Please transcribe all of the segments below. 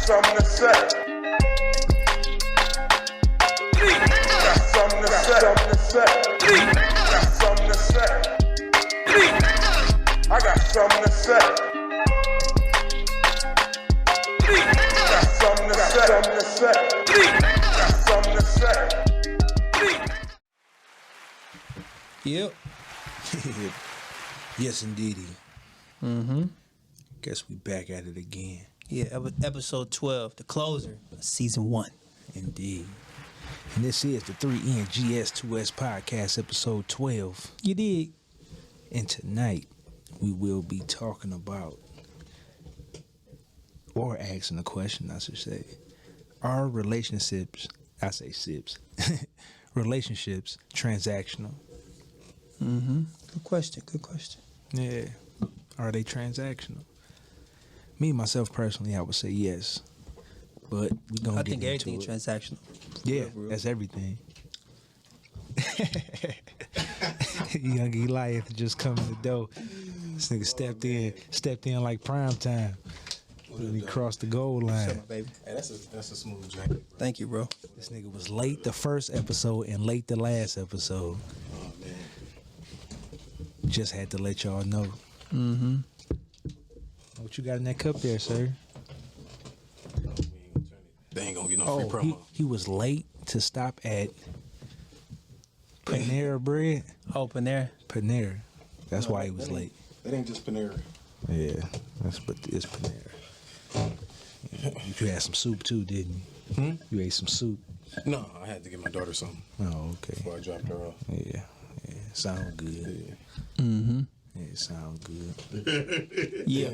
something to say. Got something to say. Got something to say. I got something to say. Got something to say. Got something to say. Yep. Yes, indeedy. Mm-hmm. Guess we back at it again. Yeah, episode 12, the closer, season 1. Indeed. And this is the 3NGS2S podcast, episode 12. You did. And tonight, we will be talking about, or asking a question, I should say, are relationships, I say sips, relationships transactional? Mm-hmm. Good question. Yeah. Are they transactional? Me, myself, personally, I would say yes. But we gonna get into it. I think everything's transactional. Yeah, that's everything. Young Elias just come in the door. This nigga stepped in like prime time. When he crossed the goal line. What's up, my baby? Hey, that's a smooth jacket. Thank you, bro. This nigga was late the first episode and late the last episode. Oh man. Just had to let y'all know. Mm-hmm. What you got in that cup there, sir? They ain't gonna get no free promo. He was late to stop at Panera Bread. Oh, Panera. Panera. That's why he was late. It ain't just Panera. Yeah, but it's Panera. Yeah, you had some soup too, didn't you? You ate some soup. No, I had to get my daughter something Oh, okay. before I dropped her off. Yeah, sound good. Yeah. Mm-hmm. Yeah, sound good. Yeah.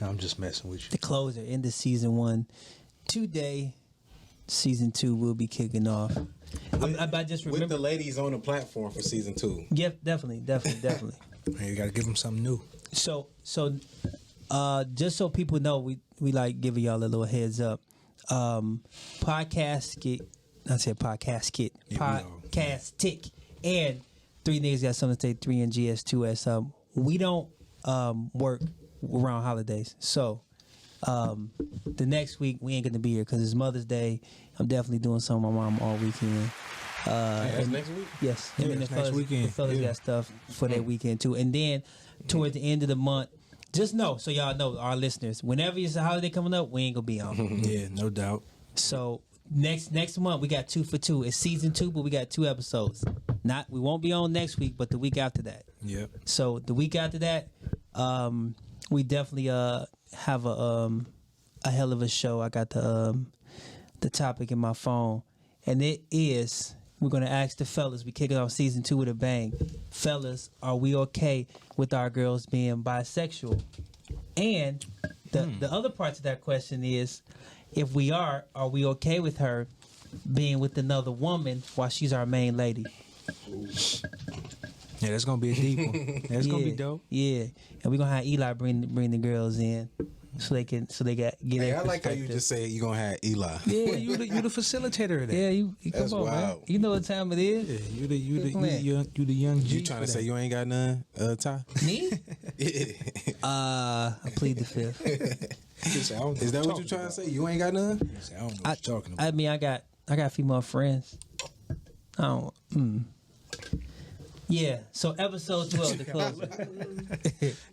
I'm just messing with you. The closer into season 1. Today, season 2 will be kicking off. I just remember With the ladies on the platform for season 2. Yeah, definitely. Hey, you gotta give them something new. So, just so people know, we like giving y'all a little heads up. Podcast Tick, and 3 Niggas Got Something to Say, 3NGS2S. We don't work around holidays, so the next week we ain't gonna be here because it's Mother's Day. I'm definitely doing something with my mom all weekend. That's next week? Yes, Yeah, and the next fellas, weekend. the fellas got stuff for that weekend too. And then towards the end of the month, just know, so y'all know, our listeners, whenever it's a holiday coming up, we ain't gonna be on. Yeah, no doubt. So next month we got 2 for 2. It's season 2, but we got 2 episodes. We won't be on next week, but the week after that. Yep. So the week after that, we definitely have a hell of a show. I got the topic in my phone, and it is, we're gonna ask the fellas. We kicking off season 2 with a bang. Fellas, are we okay with our girls being bisexual? And the other part to that question is, if we are we okay with her being with another woman while she's our main lady? Yeah, that's gonna be a deep one. That's gonna be dope. Yeah, and we're gonna have Eli bring the girls in so they get Hey, their I like how you perspective. just say you're gonna have Eli. Yeah, you the facilitator of that. Yeah, you That's come on, man. wild. You know what time it is. Yeah, you the young G. You trying to say you ain't got none, Ty? Me? Yeah. I plead the fifth. Is that what you trying to say? You ain't got none? I don't know what you're talking about. I mean, I got female friends. I don't. Yeah. So episode 12, the closer.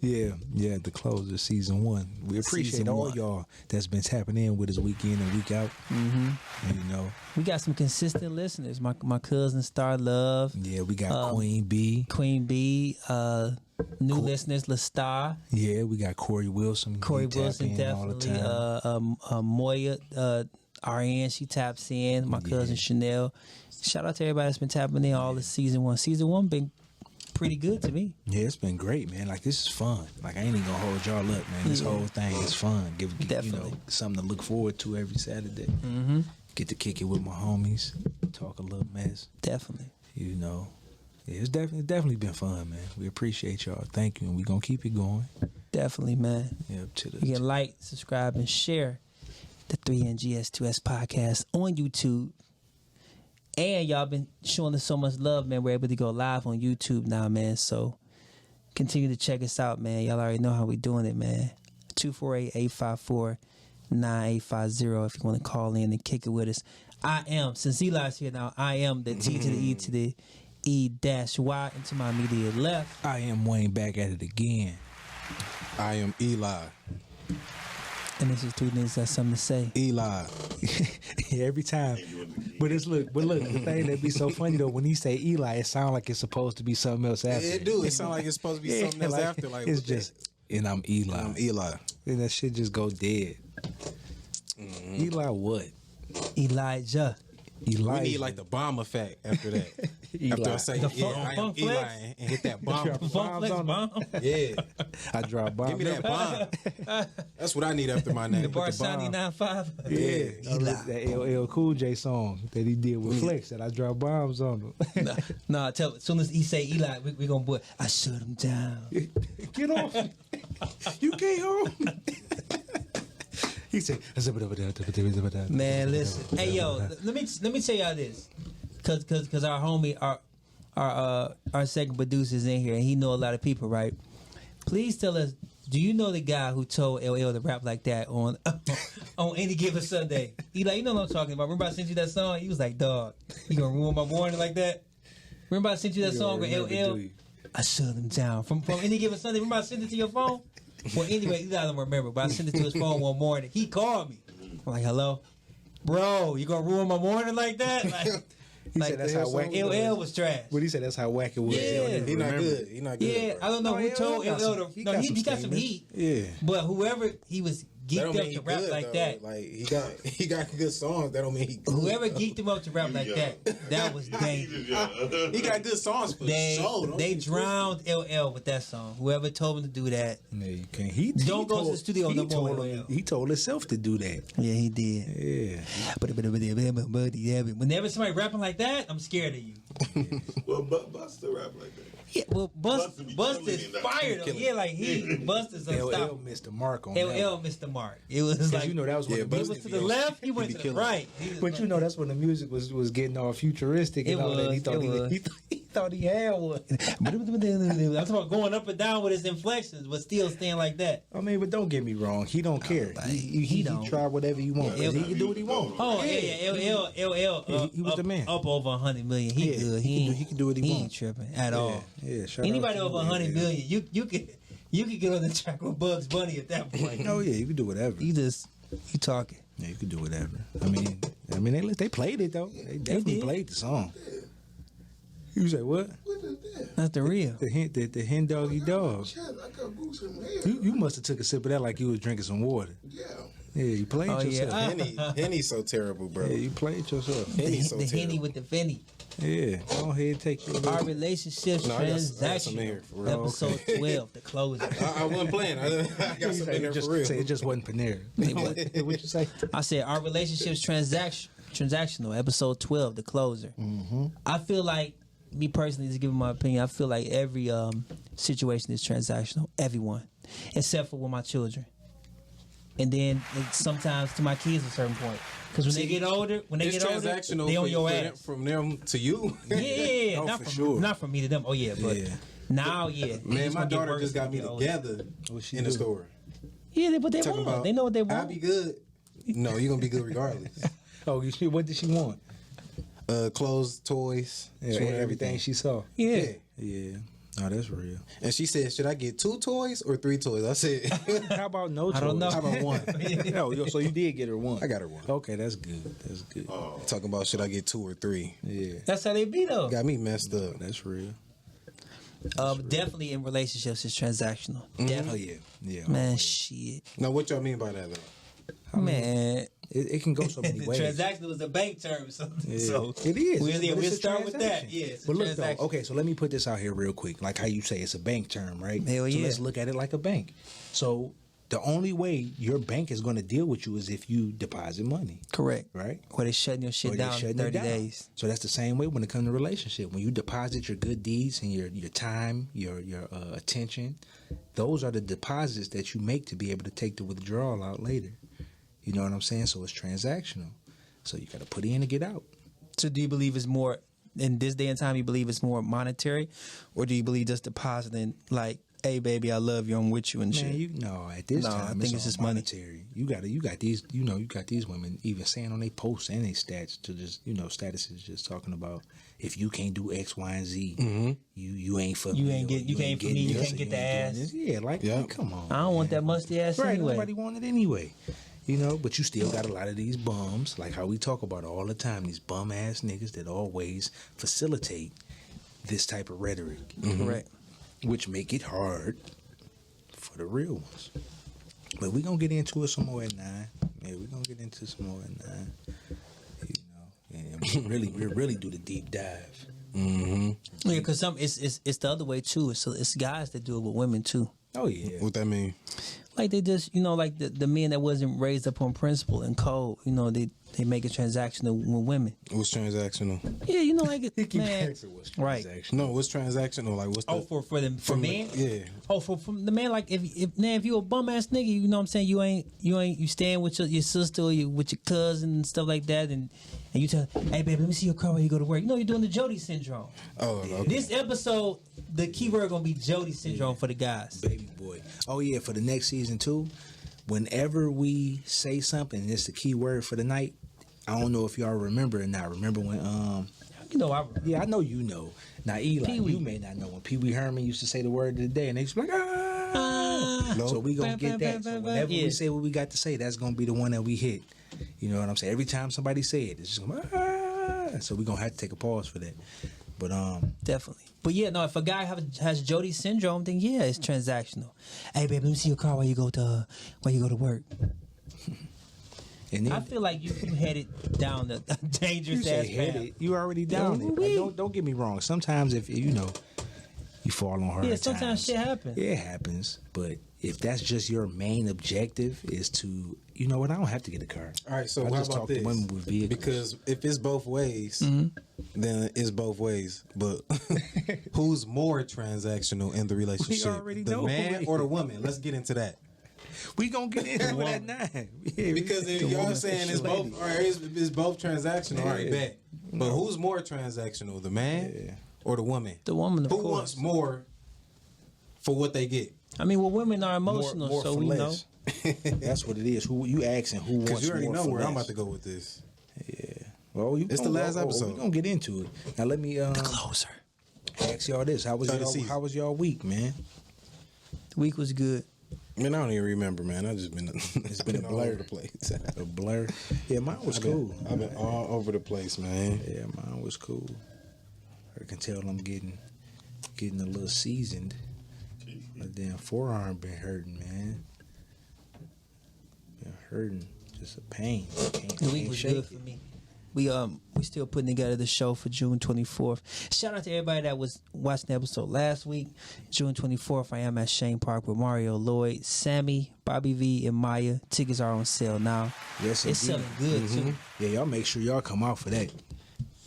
Yeah, the closer, season 1. We appreciate Season all 1. y'all that's been tapping in with us week in and week out. Mm-hmm. And, you know, We got some consistent listeners. My cousin Star Love, yeah, we got Queen B. new listeners LaStar, Yeah, we got Corey Wilson. Corey He tap Wilson, in all the definitely. time. Moya, RN, she taps in. My cousin Chanel. Shout out to everybody that's been tapping in all the season 1. Season 1 been pretty good to me. Yeah, it's been great, man. Like, this is fun. Like, I ain't even gonna hold y'all up, man. This whole thing is fun. Give Definitely. something to look forward to every Saturday. Mm-hmm. Get to kick it with my homies, talk a little mess. Definitely. You know, yeah, it's definitely been fun, man. We appreciate y'all. Thank you, and we gonna keep it going. Definitely, man. Yeah, to the You can like, subscribe, and share the 3NGS2S podcast on YouTube. And y'all been showing us so much love, man. We're able to go live on YouTube now, man. So continue to check us out, man. Y'all already know how we doing it, man. 248-854 9850 if you want to call in and kick it with us. I am, since Eli's here now, I am the T to the E to the E-Y, and to my immediate left. I am Wayne, back at it again. I am Eli. And this is 3 niggas got something to say. Eli. Every time. But look, the thing that be so funny though, when he say Eli, it sounds like it's supposed to be something else after. It do. It sound like it's supposed to be something else like, after. Like it's just, and I'm Eli. I'm Eli. And that shit just go dead. Eli what? Elijah. Eli. We need like the bomb effect after that. After I say, The yeah, funk- I am funk Eli, flex? and hit that bomb. Drop Funk bombs flex on bomb. Yeah. I drop bombs. Give me that bomb. That's what I need after my name. The bar the bomb. 99.5. Yeah, that LL Cool J song that he did with Flex that I drop bombs on him. Nah, tell as soon as he say Eli, we gonna put I shut him down. Get off! You can't hold me. He said, Man, listen. Hey yo, let me tell y'all this. Cause our homie, our second producer's in here and he know a lot of people, right? Please tell us, do you know the guy who told LL to rap like that on Any Given Sunday? He like, you know what I'm talking about. Remember I sent you that song? He was like, dog, you gonna ruin my morning like that? Remember I sent you that song with LL? I shut him down. From Any Given Sunday. Remember I sent it to your phone? Well, anyway, you don't remember, but I sent it to his phone one morning. He called me. I'm like, hello? Bro, you gonna ruin my morning like that? He said that's how whack it was. LL was trash. But he said that's how whack it was. Yeah. He not good. He not good. Yeah, bro. I don't know who told got LL some- to. he No, got he some got some statements. heat. Yeah. But whoever he was That geeked don't up mean to he rap good, like though. that. Like he got good songs. That don't mean he good. Whoever geeked him up to rap like that was dangerous. He got good songs for sure. Don't They get drowned LL with that song. Whoever told him to do that. No, you can't. He Don't go to the studio no more, told LL. him, he told himself to do that. Yeah, he did. Yeah. Whenever somebody rapping like that, I'm scared of you. Well, Buster rap like that. Yeah, well, Buster be Buster's killing it. fired him. Yeah, like Buster's LL unstoppable. missed the mark on that. LL missed the mark. It was like You know that was when Yeah, the he music was to the left, he went be to the killing right. He was But like- you know that's when the music was getting all futuristic and It all that. He was, thought it was. he thought he had one. I'm talking about going up and down with his inflections, but still staying like that. I mean, but don't get me wrong. He don't care. He don't. try whatever he wants. Yeah, he can do what he wants. Oh yeah, LL, Yeah, he was up, the man. Up over 100 million. He Yeah, good. he can do what he ain't wants. tripping at all. Yeah, shout out Anybody to over you. 100 million, you could get on the track with Bugs Bunny at that point. Oh yeah, you can do whatever. You talking. Yeah, you can do whatever. I mean, they played it though. They definitely did. played the song. You say what? What is that? That's the real. The hen doggy dog. Chad, I got boots in my hair. You must have took a sip of that like you was drinking some water. Yeah. Yeah, you played Oh, yeah. yourself. Henny's so terrible, bro. Yeah, you played yourself. Henny's so The terrible. Henny with the Fenny. Yeah, go ahead and take your Our Relationships No, I got some in Transactional. here, for real. Episode 12, the closer. I wasn't playing. I got some in there for real. Say it just wasn't Panera. What you say? I said Our Relationships Transactional, episode 12, the closer. Mm-hmm. I feel like, me personally, just giving my opinion, I feel like every situation is transactional. Everyone. Except for with my children. And then sometimes to my kids at a certain point. Because when they get older, It's transactional they on for- your for ass. them- from them to you. Yeah, Oh, not for from sure. not from me to them. Oh yeah, but Yeah. now yeah. They Man, just my wanna get daughter worse just got when me they get older. together What she in the do? store. Yeah, but they Talking want. about, They know what they I'll want. be good. No, you're gonna be good regardless. Oh, what did she want? Clothes, toys, Yeah, she wanted everything she saw. Yeah. Yeah. Oh, that's real. And she said, "Should I get 2 toys or 3 toys?" I said, How about no I don't choice? know. "How about one?" No, so you did get her one. I got her one. Okay, that's good. That's good. Talking about should I get 2 or 3? Yeah, That's how they be though. Got me messed up. that's real. Definitely in relationships it's transactional. Oh Definitely. yeah. Man, shit. Now, what y'all mean by that though? Man. It can go so many ways. Transactional is a bank term, so, Yeah. so it is. We'll, But we'll it's a start with that. transaction. Yeah, it's a But look though, transaction. okay, so let me put this out here real quick. Like how you say it's a bank term, right? Hell So yeah. let's look at it like a bank. So the only way your bank is going to deal with you is if you deposit money, Correct. right? Or they shutting your shit Or they're down in shutting it 30 down. days. So that's the same way when it comes to relationship. When you deposit your good deeds and your time, your attention, those are the deposits that you make to be able to take the withdrawal out later. You know what I'm saying? So it's transactional. So you got to put in to get out. So do you believe it's more, in this day and time, you believe it's more monetary? Or do you believe just depositing, like hey baby, I love you, I'm with you and Man, shit. you know, at this No, time, I think it's all just money. monetary. You got these, you got these women even saying on their posts and their stats to just, statuses just talking about if you can't do X, Y, and Z, you ain't for You me. ain't or get- you can't for me, you this, can't or get the ain't doing ass. this. Yeah, like, Yeah. come on. I don't want man. that musty ass Right, anyway. nobody want it anyway. But you still got a lot of these bums, like how we talk about all the time, these bum ass niggas that always facilitate this type of rhetoric. Correct. Which make it hard for the real ones. But we're going to get into it some more at 9. Yeah, we're going to get into some more at 9. And we really do the deep dive. Yeah, because it's the other way too. It's guys that do it with women too. Oh, yeah. What that mean? Like they just, like the men that wasn't raised up on principle and code, they make it transactional with women. What's transactional? Yeah, like man, right? No, what's transactional? Like what's Oh, the, for men? Yeah. Oh, from the man, like if you a bum ass nigga, you know what I'm saying, you staying with your sister or with your cousin and stuff like that, and you tell, hey baby, let me see your car while you go to work. You're doing the Jody syndrome. Oh, okay. This episode, the keyword gonna be Jody syndrome for the guys. Baby boy. Oh, yeah, for the next season, too, whenever we say something, and it's the key word for the night, I don't know if y'all remember or not. Remember when, yeah, I know you know. Now, Eli, Pee-wee. you may not know when Pee Wee Herman used to say the word of the day, and they used to be like, ah. Nope. So we gonna get that. So whenever Yeah. we say what we got to say, that's gonna be the one that we hit. You know what I'm saying? Every time somebody say it, it's just gonna be, ah. So we gonna have to take a pause for that. But Definitely. But yeah, no, if a guy has Jody syndrome, then yeah, it's transactional. Hey baby, let me see your car while you go to work. and then I feel like you headed down the you dangerous say ass hit path. it, you already down it. Like, don't get me wrong. Sometimes if you fall on hard Yeah, sometimes times, shit happens. Yeah, it happens. But if that's just your main objective is to, you know what, I don't have to get a car. All right, so I how just about talk to this? women with vehicles. Because if it's both ways, then it's both ways. But who's more transactional in the relationship? already the know. man or the woman? Let's get into that. we gonna get into it at 9. Yeah, Because we- if the y'all woman saying it's lady. both, all right, it's both transactional. All right, Yeah. bet. But who's more transactional, the man or the woman? The woman, of Who course. wants more for what they get? I mean, well, women are emotional, more so for we know. less. That's what it is. Who you asking? Who wants Because you already more know for where I'm less? about to go with this. Well, It's the last episode. We're gonna get into it. Now let me Closer. ask y'all this. How was Start the season. how was y'all week, man? The week was good. Man, I don't even remember, man. I just been It's been a all blur. over the place. A blur. Yeah, mine was cool. I've been all over the place, man. Yeah, mine was cool. I can tell I'm getting a little seasoned. My damn forearm been hurting, man. Been hurting. Just a pain. The week was good for me. We still putting together the show for June 24th. Shout out to everybody that was watching the episode last week. June 24th, I am at Shane Park with Mario Lloyd, Sammy, Bobby V, and Maya. Tickets are on sale now. Yes, It's indeed. selling good too. Yeah, y'all make sure y'all come out for that.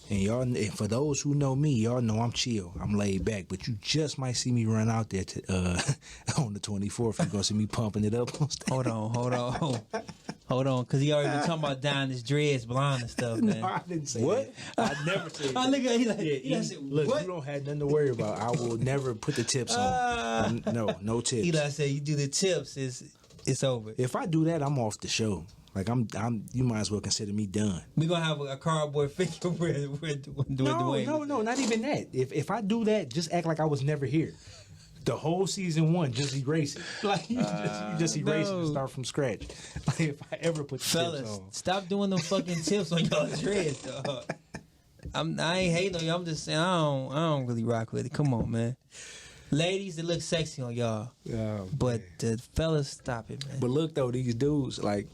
And for those who know me, y'all know I'm chill. I'm laid back. But you just might see me run out there on the 24th. You're gonna see me pumping it up on stage. Hold on, because he already been talking about dyeing his dreads blonde and stuff, man. No, I didn't say What? that. I never said Oh, that. nigga, he said, Look, what? you don't have nothing to worry about. I will never put the tips on. No tips. Eli said, you do the tips, it's over. If I do that, I'm off the show. Like I'm. You might as well consider me done. We're going to have a cardboard figure where No, not even that. If I do that, just act like I was never here. The whole season 1, just erase it. Like you just erase it and no. start from scratch. Like if I ever put the Fellas, tips on. stop doing them fucking tips on y'all dreads, dog. I ain't hating on you. I'm just saying I don't really rock with it. Come on, man. Ladies, it looks sexy on y'all. Oh, But man. the fellas, stop it, man. But look though, these dudes like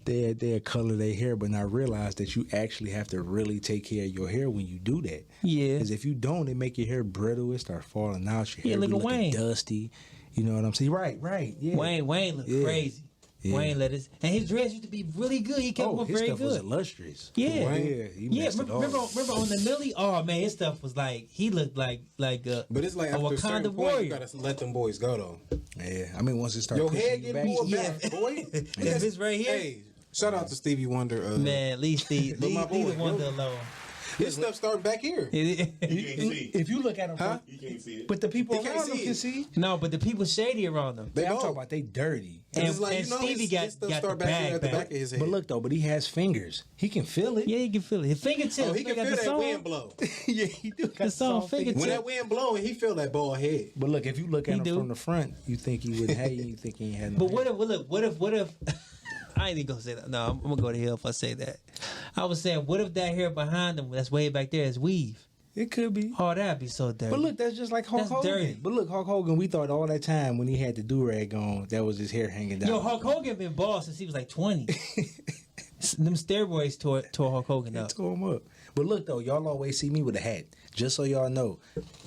they color their hair, but not realize that you actually have to really take care of your hair when you do that. Yeah. Because if you don't, it make your hair brittle. It start falling out. Your Yeah, hair look be at looking Wayne. dusty. You know what I'm saying? Right. Yeah. Wayne look Yeah. crazy. Yeah. Wayne let us, and his dreads used to be really good. He kept them his very stuff was good. illustrious. Yeah. Yeah, he messed it all. remember on the Millie? Oh man, his stuff was like he looked like But it's like a after a certain Wakanda point, warrior. you gotta let them boys go though. Yeah, I mean once it starts Your pushing head you getting pulled Yeah. back, boy. If it's right here, Hey, shout out to Stevie Wonder. man, leave But my the boy, Wonder alone. This stuff starting back here. You can't see. If you look at them, Huh? You can't see it. but the people He can't around them see can it. see. No, but the people shady around them. I'm both. talking about they dirty. And, It's like, and you know, Stevie his got stuff the start back here bag at the back. back of his head. But look though, but he has fingers. He can feel it. Yeah, you can feel it. His fingertips. Oh, he can look at feel the that song. wind blow. yeah, he do. The song fingertips. When that wind blowing, he feel that bald head. But look, if you look at He him do. from the front, you think he would have. You think he ain't had no. But hair. what if I ain't even gonna say that. No, I'm gonna go to hell if I say that. I was saying, what if that hair behind him that's way back there is weave? It could be. Oh, that'd be so dirty. But look, that's just like Hulk That's Hogan. dirty. But look, Hulk Hogan, we thought all that time when he had the do-rag on, that was his hair hanging down. Yo, Hulk Hogan been bald since he was like 20. Them steroids tore Hulk Hogan up. Tore him up. But look though, y'all always see me with a hat. Just so y'all know,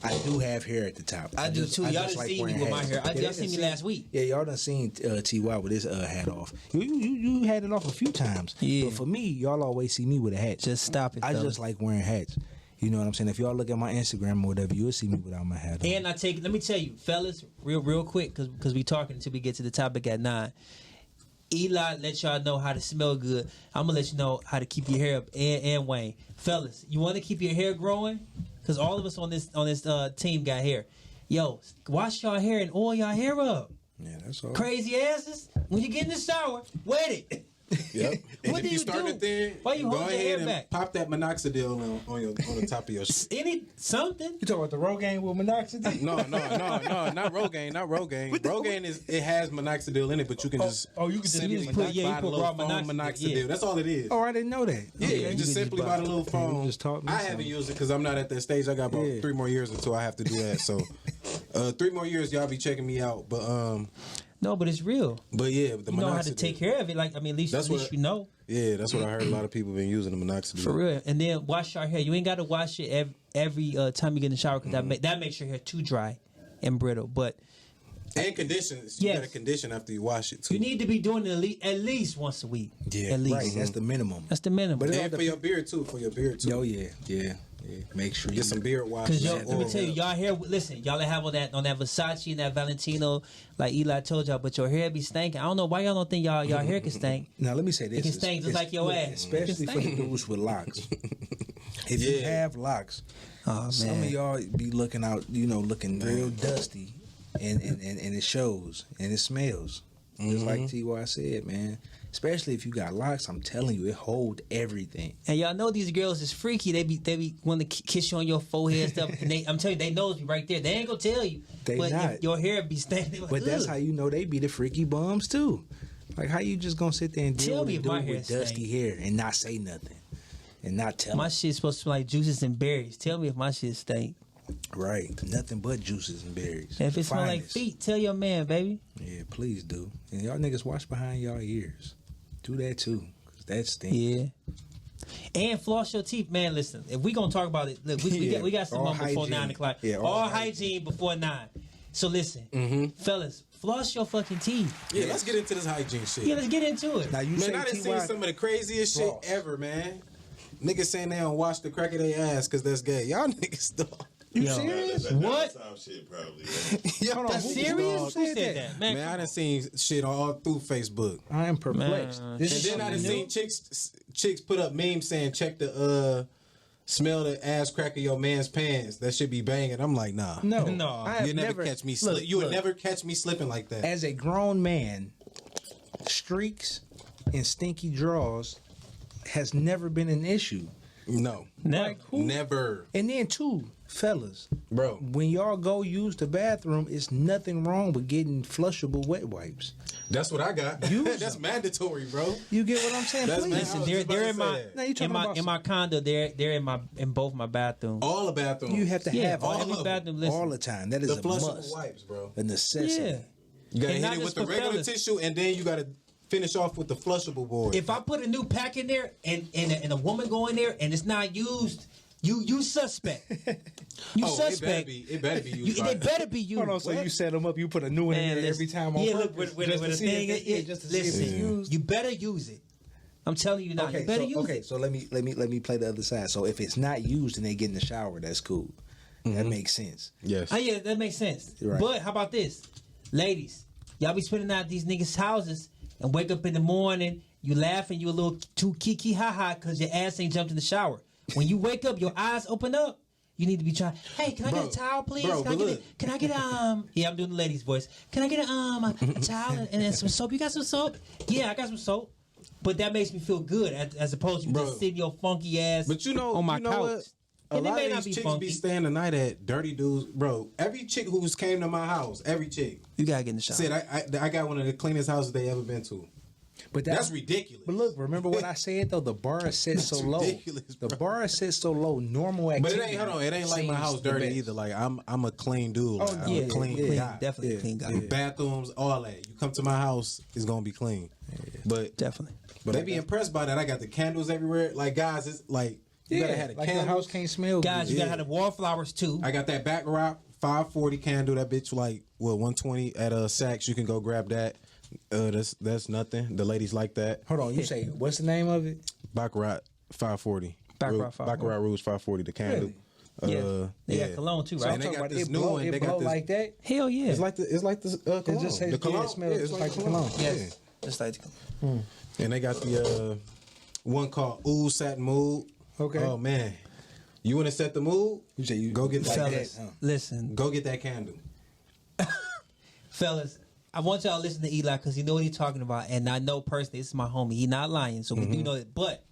I do have hair at the top. I do too. Y'all just done seen me wearing with my hats. hair. Yeah, Y'all seen me last week. Yeah, y'all done seen T.Y. with his hat off. You had it off a few times. Yeah. But for me, y'all always see me with a hat. Just stop it. I fellas. just like wearing hats. You know what I'm saying? If y'all look at my Instagram or whatever, you'll see me without my hat on. And I take. Let me tell you, fellas, real quick, because we talking until we get to the topic at 9. Eli let y'all know how to smell good. I'm gonna let you know how to keep your hair up. And Wayne, fellas, you want to keep your hair growing? Because all of us on this team got hair. Yo, wash y'all hair and oil y'all hair up. Yeah, that's all. Crazy asses. When you get in the shower, wet it. Yep. And What if do you start do? it there, Why you go hold your ahead hair and back? pop that minoxidil on the top of your shit. Something. You talking about the Rogaine with minoxidil? No, not Rogaine, not Rogaine. Rogaine it has minoxidil in it, but you can just you can just simply put- yeah, you buy the put little raw foam minoxidil, minoxidil. yeah. That's all it is. Oh, I didn't know that. Yeah, you just simply buy the little foam. You just taught me I something. haven't used it because I'm not at that stage. I got about 3 more years until I have to do that. So 3 more years, y'all be checking me out. No, but it's real. But yeah, the You know how to minoxidil. take care of it. Like, I mean, at least you know. Yeah, that's what I heard. A lot of people been using the minoxidil. For real. And then wash your hair. You ain't got to wash it every time you get in the shower because that makes your hair too dry and brittle. But And condition. You Yes. got to condition after you wash it too. you need to be doing it at least once a week. Yeah, at least. right. That's the minimum. That's the minimum. But it And for your beard too. Oh yeah. Make sure Get some beard wash. Because and let me oil. tell you, y'all hair. Listen, y'all have on that Versace and that Valentino, like Eli told y'all, but your hair be stinking. I don't know why y'all don't think y'all hair can stink. Now let me say this: It can stink just like your look, ass. especially It for can the stink. dudes with locks. If you have locks, Oh some of y'all be looking out, looking real dusty, and it shows and it smells. Just like T.Y. said, man. Especially if you got locks, I'm telling you, it hold everything. And y'all know these girls is freaky. They be want to kiss you on your forehead and stuff. And I'm telling you, they nose be right there. They ain't gonna tell you. They but not. if your hair be stinking. Like, But that's ugh. how you know they be the freaky bums too. Like how you just gonna sit there and deal Tell with me a if my dude hair with dusty stink. hair and not say nothing and not tell My him. shit's supposed to smell like juices and berries. Tell me if my shit stink. Right, nothing but juices and berries. And if it smell like Finest. feet, tell your man, baby. Yeah, please do. And y'all niggas wash behind y'all ears. Do that too, cause that stinks. Yeah. And floss your teeth, man. Listen, if we gonna talk about it, look, we Yeah, got some all more before hygiene. 9 o'clock. Yeah, all all hygiene before 9. So listen, fellas, floss your fucking teeth. Yeah, let's get into this hygiene shit. Yeah, let's get into it. Now you Man, say I done seen T.Y. some of the craziest shit Floss. ever, man. Niggas saying they don't wash the crack of their ass because that's gay. Y'all niggas don't. You Yo. serious? That's What? Downtown shit, probably. Yeah. Y'all That's don't- serious? dog. Who said that? Man, Man, I done seen shit all through Facebook. I am perplexed. Man. This And is then I done something seen new. chicks put up memes saying, check the smell the ass crack of your man's pants. That should be banging. I'm like, nah. No, No. I have You never catch me slip. You would look, never catch me slipping like that. As a grown man, streaks and stinky draws has never been an issue. No. Never. Never. And then too, fellas, Bro. when y'all go use the bathroom, it's nothing wrong with getting flushable wet wipes. That's what I got. Use That's them. mandatory, bro. You get what I'm saying? That's Please. man- Listen, I was they're just about in to my say that. Now you talking about in my condo. They're in both my bathrooms. All the bathrooms. You have to Yeah, have all all, every of bathroom. Listen, all the time. That is the a flushable must. wipes, bro. A necessity. yeah. You gotta And not hit it just with the for regular fellas. tissue, and then you gotta finish off with the flushable board. If I put a new pack in there and a woman go in there and it's not used, you suspect. You suspect. It better be used. They better be used. Hold on, so you set them up, you put a new one in there every time on yeah, purpose. look, with just a to see thing. if it- just to see if it's Listen, used. you better use it. I'm telling you now, you better use it. So let me play the other side. So if it's not used and they get in the shower, that's cool. That makes sense. Yes. Oh yeah, that makes sense. Right. But how about this, ladies? Y'all be spending out these niggas' houses and wake up in the morning, you laughing, you a little too kiki ha ha because your ass ain't jumped in the shower. When you wake up, your eyes open up. You need to be trying. Hey, can I get a towel, please? Bro, Can I get yeah, I'm doing the lady's voice. Can I get a towel and some soap? You got some soap? Yeah, I got some soap. But that makes me feel good as opposed to just sitting your funky ass But you know, on my couch. What? A And it lot may of not these be chicks funky. be staying the night at dirty dudes, bro. Every chick who's came to my house, every chick You gotta get in the shower. said I got one of the cleanest houses they ever been to. But That's ridiculous. But look, remember what I said though? The bar is set so low. ridiculous, The bro. bar is set so low. Normal But activity. it ain't. Hold on. It ain't like my seems house the dirty best. either. Like I'm a clean dude. Like, I'm yeah, a clean clean, guy. definitely a clean guy. Bathrooms, all that. You come to my house, it's gonna be clean. But Definitely. they be impressed by that. I got the candles everywhere. Like guys, it's like you gotta have the like candles. your house can't smell Guys, good. you gotta have the wallflowers too. I got that back rock 540 candle. That bitch like 120 at Saks. You can go grab that. That's nothing. The ladies like that. Hold on, you say what's the name of it? Baccarat 540. Baccarat 540. Baccarat Rouge 540. The candle. Yeah. They got cologne too, So right? I'm they talking got about this it new blow, one. it They got blow this- like that. Hell yeah. It's like the cologne. just say- the cologne. yeah, it smells just like the cologne. Yes. Just like And they got the one called Ooh Satin Mood. Okay. Oh man, you want to set the mood? You say you Go get that. fellas, that, huh? listen, Go get that candle. fellas. I want y'all to listen to Eli because you know what he's talking about, and I know personally this is my homie. He's not lying, so we do know that. But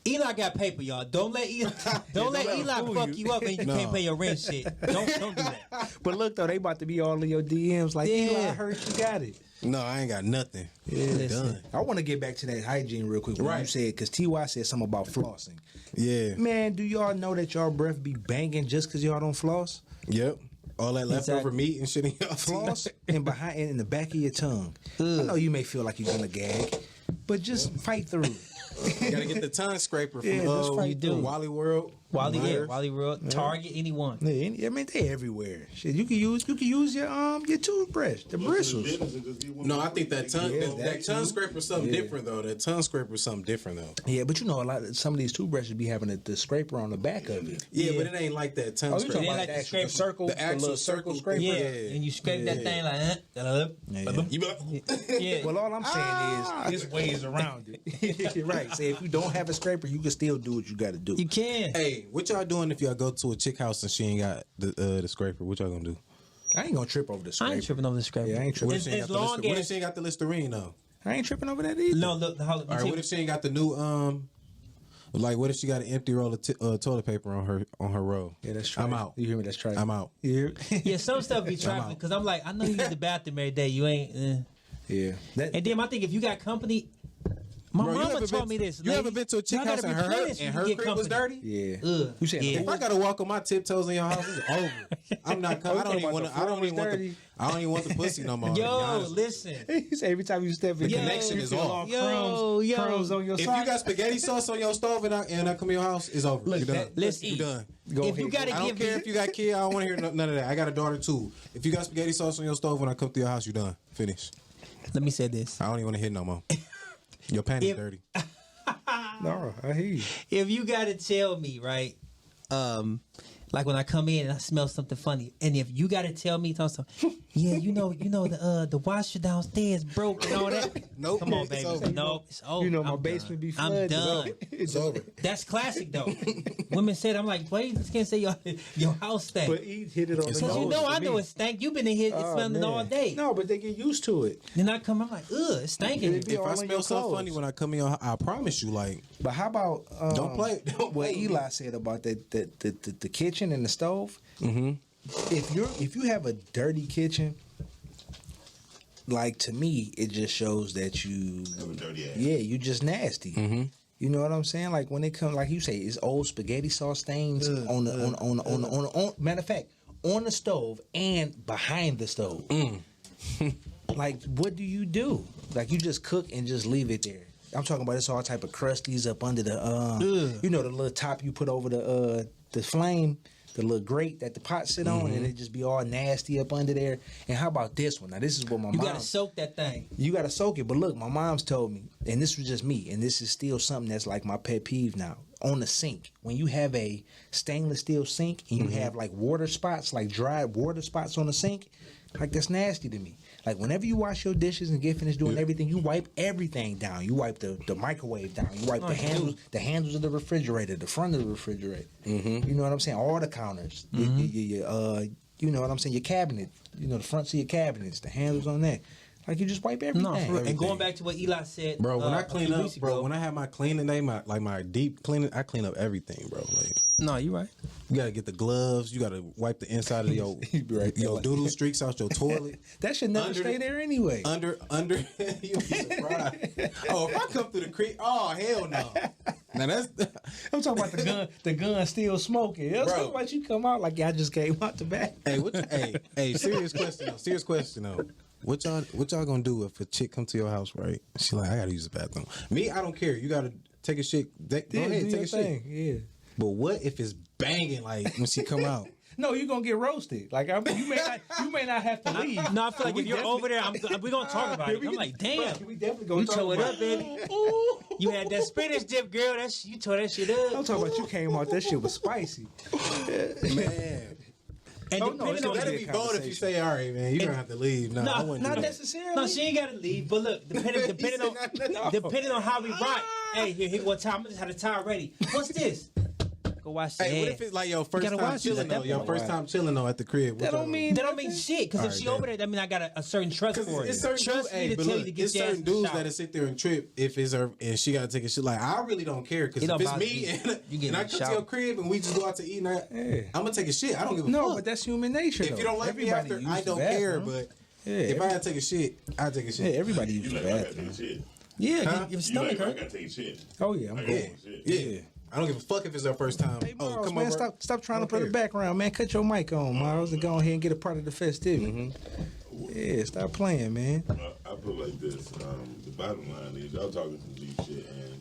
Eli got paper, y'all. Don't let Eli, fuck you up and you can't pay your rent. Shit. Don't do that. But look though, they about to be all in your DMs like, Yeah. Eli, I heard you got it. No, I ain't got nothing. Listen. Done. I want to get back to that hygiene real quick. When you Right. said, because TY said something about flossing. Yeah. Man, do y'all know that y'all breath be banging just because y'all don't floss? Yep. All that leftover Exactly. meat and shit in y'all Floss and behind and in the back of your tongue. I know you may feel like you're gonna gag, but just fight through it. You gotta get the tongue scraper from Yeah, just fight You do. Wally World. Myers. Wally World, Target, anyone. Yeah, I mean they everywhere. Shit, you can use your toothbrush, the bristles. No, I think that tongue Yeah, that that tongue too. scraper is something Yeah. different though. That tongue scraper is something different though. Yeah, but you know some of these toothbrushes be having the scraper on the back of it. Yeah, but it ain't like that tongue Oh, you scraper. talking They about like the to actual scrape- circle, the actual little circle scraper? Yeah, Yeah. and you scrape that thing like, yeah. Well, all I'm saying is there's ways around it. Right. Say if you don't have a scraper, you can still do what you got to do. You can. Hey, what y'all doing if y'all go to a chick house and she ain't got the scraper? What y'all gonna do? I ain't gonna trip over the I scraper. ain't tripping over the scraper. Yeah, I ain't tripping. What if she ain't As got the long Listerine? What if as she ain't got the Listerine though? I ain't tripping over that either. no, look, All right, what if she ain't got the new like what if she got an empty roll of toilet paper on her roll? Yeah, that's true. I'm out. You hear me? That's true. I'm out. Yeah. yeah, some stuff be trifling because I'm like, I know you use the bathroom every day. You ain't. Yeah. That, And then I think if you got company, my Bro, you mama ever taught been- me this. You ever been to a chick Y'all house gotta and replenish when you get crib was company. dirty? yeah. Ugh. You said Yeah. If I gotta walk on my tiptoes in your house, it's over. I'm not. I don't even want to. I don't even want the. I don't even want the pussy no more. to be Yo, honest. listen. He said every time you step in, The connection is off. Crumbs on your If socks. you got spaghetti sauce on your stove and I come to your house, it's over. You done. Listen. You done. Go If you ahead. gotta I don't give care me, if you got kids. I don't want to hear none of that. I got a daughter too. If you got spaghetti sauce on your stove when I come to your house, you done. Finish. let me say this. I don't even want to hear no more. Your panties If- dirty. No, I hear you. If you gotta tell me, right, like when I come in and I smell something funny, and if you gotta tell me something, yeah, you know the washer downstairs broke and all that. Nope. Come on, It's baby. over. No, it's over. You know my I'm basement done. be flooded. I'm done. It's over. That's classic though. Women said, I'm like, why you just can't say your house stank? But he hit it on the Because you nose know for I know me. it stank. You've been in here Oh, smelling man. all day. No, but they get used to it. Then I come, I'm like, ugh, it's stinking. It be If all I in smell your something clothes. funny when I come in your house, I promise you, like, But how about Don't play- don't what play with Eli said about the kitchen and the stove? mm-hmm. If you have a dirty kitchen, like to me, it just shows that you Dirty ass. yeah, you just nasty. Mm-hmm. You know what I'm saying? Like when it comes, like you say, it's old spaghetti sauce stains on matter of fact, on the stove and behind the stove. Like, what do you do? Like, you just cook and just leave it there. I'm talking about it's all type of crusties up under the you know, the little top you put over the flame, the little grate that the pot sit on, and it just be all nasty up under there. And how about this one? Now this is what my You mom. gotta soak that thing. You gotta soak it. But look, my mom's told me, and this was just me, and this is still something that's like my pet peeve now. On the sink, when you have a stainless steel sink and you have like water spots, like dry water spots on the sink, like that's nasty to me. Like whenever you wash your dishes and get finished doing everything, you wipe everything down. You wipe the microwave down. You wipe the handles of the refrigerator, the front of the refrigerator. Mm-hmm. You know what I'm saying? All the counters. You know what I'm saying? Your cabinet. You know the fronts of your cabinets, the handles on that. Like you just wipe everything. No, for real. And going back to what Eli said, Bro, when I a clean few up, weeks bro, ago- when I have my cleaning day, my deep cleaning, I clean up everything, bro. Like no, you right. you gotta get the gloves, you gotta wipe the inside of your You be right there your like- doodle streaks out your toilet. That should never Under stay the- there anyway. You'll be surprised. Oh, if I come through the creek, oh hell no. Now that's I'm talking about the gun. The gun still smoking. I'm Bro. talking about you come out like y'all just came out the back. hey, serious question though. What y'all gonna do if a chick come to your house, right? She like, I gotta use the bathroom. Me, I don't care. You gotta take a shit. Go ahead, take a shit. Yeah. But what if it's banging like when she come out? No, you gonna get roasted. Like you may not have to leave. No, I feel like if you're over there, we're gonna talk about it. I'm like, damn, We definitely gonna you talk tore it about up, baby. You had that spinach dip, girl. You tore that shit I'm up. talking about you came out. That shit was spicy. Man. And Oh, no, depending it's on gonna That'd be bold if you say, all right, man, you're gonna have to leave. No, I wouldn't Not do that. necessarily. no, she ain't gotta leave. But look, depending on how we rock. Hey, here what time? I just had a tie ready. What's this? Go wash your Hey, what hands. if it's like your first gotta time watch it chilling at that though? Your point. first time chilling though at the crib. That don't mean That don't mean shit. Because if she over there, that mean I got a certain trust for it. It's certain Trust dudes, me to but tell look, you to get it's your ass certain in the dudes shower. that'll sit there and trip if it's her and she gotta take a shit. Like I really don't care because It if don't it's bother me me. and, You get and I in the come to shower. your crib and we just go out to eat, and I'm gonna take a shit. I don't give a No, fuck. but that's human nature. If you don't like me Everybody after, use I the don't care. bathroom. But Yeah, if I gotta take a shit, I take a Yeah, shit. everybody You uses the like, I gotta bathroom. take shit. Yeah, Huh? your You stomach like, I hurt. gotta take shit. Oh yeah, I'm I good. gotta take shit. Yeah. I don't give a fuck if it's her first time. Hey, Miles, come man, over. stop trying to I don't put care. the background, man. Cut your mic on, Miles, and go ahead and get a part of the festivity. Yeah, stop playing, man. I put it like this. The bottom line is y'all talking some deep shit, and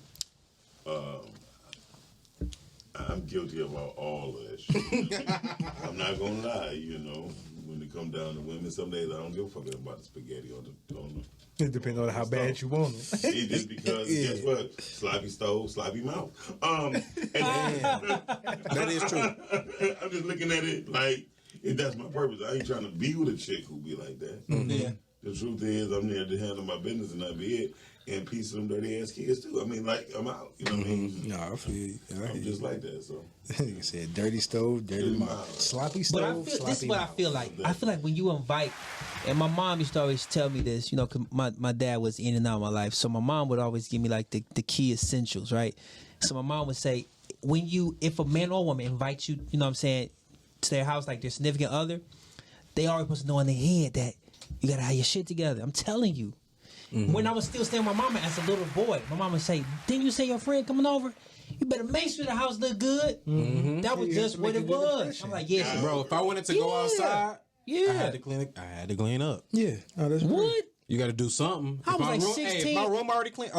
I'm guilty of all of that shit. I'm not gonna lie, you know. When it comes down to women, some days I don't give a fuck about the spaghetti on the It depends on how bad you want them. It's just because guess what? Sloppy stove, sloppy mouth. That is true. I'm just looking at it like if that's my purpose. I ain't trying to be with a chick who be like that. Yeah. The truth is, I'm there to handle my business and that be it. And piece of them dirty ass kids too. I mean, like I'm out. You know what I mean? No, I feel you. I'm just like that. So You said dirty stove, dirty Dirty mouth. mouth. Sloppy But I stove, feel sloppy this is what I mouth. feel like. I feel like when you invite, and my mom used to always tell me this, you know, 'cause my dad was in and out of my life, so my mom would always give me like the key essentials, right? So my mom would say, if a man or woman invites you, you know what I'm saying, to their house, like their significant other, they always supposed to know in their head that you gotta have your shit together. I'm telling you. When I was still staying with my mama as a little boy, my mama would say, didn't you say your friend coming over? You better make sure the house look good. That was You have just to what make it a good was. impression. I'm like, yeah, Bro, if I wanted to go Yeah. outside, Yeah. I had to clean up. Yeah, no, that's what? You got to do something. I If was my like room, 16. Hey, if my room already clean.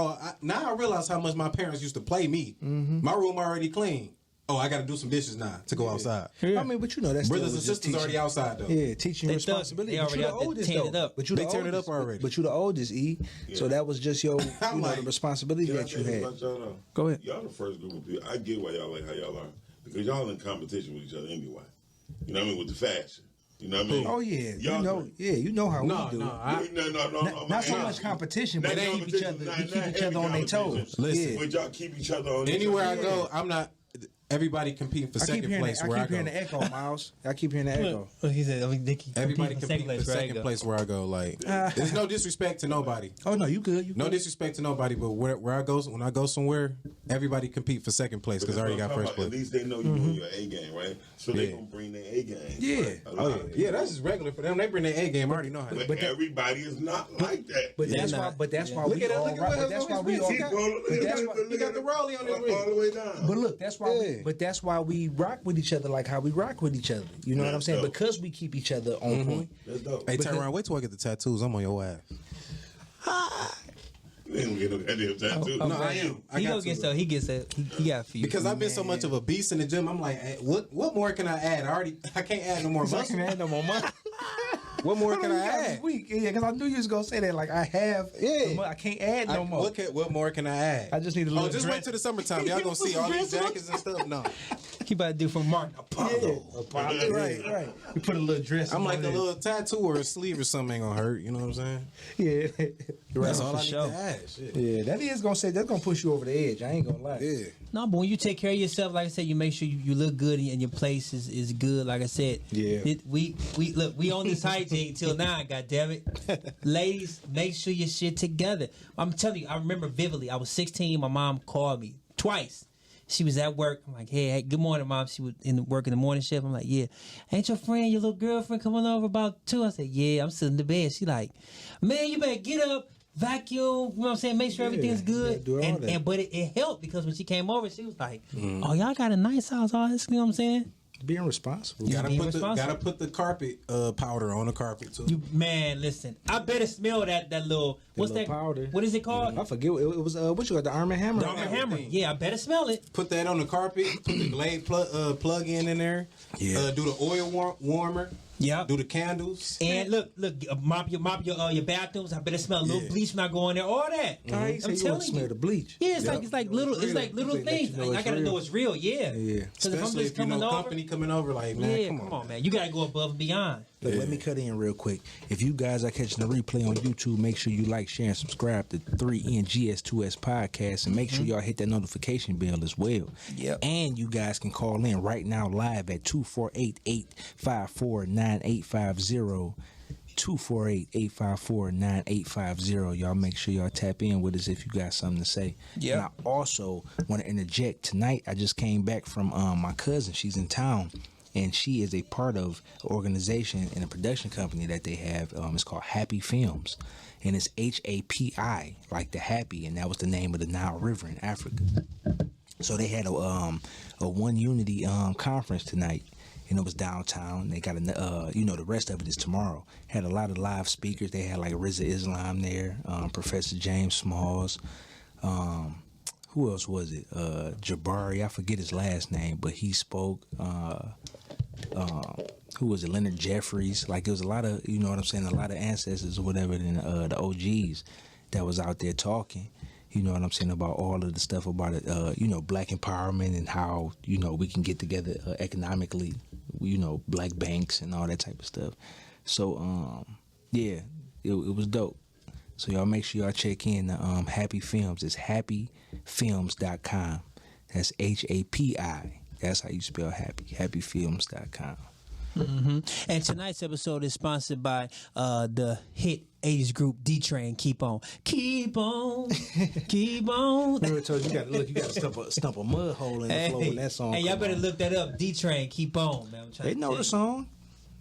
Now I realize how much my parents used to play me. My room already clean. Oh, I got to do some dishes now to go outside. I mean, but you know that's Brothers and sisters already outside though. Yeah, teaching They responsibility. thug- But they you the already out oldest there tearing though. it up. But you They the tearing it oldest. up already. But you the oldest, E. So that was just your, I'm like- the responsibility can I that say you this had. about y'all though? Go ahead. Y'all the first group of people. I get why y'all like how y'all are because y'all in competition with each other anyway. You know what I mean? With the fashion. You know what I mean? Oh yeah, Y'all you know, three. you know how No, we do. no, No. Not so man. much competition, but Not they keep each competition, other. not- We keep not each heavy other on their competition. toes. Listen. Yeah. But y'all keep each other on Anywhere I each go, I'm not. Everybody competing for I keep second hearing place the, I where I keep hearing go. the echo, Miles. I keep hearing the echo. He said, Everybody competing for second place where I go. Like, there's no disrespect to nobody. Oh no, you good? You No good. disrespect to nobody, but where I go, when I go somewhere, everybody compete for second place because I already got first At place. least they know you doing your A game, right? So they Yeah. gonna bring their A game. Yeah. Right? A lot of them. Yeah, that's just regular for them. They bring their A game. I already know how. But, But that- everybody is not like that. But Yeah, that's nah. why. But that's why Look we at it, all look at right. what But that's his why we wrist. all. He got- But that's why. He got the rollie on his wrist. all the way down. But look, that's why. Yeah. But that's why we rock with each other like how we rock with each other. You know what I'm That's saying? dope. Because we keep each other on point. That's dope. Hey, Tyron, wait till I get the tattoos. I'm on your ass. They don't get no goddamn tattoo. No, I am. I He got go to, get bro. so he gets a he got a few. Because I've been so much of a beast in the gym. I'm like, hey, what more can I add? I can't add no more So I muscle. can add no more money. What more can I add? Week. Yeah, because I knew you was gonna say that. Like I have. Yeah. I can't add no more. What more can I add? I just need a little just dress. wait till the summertime. Y'all gonna see all these jackets and stuff. No, He about to do from Martin Apollo. Right. You put a little dress. I'm on like it. a little tattoo or a sleeve or something ain't gonna hurt. You know what I'm saying? Yeah. That's all I need sure. to ask. Shit. Yeah, that's gonna push you over the edge. I ain't gonna lie. Yeah. No, but when you take care of yourself, like I said, you make sure you look good and your place is good. Like I said, we look, we on this hygiene till now. Goddammit, ladies, make sure your shit together. I'm telling you, I remember vividly. I was 16. My mom called me twice. She was at work. I'm like, hey, good morning, Mom. She was work in the morning shift. I'm like, yeah. Ain't your friend, your little girlfriend coming over about 2? I said, yeah, I'm sitting in the bed. She like, man, you better get up, vacuum, you know what I'm saying? Make sure everything's good. do all that. But it helped because when she came over, she was like, oh, y'all got a nice house, all this, you know what I'm saying? Being responsible. Being responsible. Gotta put the carpet powder on the carpet too. Man, listen, I better smell that little, what's little that powder. What is it called? I forget. It was what you got? The Arm & Hammer. The Arm & Hammer. Yeah, I better smell it. Put that on the carpet. Put the Glade plug in there. Yeah. Do the oil warmer. Yeah. Do the candles. And look, mop your bathrooms. I better smell a little bleach when I go in there. All that. All right, so I'm you want telling to smell you. the bleach. Yeah, it's like little Let things. you know I it's gotta real. know it's real. Yeah. Yeah. Because if I'm Especially just if you coming know over, company coming over, like, man, come on, man. You gotta go above and beyond. Look, let me cut in real quick. If you guys are catching the replay on YouTube, make sure you like, share, and subscribe to 3NGS2S podcast, and make sure y'all hit that notification bell as well. Yep. And you guys can call in right now live at 248-854-9850. 248-854-9850. Y'all make sure y'all tap in with us if you got something to say. Yeah. And I also want to interject. Tonight, I just came back from my cousin. She's in town, and she is a part of an organization and a production company that they have. It's called Happy Films, and it's HAPI, like the happy, and that was the name of the Nile River in Africa. So they had a One Unity conference tonight. And it was downtown. They got the rest of it is tomorrow. Had a lot of live speakers. They had like Rizza Islam there, Professor James Smalls. Who else was it? Jabari. I forget his last name, but he spoke. Who was it? Leonard Jeffries. Like it was a lot of, you know what I'm saying, a lot of ancestors or whatever, and the OGs that was out there talking. You know what I'm saying, about all of the stuff about it, black empowerment and how, we can get together economically, black banks and all that type of stuff. So, it was dope. So y'all make sure y'all check in Happy Films. It's happyfilms.com. That's HAPI. That's how you spell happy. Happyfilms.com. Mm-hmm. And tonight's episode is sponsored by the hit 80s group D-Train. Keep on. Keep on. Keep on. Remember I told you, you got to stump a mud hole in the floor when that song. Hey, y'all come better on. look that up. D-Train. Keep on, man. They know the song.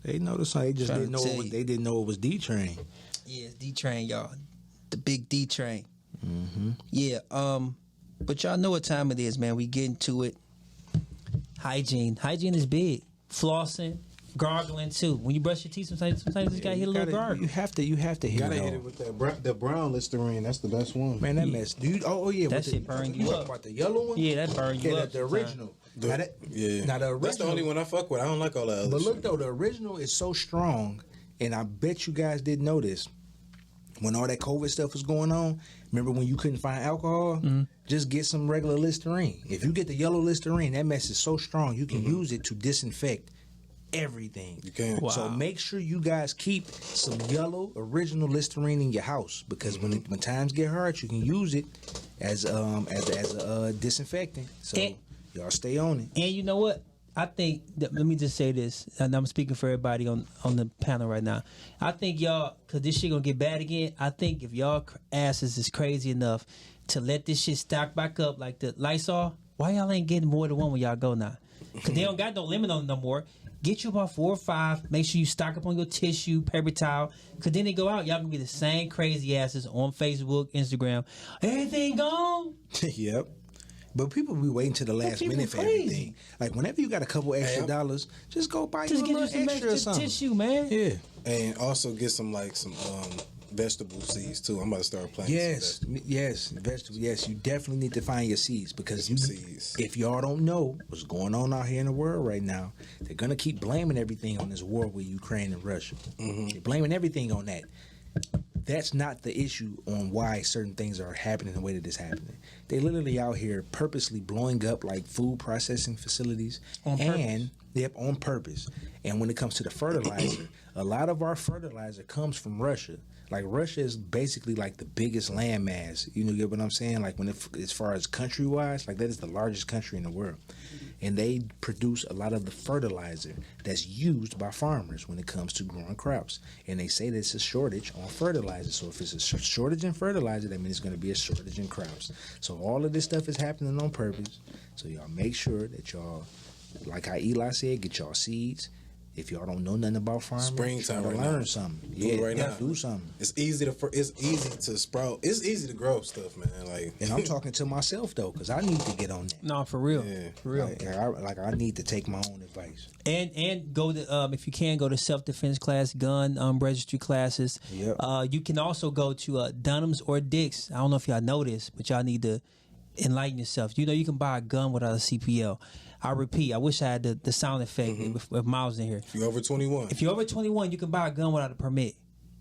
They know the song. They just didn't know they didn't know it was D-Train. Yeah, it's D-Train, y'all. The big D-Train. Mm-hmm. Yeah, but y'all know what time it is, man. We get into it. Hygiene is big. Flossing, gargling too. When you brush your teeth, sometimes you just gotta hit a little gargle. You have to hit Gotta it. hit it with the brown Listerine. That's the best one. Man, that mess, dude. Oh yeah, That shit burn you up. About the yellow one? Yeah, that burn you up The original. Yeah. Now the original. That's the only one I fuck with. I don't like all that other But shit. look though, the original is so strong, and I bet you guys didn't know this. When all that COVID stuff was going on, remember when you couldn't find alcohol? Mm-hmm. Just get some regular Listerine. If you get the yellow Listerine, that mess is so strong you can use it to disinfect everything. You can. Wow. So make sure you guys keep some yellow original Listerine in your house, because when times get hard, you can use it as a disinfectant. So And- y'all stay on it. And you know what? I think that, let me just say this, and I'm speaking for everybody on the panel right now. I think y'all, because this shit gonna get bad again, I think if y'all asses is crazy enough to let this shit stock back up like the Lysol, why y'all ain't getting more than one when y'all go now? Because they don't got no limit on it no more. Get you about 4 or 5. Make sure you stock up on your tissue, paper towel. Because then they go out, y'all gonna be the same crazy asses on Facebook, Instagram. Everything gone? Yep. But people be waiting to the last people minute for crazy. everything. Like whenever you got a couple extra dollars, just go buy Just you a get you little some extra or extra something. tissue, man. Yeah. And also get some vegetable seeds too. I'm about to start planting Yes, some vegetables. yes, vegetables. Yes, you definitely need to find your seeds, because Some seeds. if y'all don't know what's going on out here in the world right now, they're gonna keep blaming everything on this war with Ukraine and Russia. They're blaming everything on that. that's not the issue on why certain things are happening the way that it's happening. They literally out here purposely blowing up like food processing facilities on purpose. And when it comes to the fertilizer, a lot of our fertilizer comes from Russia. Like Russia is basically like the biggest landmass. You know, get what I'm saying? Like as far as country wise, like that is the largest country in the world. And they produce a lot of the fertilizer that's used by farmers when it comes to growing crops. And they say there's a shortage on fertilizer. So if it's a shortage in fertilizer, that means it's going to be a shortage in crops. So all of this stuff is happening on purpose. So y'all make sure that y'all, like how Eli said, get y'all seeds. If y'all don't know nothing about farming, Springtime try to right learn now. something. Do it right now. Do something. It's easy to sprout. It's easy to grow stuff, man. Like, And I'm talking to myself though, because I need to get on that. No, for real. Yeah. For real. I need to take my own advice. And go to if you can go to self-defense class, gun registry classes. Yep. You can also go to Dunham's or Dick's. I don't know if y'all know this, but y'all need to enlighten yourself. You know, you can buy a gun without a CPL. I repeat, I wish I had the sound effect if Miles in here. if you're over 21, If you're over 21, you can buy a gun without a permit.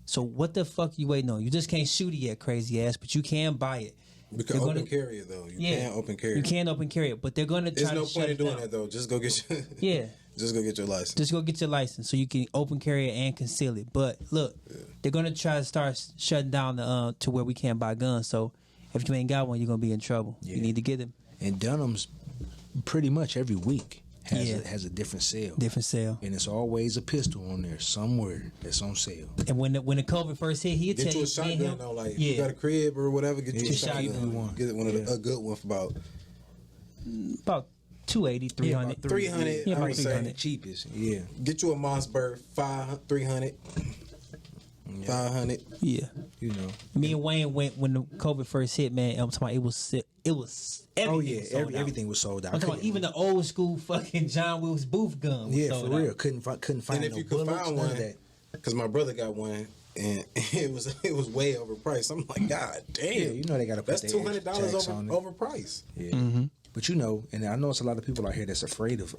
So what the fuck you waiting on? You just can't shoot it yet, crazy ass, but you can buy it. you can open carry it though. You can't open carry. You can open carry it, but they're going to try There's no to point shut in it doing down. that though. Just go get your Yeah. Just go get your license. Just go get your license so you can open carry it and conceal it. But look, they're gonna try to start shutting down the to where we can't buy guns. So if you ain't got one, you're gonna be in trouble. Yeah. You need to get them. And Dunham's pretty much every week Yeah. has a different sale. Different sale. And it's always a pistol on there somewhere that's on sale. And when the COVID first hit, he'd Get tell you you a shotgun though. Like yeah, you got a crib or whatever. Get you a Yeah, shotgun. one. Get one of a good one for about about 280, 300. 300. Yeah, I about would say. 300. Cheapest. Yeah. Get you a Mossberg 300. 500. Yeah. You know. Me and Wayne went when the COVID first hit, man. I'm talking about it was everything. Oh yeah, was sold out. everything was sold out. I'm talking about even the old school fucking John Wilkes Booth gun was Yeah, sold for real. out. Couldn't find And if no you could bullets, find none one, of that. because my brother got one, and it was way overpriced. I'm like, God damn. Yeah, you know they gotta put That's their $200 tax on it. overpriced. Yeah. Mm-hmm. But you know, and I know it's a lot of people out here that's afraid of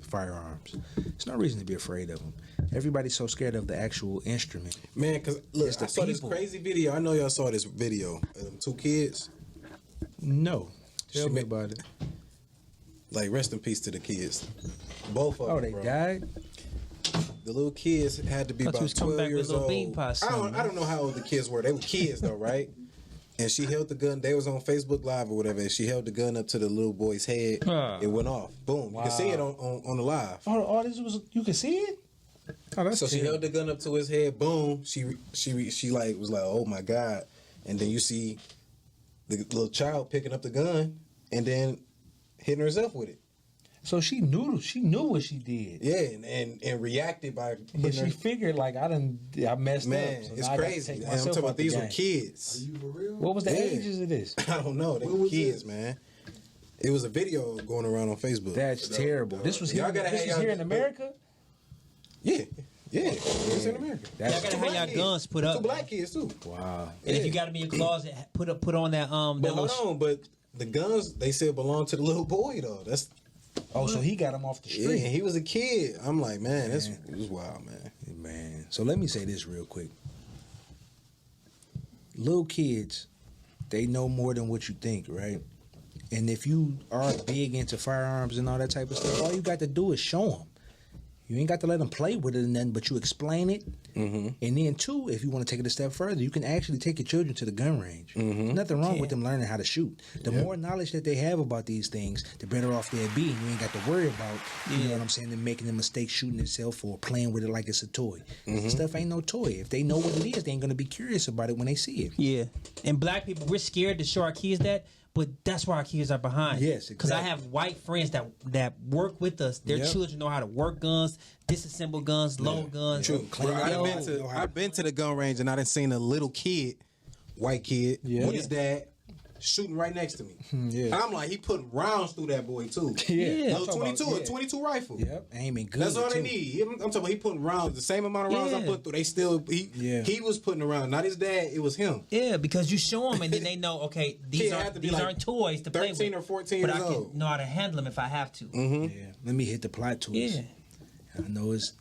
firearms. There's no reason to be afraid of them. Everybody's so scared of the actual instrument. Man, because look, It's the I saw this people. crazy video. I know y'all saw this video of them two kids. No. She Tell me made- about it. Like, rest in peace to the kids. Both of them. Oh, they bro. died? The little kids had to be Thought you about was coming 12 back with years little old. bean pie I something, don't know how old the kids were. They were kids though, right? And she held the gun. They was on Facebook Live or whatever. And she held the gun up to the little boy's head. Ah. It went off. Boom. You can see it on the live. Oh, this was, you can see it? Oh, that's So she held the gun up to his head. Boom. She like was like, oh my God. And then you see the little child picking up the gun and then hitting herself with it. So she knew what she did. Yeah, and reacted by But hitting she her. figured like I messed Man, up. So it's now I gotta crazy. take And I'm myself talking out about the these were game. kids. What was the Yeah. ages of this? I don't know. They When were was kids, this? man. It was a video going around on Facebook. That's terrible. This was here. Y'all gotta This have was y'all- here in America. Yeah. It's in America. Y'all That's gotta have y'all guns put up. Two black kids too. wow. And if you got them in your closet, put on that But that hold little on, but the guns they said belong to the little boy though. That's Oh, so he got him off the yeah. street. He was a kid. I'm like, man, it was wild, man. Man, so let me say this real quick. Little kids, they know more than what you think, right? And if you are big into firearms and all that type of stuff, all you got to do is show them. You ain't got to let them play with it and nothing, but you explain it. Mm-hmm. And then, too, if you want to take it a step further, you can actually take your children to the gun range. Nothing wrong with them learning how to shoot. The more knowledge that they have about these things, the better off they'll be. And you ain't got to worry about, you know what I'm saying, them making a mistake shooting itself or playing with it like it's a toy. Stuff ain't no toy. If they know what it is, they ain't going to be curious about it when they see it. Yeah, and black people, we're scared to show our kids that, but that's why our kids are behind. Yes, Because I exactly. have white friends that work with us. Their Yep. children know how to work guns, disassemble guns, load guns. True. Clean Bro, it Yo, up. I've been to the gun range and I done seen a little kid, white kid, Yeah. with his dad shooting right next to me. Yeah. I'm like, he putting rounds through that boy too. Yeah. Little 22, a 22 rifle. Yep, aiming good. That's all they too. need. I'm talking about he putting rounds, the same amount of rounds I Yeah. put through. They still he was putting around. Not his dad, it was him. Yeah, because you show them and then they know, okay, these Kid had to be like aren't toys to play with. 13 or 14 but years I can old. know how to handle them if I have to. Yeah, let me hit the plot twist. Yeah. I know it's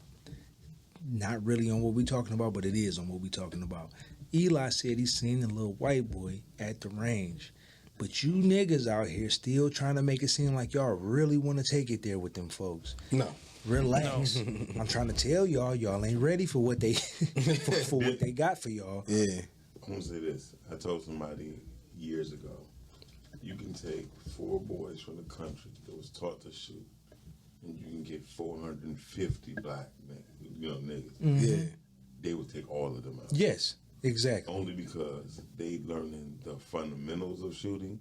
not really on what we're talking about, but it is on what we're talking about. Eli said he seen a little white boy at the range. But you niggas out here still trying to make it seem like y'all really want to take it there with them folks. No. Relax. I'm trying to tell y'all ain't ready for what they for what they got for y'all. Yeah. I'm gonna say this. I told somebody years ago, you can take 4 boys from the country that was taught to shoot, and you can get 450 black men, niggas. Yeah. They would take all of them out. Yes, exactly. Only because they learning the fundamentals of shooting,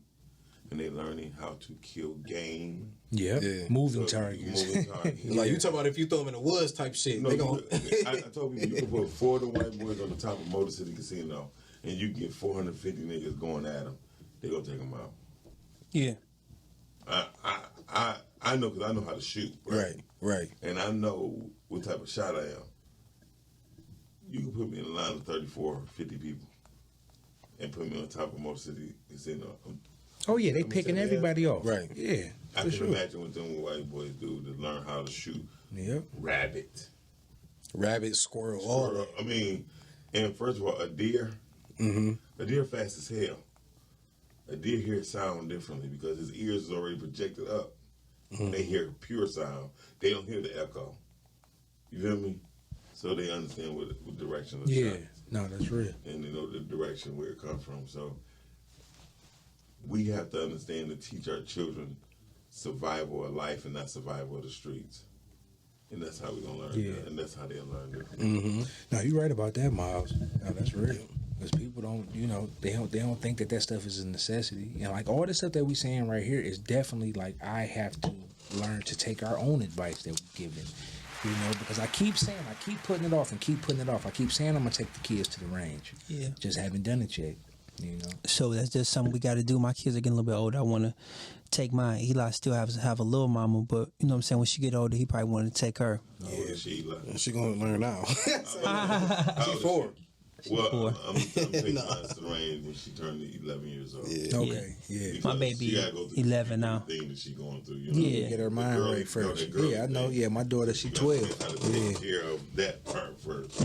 and they learning how to kill game. Yep. Yeah. Moving So, targets. moving targets. Like you talk about if you throw them in the woods type shit. No, they gon' I told people you can put 4 of the white boys on the top of Motor City Casino, and you can get 450 niggas going at them. They gonna take them out. Yeah. I know because I know how to shoot. Right. And I know what type of shot I am. You can put me in a line of 34, 50 people, and put me on top of Motor City Casino. Oh yeah, they picking everybody off. Right. Yeah. I For can sure. imagine what them white boys do to learn how to shoot Yep. Rabbit, squirrel, all that. I mean, and first of all, a deer. A deer fast as hell. A deer hears sound differently because his ears is already projected up. They hear pure sound. They don't hear the echo. You feel me? So they understand what direction of the Yeah. shot. No, that's real. And they know the direction where it comes from. So we have to understand to teach our children survival of life and not survival of the streets. And that's how we're going to learn that. And that's how they'll learn it. No, you're right about that, Miles. No, that's real. Because people don't, they don't think that stuff is a necessity. And like all the stuff that we saying right here is definitely like I have to learn to take our own advice that we give them. Because I keep saying, I keep putting it off and keep putting it off. I keep saying I'm going to take the kids to the range. Yeah. Just haven't done it yet, So that's just something we got to do. My kids are getting a little bit older. I want to take mine. Eli still have a little mama, but you know what I'm saying? When she get older, he probably want to take her. Yeah, she gonna learn now. She's 4. Well, I'm taking mine to the range when she turned 11 years old. Yeah. Okay, yeah. Because My baby she gotta go through 11 now. everything that she going through. Yeah. Get her mind girl- right first. that girl Yeah, I know. thing. Yeah, my daughter, she You gotta 12. learn how to take care of that part first.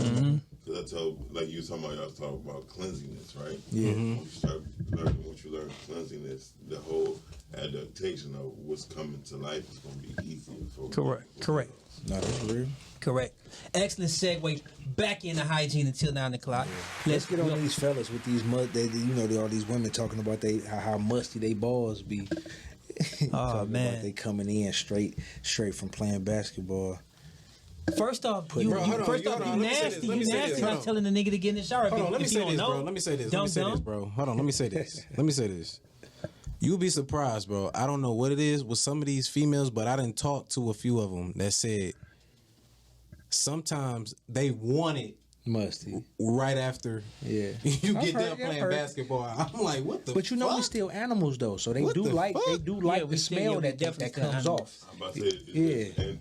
Because I told, like you was talking about, I was talking about cleanliness, right? Yeah. When you start learning, once you learn cleanliness, the whole adaptation of what's coming to life is going to be easier. Correct. No, that's real. Correct. Excellent segue back into hygiene until 9 o'clock. Let's get on these fellas with these all these women talking about how musty they balls be. Oh man, about they coming in straight from playing basketball. First off, you nasty. You nasty. Not telling the nigga to get in the shower. Hold on, let me if say you this, don't bro. know. Let me say this. Dumb, Let me say this, dumb. bro. Hold on, let me say this. Let me say this. You'll be surprised, bro. I don't know what it is with some of these females, but I done talked to a few of them that said sometimes they want it Musty. right after Yeah. you I've get heard- done I've playing heard. basketball. I'm like, what the But you know fuck? we still animals though, so they What do the like fuck? the we smell still- that definitely comes animals. off. I'm about to say, Yeah. and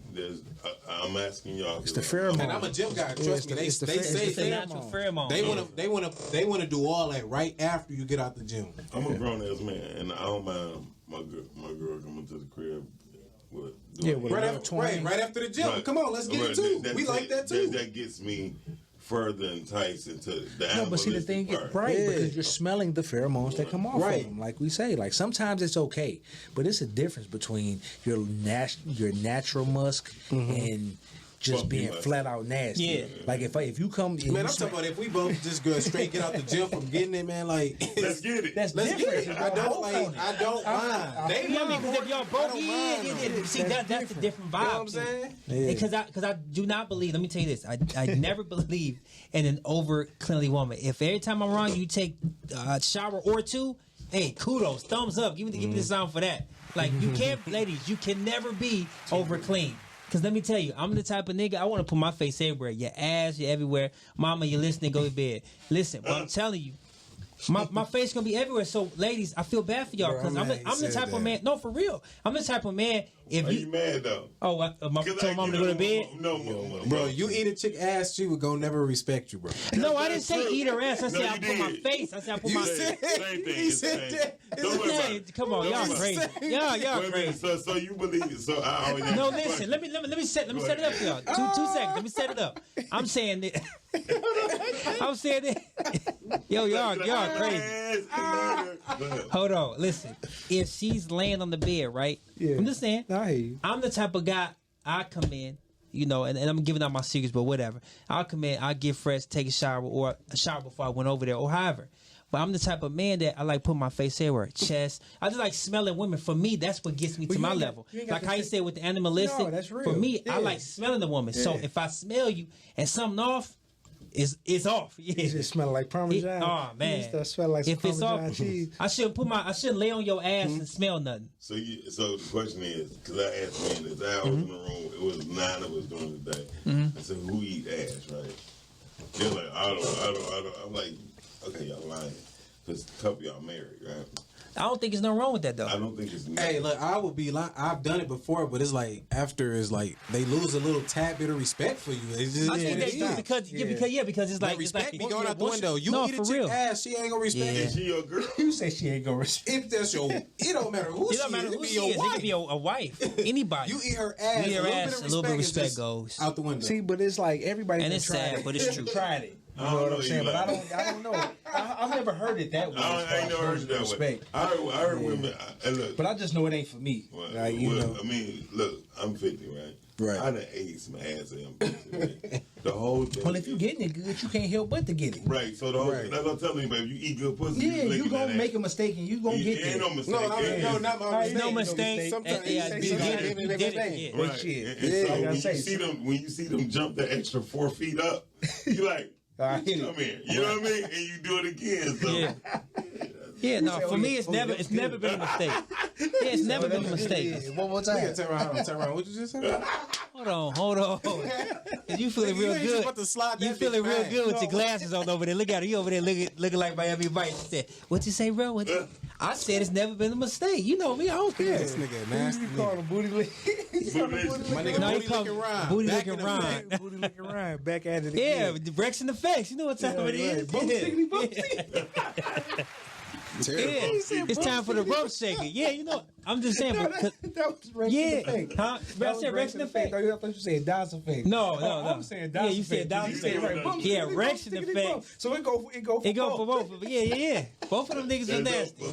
I'm asking y'all. It's the pheromone. And I'm a gym guy. Trust me. They it's the say It's a pheromone. natural pheromone. they want to do all that right after you get out the gym. I'm a grown ass man, and I don't mind my girl coming to the crib. With Yeah, with Right a after, twang. right after the gym. Right. Come on, let's get it too. We like that too. That gets me further enticed into the No, but see the thing is, part. right? Yeah. Because you're smelling the pheromones that come off Right. of them. Like we say, like sometimes it's okay, but it's a difference between your natural musk and just Funky being musk. flat out nasty. Yeah. Like if you come, and Man, you I'm smell- talking about if we both just go straight get out the gym from getting it, man. Like, Let's get it. That's let's different. get it. I don't mind. I They Yeah, I mean, mind because if y'all both, I don't mind, bro. see that's the different vibe. You know what I'm saying? Yeah. Because I do not believe. Let me tell you this. I never believe in an over cleanly woman. If every time I'm around you take a shower or two, hey, kudos, thumbs up. Give me the sound for that. Like you can't, ladies, you can never be over clean. Because let me tell you, I'm the type of nigga, I want to put my face everywhere. Your ass, you're everywhere. Mama, you're listening, go to bed. Listen, but I'm telling you, my face going to be everywhere. So, ladies, I feel bad for y'all. Bro, Because I'm the said type of that. man, no, for real. I'm the type of man, if Are you... you mad though? Oh, tell mama to go to bed? No, Bro, you eat a chick ass, she would go never respect you, bro. No, I didn't say eat her ass. I said No, I you put my did. face. I said I put my... Same thing. he it's said the same. that. Don't worry about Hey, it. come on, Don't y'all worry crazy. about it. Y'all Wait a crazy. minute, so you believe it? So I always ask No, the listen. question. Let me set it up for y'all. Two seconds. Let me set it up. I'm saying that. I'm saying that. Yo, y'all crazy. Crazy. Hold on, listen. If she's laying on the bed, right? Yeah. I'm just saying. I hear you. I'm the type of guy. I come in, you know, and I'm giving out my secrets, but whatever. I'll come in, I'll get fresh, take a shower, or a shower before I went over there, or however. But I'm the type of man that I like put my face everywhere, chest. I just like smelling women. For me, that's what gets me to you my ain't got- level. you ain't got Like to how you say- said with the animalistic. No, that's real. For me, Yeah. I like smelling the woman. So if I smell you and something off, it's off. Yeah. It just smell like Parmesan. Oh man! It start smell like some if it's Parmesan off, cheese. I shouldn't lay on your ass and smell nothing. So the question is, because I asked men this, I was in the room, it was 9 of us during the day. I said, who eat ass, right? They're like, I don't. I'm like, okay, y'all lying. Because a couple y'all married, right? I don't think there's nothing wrong with that though. I don't think it's Hey, look, I would be like, I've done it before, but it's like after it's like they lose a little tad bit of respect for you. It's just, I think it's they do because it's that like respect it's be like going out the window. You no, eat a for chick real. ass, she ain't gonna respect Yeah. you. Is she your girl? You say she ain't gonna respect. If that's your, it don't matter who It she don't matter is. It who be she your is. It wife. could be a wife. Anybody. You eat her ass. You eat her ass, a little bit of is respect just goes. out the window. See, but it's like everybody And done it's tried sad, it. but it's true. Tried it. You I know don't what know I'm saying? you But like I don't know. I've never heard it that way. I ain't never heard it that way. Respect. I heard women, and look. But I just know it ain't for me. Well, Like, you know. I mean, look, I'm 50, right? Right. I done ate some ass and pussy. The whole thing. Well, if you getting it good, you can't help but to get it. Right, so the whole Right. that's what I'm telling you, baby. You eat good pussy, Yeah, you licking gonna that make ass. a mistake and you gonna get Ain't there. no mistake. No, I mean, no, not my mistake. No mistake. Sometimes Yeah, you you say did something, it. You did it. Yeah. But Right. shit. And Yeah, so like I when say, when you see them jump the extra 4 feet up, you like, I hit it. come here. You know what I mean? And you do it again. So Yeah. Yeah, no, say, for oh, me yeah, it's oh, never that's been a mistake. Yeah, it's never been a mistake. One more Yeah, time. turn around. What you just said? Hold on. 'Cause you feeling real You ain't just good. about to slide that You feeling bitch real back. good with your glasses on over there. Look at her. You over there looking like Miami Vice. She said, "What you say, bro?" I said it's never been a mistake. You know me. I don't care. This nigga nasty. You call him booty lick. My nigga No, he booty called licking Ryan. booty Back licking in the Ryan. day. Booty licking Ryan. Back at it Yeah, again. direction effects. You know what time it is. Boom, Yeah. stickity, boom, stickity. Terrible. Yeah. It's time for the rump shaker. Yeah, you know. I'm just saying. No, Because, that was Rex yeah. in the fake. Huh? But I said Rex in the fake. I thought you said Dawson fake. No. I'm saying Yeah, Dawson you said Dawson You said fake. right. Boom, Yeah, stickity, Rex boom, in the stickity, fake. boom. So it go for It go for both of them. Yeah. Both of them niggas are nasty.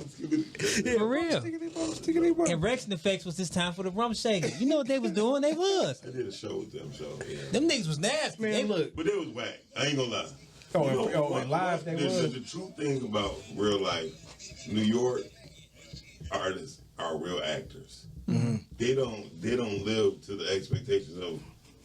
For real. Stickity, boom, stickity, boom. And Rex and Effects was this time for the rump shaker. You know what they was doing? They was. I did a show with them, yeah. Them niggas was nasty. Man, They look. But it was whack. I ain't gonna lie. Oh, You know, and live they the, was. the true thing about real life, New York artists are real actors. Mm-hmm. They don't live to the expectations of.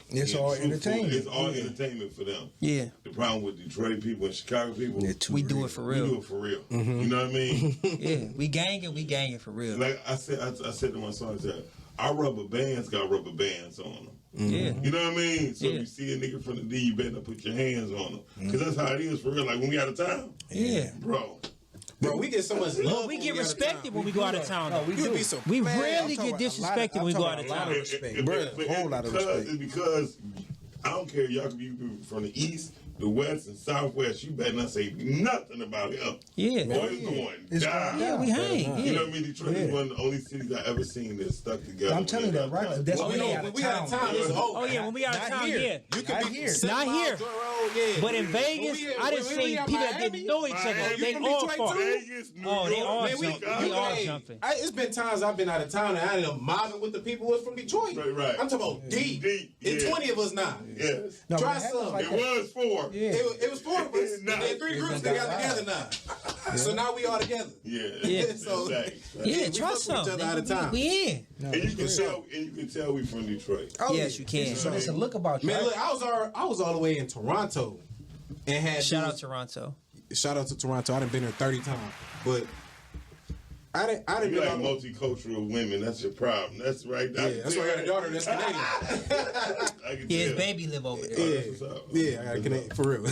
It's being all truthful. entertainment. It's all entertainment for them. Yeah. The problem with Detroit people and Chicago people, We do it for we do real. it for real. Mm-hmm. You know what I mean? Yeah. We ganging for real. Like I said to my son, I said, our rubber bands got rubber bands on them. Yeah. You know what I mean? So Yeah. if you see a nigga from the D, you better not put your hands on them. Because that's how it is for real. Like when we out of town, Yeah. bro. Bro, we get so much love. We when get out of respected town. when we go out of town. though. we You'd do. be so We mad. rarely I'm get talking about disrespected when we go out of a lot town. of respect. Bruh, whole lot of because, respect. It's because I don't care. Y'all can be from the east, the west, and southwest. You better not say nothing about him. Yeah. Or it's going It's down. Yeah, we hang. You know Yeah. what I mean? Detroit is one of the only cities I ever seen that stuck together. I'm telling you that, right? That's Oh, when no, they out when of we out of town, it's over. Oh yeah, when we out of Not town, here. yeah. You can Not be here. 7 Not miles here. to the road, yeah. But in Vegas, I done when we seen out people that Miami, didn't know each other. Miami, They from all Detroit fought. too? Vegas, New Oh, they York, all Man, jumping. They all jumping. It's been times I've been out of town and I ended up mobbing with the people who was from Detroit. Right. I'm talking about deep. Deep, It's yeah. 20 of us now. Yes. No, Try but it happens some. like It that. was 4. Yeah. It was 4 of us. And Nah. then 3 groups that got together now. So now we all together. Yeah. Yeah. So- Exactly. Yeah, we try fuck with some. each other out of town. We in. And you can tell we from Detroit. Oh, Yes, you can. So there's a look about you. Man, right? look, I was all the way in Toronto and had Shout out dudes- Toronto. shout out to Toronto. I done been there 30 times. But I didn't You been like all multicultural women. That's your problem. That's right. Yeah, that's why I got a daughter that's Canadian. I can Yeah, his tell. baby live over there. Yeah, That's what's up. yeah, I got a Canadian for real.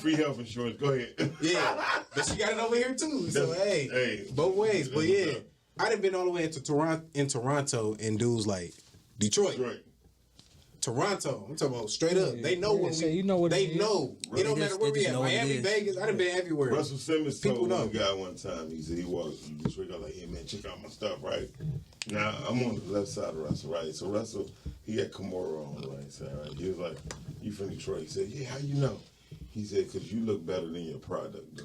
Free health insurance. Go ahead. Yeah, but she got it over here too. So That's- hey, hey. both ways. But That's yeah, what's up. I done been all the way into Toronto, and dudes like Detroit, Detroit. Toronto. I'm talking about straight up. They know Yeah, when so we. you know what they it is. know. It They don't just- matter where they we just at. know what it Miami, is. Vegas. I done been everywhere. Russell Simmons People told know. one guy one time, he said he walked in Detroit, I was like, hey man, check out my stuff, right? Now, I'm on the left side of Russell, right? So Russell, he had Kimura on the right side, right? He was like, you from Detroit? He said, yeah, how you know? He said, because you look better than your product, though.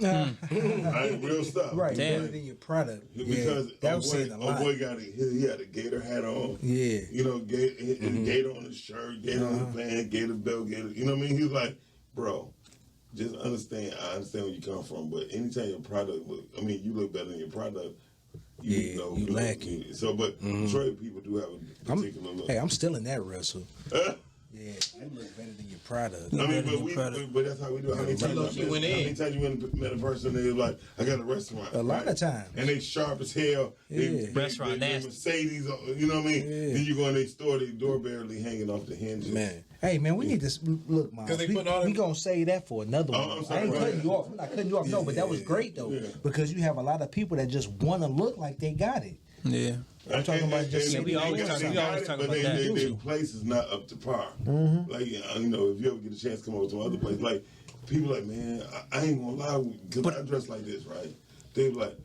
Hmm. I ain't real stuff. Right, Damn. better than your product. Because that was saying a lot. boy he had a gator hat on. Yeah. You know, gator on his shirt, gator on his pants, gator belt, gator. You know what I mean? He was like, bro, just understand. I understand where you come from, but anytime your product you look better than your product. You lacking. So, but Detroit people do have a particular look. Hey, I'm still in that wrestle. Yeah, you look better than your product. I mean, but that's how we do it. How many times you met a person and they was like, I got a restaurant. A lot of times. And they sharp as hell. Yeah. Restaurant they nasty. Mercedes, you know what I mean? Yeah. Then you go in their store, the door barely hanging off the hinges. Man. Hey, man, we need to look, man. They We put all them- gonna say that for another one. I'm sorry, I ain't right. cutting you off. I'm not cutting you off. No, but that was great though, because you have a lot of people that just want to look like they got it. Yeah. I'm talking about just we always talk about but that. their place is not up to par. Like, you know, if you ever get a chance to come over to other places, like, people like, man, I ain't gonna lie, because I dress like this, right? They be like,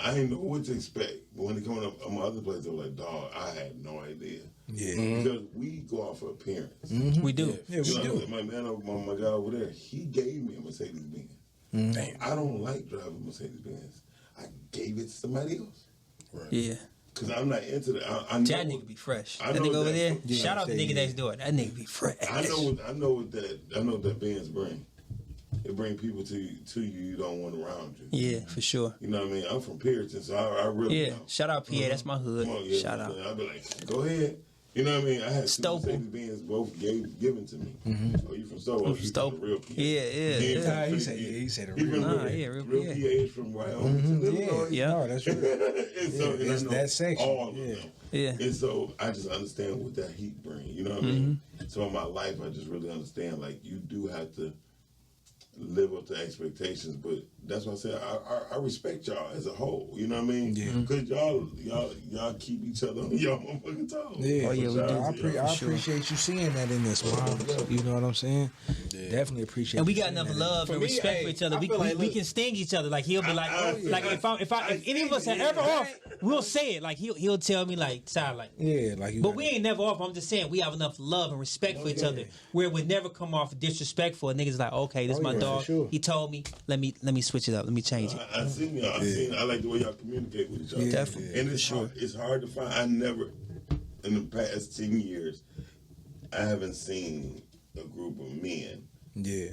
I ain't know what to expect. But when they come up on my other place, they were like, dog, I had no idea. Yeah. Because we go off of appearance. We do. Yeah, we do. My man, my guy over there, he gave me a Mercedes Benz. I don't like driving Mercedes Benz. I gave it to somebody else. Yeah. Because I'm not into that. I know That nigga be fresh. I That know nigga over that- there. yeah, Shout out the nigga next door. That nigga be fresh. I know what that Benz bring. It bring people to you don't want around you. Yeah, for sure. You know what I mean? I'm from Puritan, so I really Yeah. know. Shout out PA. That's my hood. Come on, yeah, Shout out. I'll be like, go ahead. You know what I mean? I had two Stoughton. Mercedes Benz both given to me. Oh, you from Stoughton? from Stoughton. Real PA. Yeah. He said He from Nah, yeah, real real PA. PA is from Wyoming to Illinois. Yeah. No, that's right. And so, and I it's know that section. all of Yeah. them. Yeah. And so I just understand what that heat brings. You know what I mean? So in my life, I just really understand, like, you do have to live up to expectations, but that's why I said I respect y'all as a whole. You know what I mean? Yeah. Because y'all keep each other on y'all motherfucking toes. Yeah, Oh, yeah, we do. I appreciate you seeing that in this, Mom. You know what I'm saying? Definitely appreciate. And we you got seeing enough that in love For and me, respect for hey, each other. I We feel like, we look, can sting each other. Like he'll be like, if any of us are ever off, we'll say it. Like he'll tell me like, "Side like." Yeah, like you. But we ain't never off. I'm just saying we have enough love and respect for each other where it would never come off disrespectful. And niggas like, okay, this is my yeah, dog. for sure. He told me, let me switch it up. Let me change it. I seen y'all. I like the way y'all communicate with each other. Definitely. And it's hard to find. I never, in the past 10 years, I haven't seen a group of men Yeah.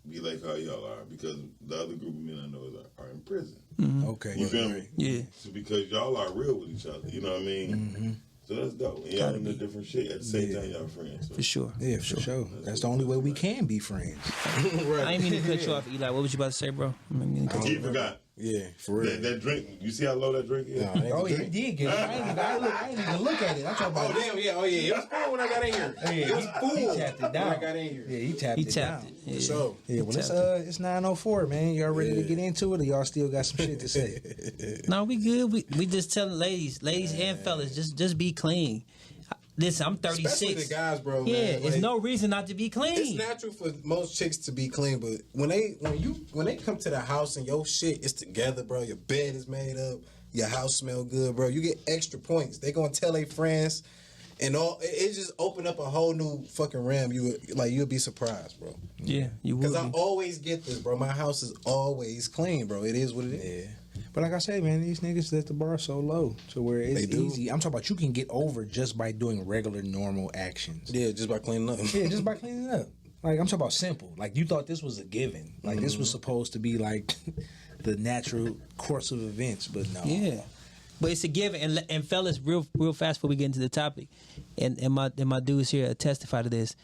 be like how y'all are, because the other group of men I know are in prison. Okay. You feel me? Yeah. So because y'all are real with each other, you know what I mean? So that's dope. And y'all in a different shit. At the same time, y'all friends. So. For sure. Yeah, for sure. That's the only way we can be friends. I ain't mean to cut you off, Eli. What was you about to say, bro? I ain't mean to cut you He forgot. Yeah, for real. That drink, you see how low that drink is? Oh, yeah, he did get it. I ain't even look at it. I'm talking about. Oh damn! Yeah. Oh yeah. It was full when I got in here. It was full. He tapped it down. when I got in here. Yeah, he tapped He it tapped down. it. Yeah. So Yeah, well, it's 9:04, man. Y'all ready to get into it, or y'all still got some shit to say? No, we good. We just telling ladies and fellas, just be clean. Listen, I'm 36. especially the guys, bro. Yeah, man, it's like, no reason not to be clean. It's natural for most chicks to be clean, but when they come to the house and your shit is together, bro, your bed is made up, your house smell good, bro, you get extra points. They gonna tell their friends, and all it just open up a whole new fucking realm. You'll be surprised, bro. Yeah, you Because will. I always get this, bro. My house is always clean, bro. It is what it is. Yeah. But like I said, man, these niggas let the bar so low to where it's They do. easy. I'm talking about you can get over just by doing regular, normal actions. Yeah, just by cleaning up. Yeah, just by cleaning up. Like, I'm talking about simple. Like, you thought this was a given. Like, this was supposed to be, like, the natural course of events, but no. Yeah, but it's a given. And fellas, real fast before we get into the topic, and my dudes here testify to this.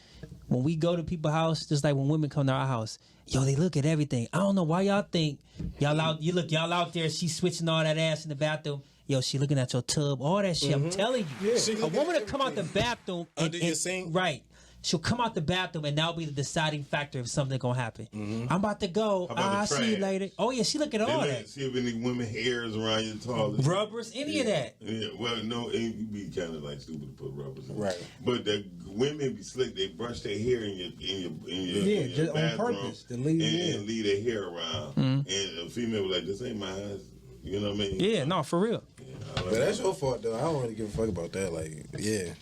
When we go to people's house, just like when women come to our house, yo, they look at everything. I don't know why y'all think y'all out there. She switching all that ass in the bathroom. Yo, she looking at your tub, all that shit. I'm telling you, a woman to come out the bathroom Under your sink? right? She'll come out the bathroom and that'll be the deciding factor if something gonna happen. I'm about to go. How about the I'll see you trash? later. Oh yeah, she look at all that. See if any women hairs around your toilet. Rubbers, any of that. Yeah, well, no, you be kind of like stupid to put rubbers in. Right. But the women be slick. They brush their hair in your just on bathroom purpose, to leave it and leave their hair around. And a female be like, "This ain't my house." You know what I mean? Yeah, no, for real. Yeah, I like But that's your fault, though. I don't really give a fuck about that. Like, yeah.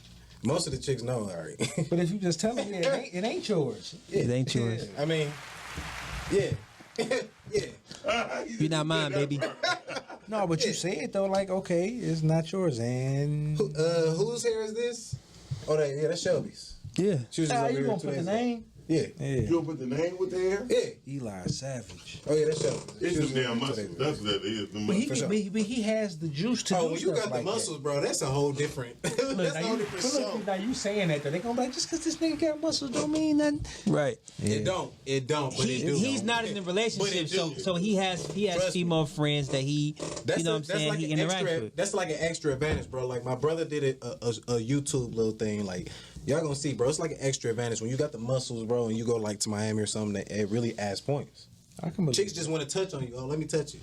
Most of the chicks know, all right. But if you just tell them, yeah, it ain't yours. It ain't yours. I mean, yeah. yeah. You're not mine, baby. No, but you say it though, like, okay, it's not yours, and Whose hair is this? Oh, that's Shelby's. Yeah. She was just over you here gonna 2 put the days ago. name? Yeah. You don't put the name with the hair? Yeah. Eli Savage. Oh, yeah, that's Shelby. It's She was the damn here 2 muscles. days ago. That's what it is. The But muscles. he has the juice to do Oh, when you stuff got like the muscles, bro, that's a whole different. That's Look, a whole different show. now you saying that though, they gonna be like, just because this nigga got muscles don't mean nothing. Right. It don't, but it do. He's not in a relationship, so he has Trust female friends that he, That's you know what I'm that's saying, like he an interacts extra. with. That's like an extra advantage, bro. Like my brother did it a YouTube little thing. Like y'all gonna see, bro. It's like an extra advantage when you got the muscles, bro, and you go like to Miami or something. That it really adds points. I can believe Chicks just want to touch on you. Oh, let me touch you.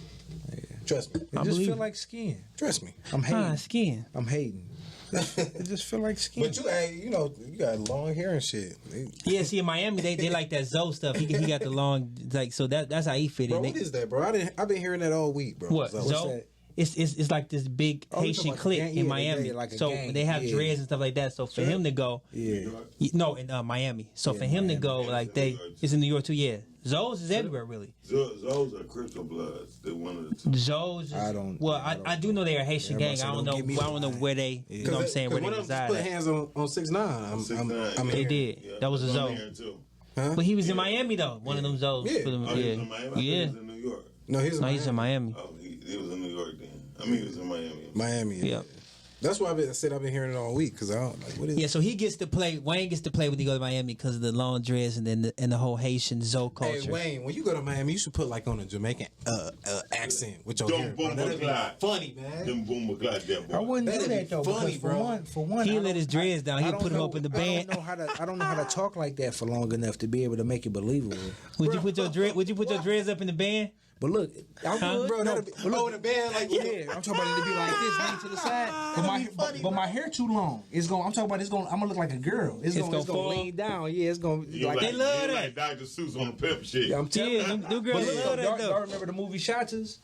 Trust me. it. I Just believe feel it. like skin. Trust me. I'm hating. Skin. I'm hating. It just feel like skin. But you know, you got long hair and shit. Yeah, see in Miami they like that Zoe stuff. He got the long like so that's how he fit Bro, in. what is that, bro? I've been hearing that all week, bro. What So- Zoe? that? It's like this big Oh, you Haitian talking about clique the gang? in Yeah, Miami. like a so gang, they have yeah. dreads and stuff like that. So for him to go, yeah. no, in Miami. So for him to go, like it's in New York too. Yeah, Zoe's is everywhere really. Those are Crystal Bloods. They're one of the two. Zoe's. I don't- Well, I don't I do know they're a Haitian Yeah, gang. so I don't don't know. give me I don't know the where they. You know what I'm saying? Where they one of them reside. put at. hands on 6ix9ine. 6ix9ine. I'm They hearing. did. That was a I'm Zoe. here too. Huh? But he was in Miami though. One of them Zoes. Yeah. Put him- Oh, he was in Miami? I thought Yeah. he was in New York. No, he's in No, he's in Miami. Oh, he was in New York then. I mean, he was in Miami. Miami. Yeah. That's why I said I've been hearing it all week because I don't like what is. Yeah, so he gets to play. Wayne gets to play when he goes to Miami because of the long dress and then the whole Haitian Zoe culture. Hey Wayne, when you go to Miami, you should put like on a Jamaican accent with your hair. Don't bro. boom That'd be McClyde. funny, man. Them boom McClyde, that boy. I wouldn't That'd do be that though. funny, because bro. For one, He'll I let don't- his dreads down. I He'll don't put him know- up in the I band. don't know how to talk like that for long enough to be able to make it believable. Would you put your dreads up in the band? But look, I Huh? would, Bro, no, that'd be, but look, oh, in a band like yeah, I'm talking about it to be like this, lean to the side. But my hair too long. It's going. I'm talking about I'm gonna look like a girl. It's gonna gonna fall? lean down. Yeah, it's gonna You like like, they love you that. like Dr. Seuss on the pepper shit. I'm telling Yeah, them girls But love look, that y'all though. remember the movie Shotters?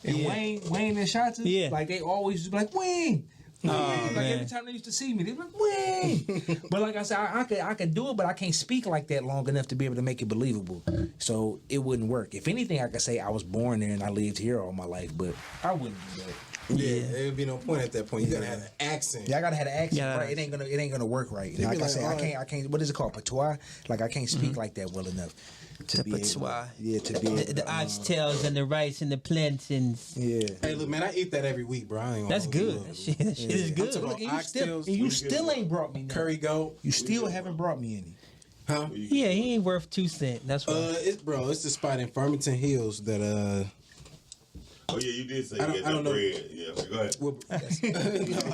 And Yeah. Wayne and Shotters? Yeah. Like they always be like, Wayne. Like man. every time they used to see me, they be like, Wayne. But like I said, I could do it, but I can't speak like that long enough to be able to make it believable. So it wouldn't work. If anything, I could say I was born there and I lived here all my life, but I wouldn't do that. Yeah, there would be no point at that point. You gotta have an accent. Yeah, I gotta have an accent, Yeah. right? It ain't gonna work right. They be Like I like, said, all I can't. What is it called? Patois? Like I can't speak like that well enough. To be able- Patois. Yeah, to be able The to, oxtails and the rice and the plantains. yeah. Hey, look, man, I eat that every week, bro. I ain't gonna That's hold you good. up. That shit is I'm good. talking Look, about oxtails, and you still ain't brought me none. curry goat. You still haven't brought me any. Huh? Yeah, he ain't worth 2 cents. That's why. It's the spot in Farmington Hills that Oh, yeah, you did say I you don't- got I don't that know. bread. Yeah, go ahead.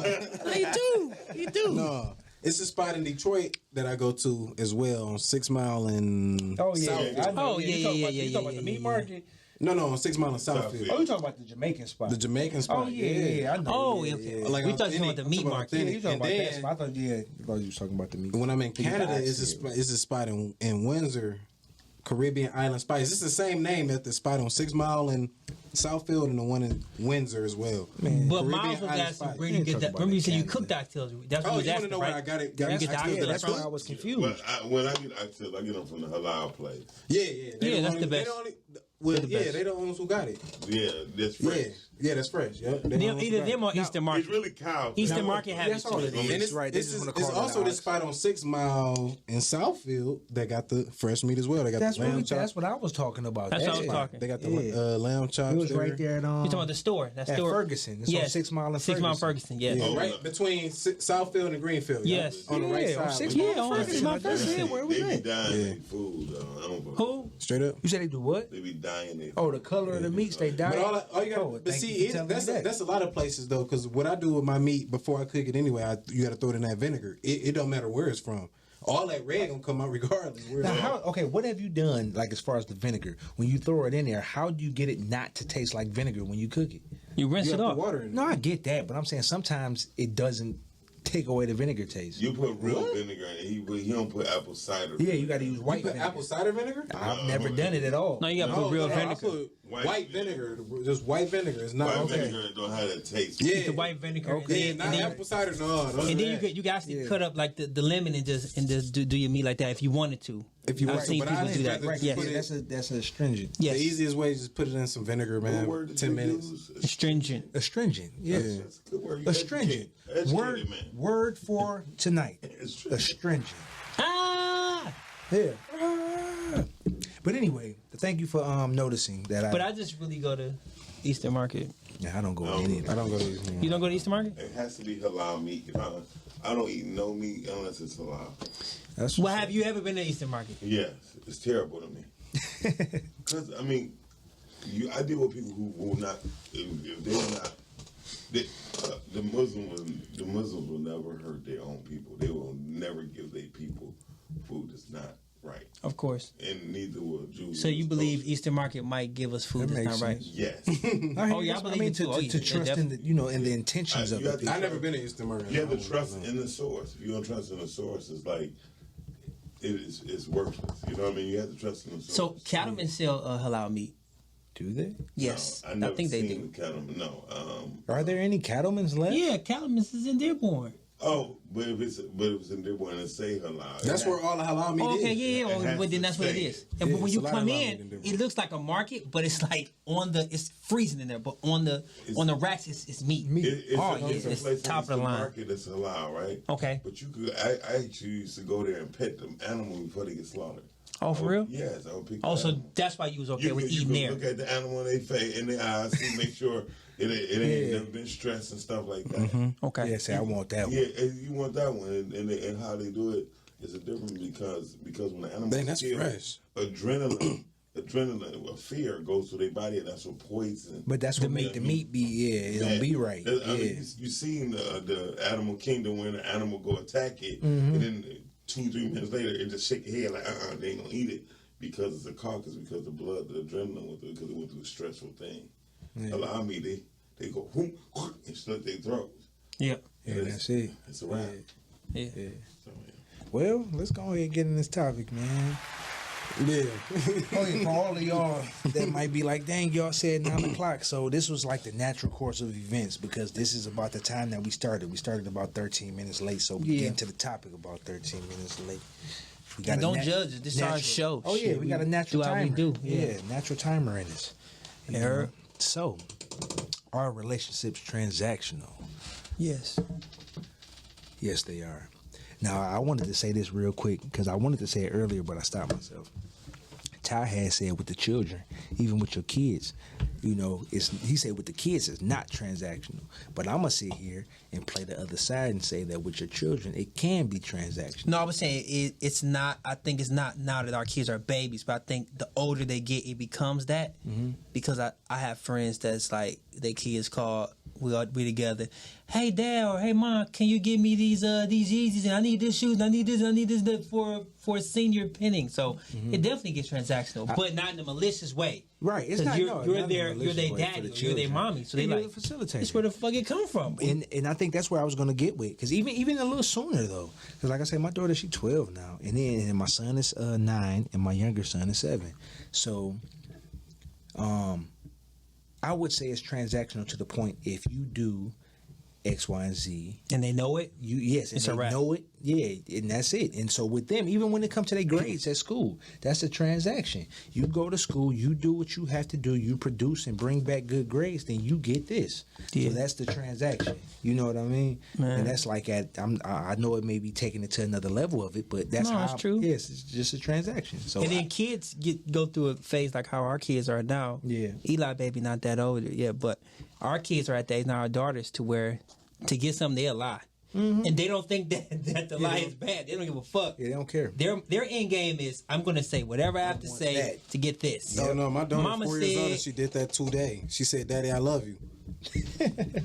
He do. No, it's a spot in Detroit that I go to as well on 6 Mile and Oh yeah, Southfield. I know. Oh, You yeah, talking yeah, about- yeah, You talking about yeah, the meat yeah. market? No, on 6 Mile and Southfield. Southfield. Oh, you talking about the Jamaican spot? The Jamaican spot. Oh yeah, I know. Oh, yeah, okay. yeah. Like We thought you were authentic. the I'm meat talking about market. Yeah, authentic. you talking And about that then spot? I thought you was talking about the meat. when I'm in Canada, Yes, it's a spot in Windsor, Caribbean Island Spice. It's the same name as the spot on 6 Mile and Southfield and the one in Windsor as well. But Caribbean Miles was Island asking Spice. where You you ain't get talking that. about Remember you that said you Canada. cooked oxtails. That's what Oh, he was you want asking, to know where right? I got it? You get the Yeah, oxtails. that's right? why I was confused. When I get oxtails, I get them from the halal place. Yeah. Yeah, They that's only- the best. They only, well, They're the best. they the ones who got it. Yeah, that's fresh. Yeah, that's fresh. Yeah, Either them or Eastern It's Market. really cow. Eastern Market have That's it all too. it is. And it's, Right, they it's, just wanna it's call it also an this ox. spot on 6 Mile in Southfield that got the fresh meat as well. They got That's the lamb what chops. that's what I was talking about. That's That what I was spot. talking. They got the Yeah. lamb chops. It was right there at You talking about the store? That at store. Ferguson. It's on 6 Mile and 6 Mile Ferguson. Ferguson. Yes. Yeah, right between Southfield and Greenfield. yeah. Yes. On the right Yeah, on side. 6 Yeah, Mile on and 6 Mile Ferguson. Ferguson. Yeah, where was They be that? dying Yeah. their food, though. I don't know. Who? Straight up. You said they do what? They be dying their Oh, the color of the meats they die. But all you got, Oh, but thank see, you for telling me that. that's a lot of places though. Because what I do with my meat before I cook it anyway, you got to throw it in that vinegar. It don't matter where it's from. All that red gonna come out regardless. Where it's Now, from. okay, what have you done, like, as far as the vinegar? When you throw it in there, how do you get it not to taste like vinegar when you cook it? You rinse You it have to off. water in it. No, I get that, but I'm saying sometimes it doesn't take away the vinegar taste. You put real vinegar in it. He don't put apple cider. Yeah, you got to use You white put vinegar. apple cider vinegar? I've never done it at all. No, you got to put real I vinegar. put white vinegar. Just white vinegar. It's not White okay. vinegar don't have that taste. Yeah, The white vinegar. Okay, And not then, apple cider. No, and then you can actually cut up like the lemon and just do your meat like that if you wanted to. If you I've want to, seen but people I do that. rather just Yes. put Yeah, it. that's a astringent. Yes. The easiest way is just put it in some vinegar, What man. word did 10 you minutes. use? Astringent. Astringent. Yeah. That's a good word. You Astringent. educated, man. Word for tonight. Astringent. Astringent. Ah! Yeah. But anyway, thank you for noticing that. But I just really go to Eastern Market. I don't go No. any. I don't go to these. You don't go to Eastern Market? It has to be halal meat. I don't eat no meat unless it's halal. That's Well, have you ever been to Eastern Market? Yes, it's terrible to me. Because I mean, I deal with people who will not. If they're not, the Muslims will never hurt their own people. They will never give their people food that's not right, Of course. and neither will Jews. So you believe Eastern Market might give us food That that's not makes right? sense. Yes. Oh, yeah, I believe it too. Oh, yeah, to trust in the in the intentions of You the have to- people. I never been to Eastern Market. You have to trust in the source. If you don't trust in the source, it's like it's worthless. You know what I mean? You have to trust in the source. So cattlemen sell halal meat. Do they? Yes, No, I never think they seen do. the cattlemen. No. Are there any cattlemen's left? Yeah, cattlemen is in Dearborn. Oh, but if it's in Dearborn and say halal, That's where all the halal meat Oh, okay, is. yeah, It oh, has but then to that's what it stay. is. And Yeah, but when it's you a lot come of ramen in, in Dearborn. it looks like a market, but it's like it's freezing in there. But on the racks, it's meat. It's Oh, a, yeah, it's a it's place top of the in line. market that's halal, right? Okay. But you could. I actually used to go there and pet the animal before they get slaughtered. Oh, for real? Yes, I would pick. Oh, the so animal. that's why you was okay You with could- you eating could there. Look at the animal in their face, in their eyes, to make sure it ain't never been stressed and stuff like that. Okay. Yeah, say I want that one. Yeah, and you want that one, and how they do it is a different because when the animal Dang, that's fresh. adrenaline, fear goes through their body, and that's what poison. But that's what make the meat be. Yeah, it don't be right. I Yeah. mean, you seen the animal kingdom when the animal go attack it, Mm-hmm. and then 2-3 minutes later it just shake your head like they ain't gonna eat it because it's a carcass, because the blood, the adrenaline went through, because it went through a stressful thing. Allow me, they go whoop, whoop, and slit their throats. Yeah. Yeah, that's it. It's a wrap. Yeah. Yeah. So, yeah. Well, let's go ahead and get in this topic, man. Yeah. Oh, yeah, for all of y'all that might be like, dang, y'all said 9 o'clock. So this was like the natural course of events because this is about the time that we started. We started about 13 minutes late, so we get into the topic about 13 minutes late. We And a don't judge it. This is our natural- show. Oh, yeah, Shit, we got a natural do how timer. we do. Yeah, natural timer in this. Yeah. So, are relationships transactional? Yes. Yes, they are. Now, I wanted to say this real quick because I wanted to say it earlier, but I stopped myself. Ty had said with the children, even with your kids, he said with the kids it's not transactional. But I'm gonna sit here and play the other side and say that with your children it can be transactional. No, I was saying it's not. I think it's not now that our kids are babies, but I think the older they get, it becomes that. Because I have friends that's like their kids call. We together. Hey dad or hey mom, can you give me these Yeezys and I need this shoes and I need this for senior pinning. So it definitely gets transactional, but not in a malicious way. Right, it's 'Cause not. you're not in a their malicious daddy, way for the you're their children. mommy. So they And you're like the facilitator. It's where the fuck it come from. And I think that's where I was gonna get with, because even a little sooner though, because like I said, my daughter she's 12 now, and my son is 9, and my younger son is 7. So, I would say it's transactional to the point if you do X, Y, and Z. And they know it. Yes, and It's a they wrap. know it. Yeah, and that's it. And so with them, even when it comes to their grades at school, that's a transaction. You go to school, you do what you have to do, you produce and bring back good grades, then you get this. Yeah. So that's the transaction. You know what I mean? Man. And that's like I know it may be taking it to another level of it, but that's No, how it's true. Yes, it's just a transaction. So And then kids go through a phase like how our kids are now. Yeah. Eli baby not that old yet, but our kids are at the age now, our daughters, to where to get something they'll lie. And they don't think that the lie is bad. They don't give a fuck. yeah, they don't care. Their end game is I'm gonna say whatever I have to say that. to get this. No, my daughter Mama 4 years old and said- she did that today. She said, "Daddy, I love you."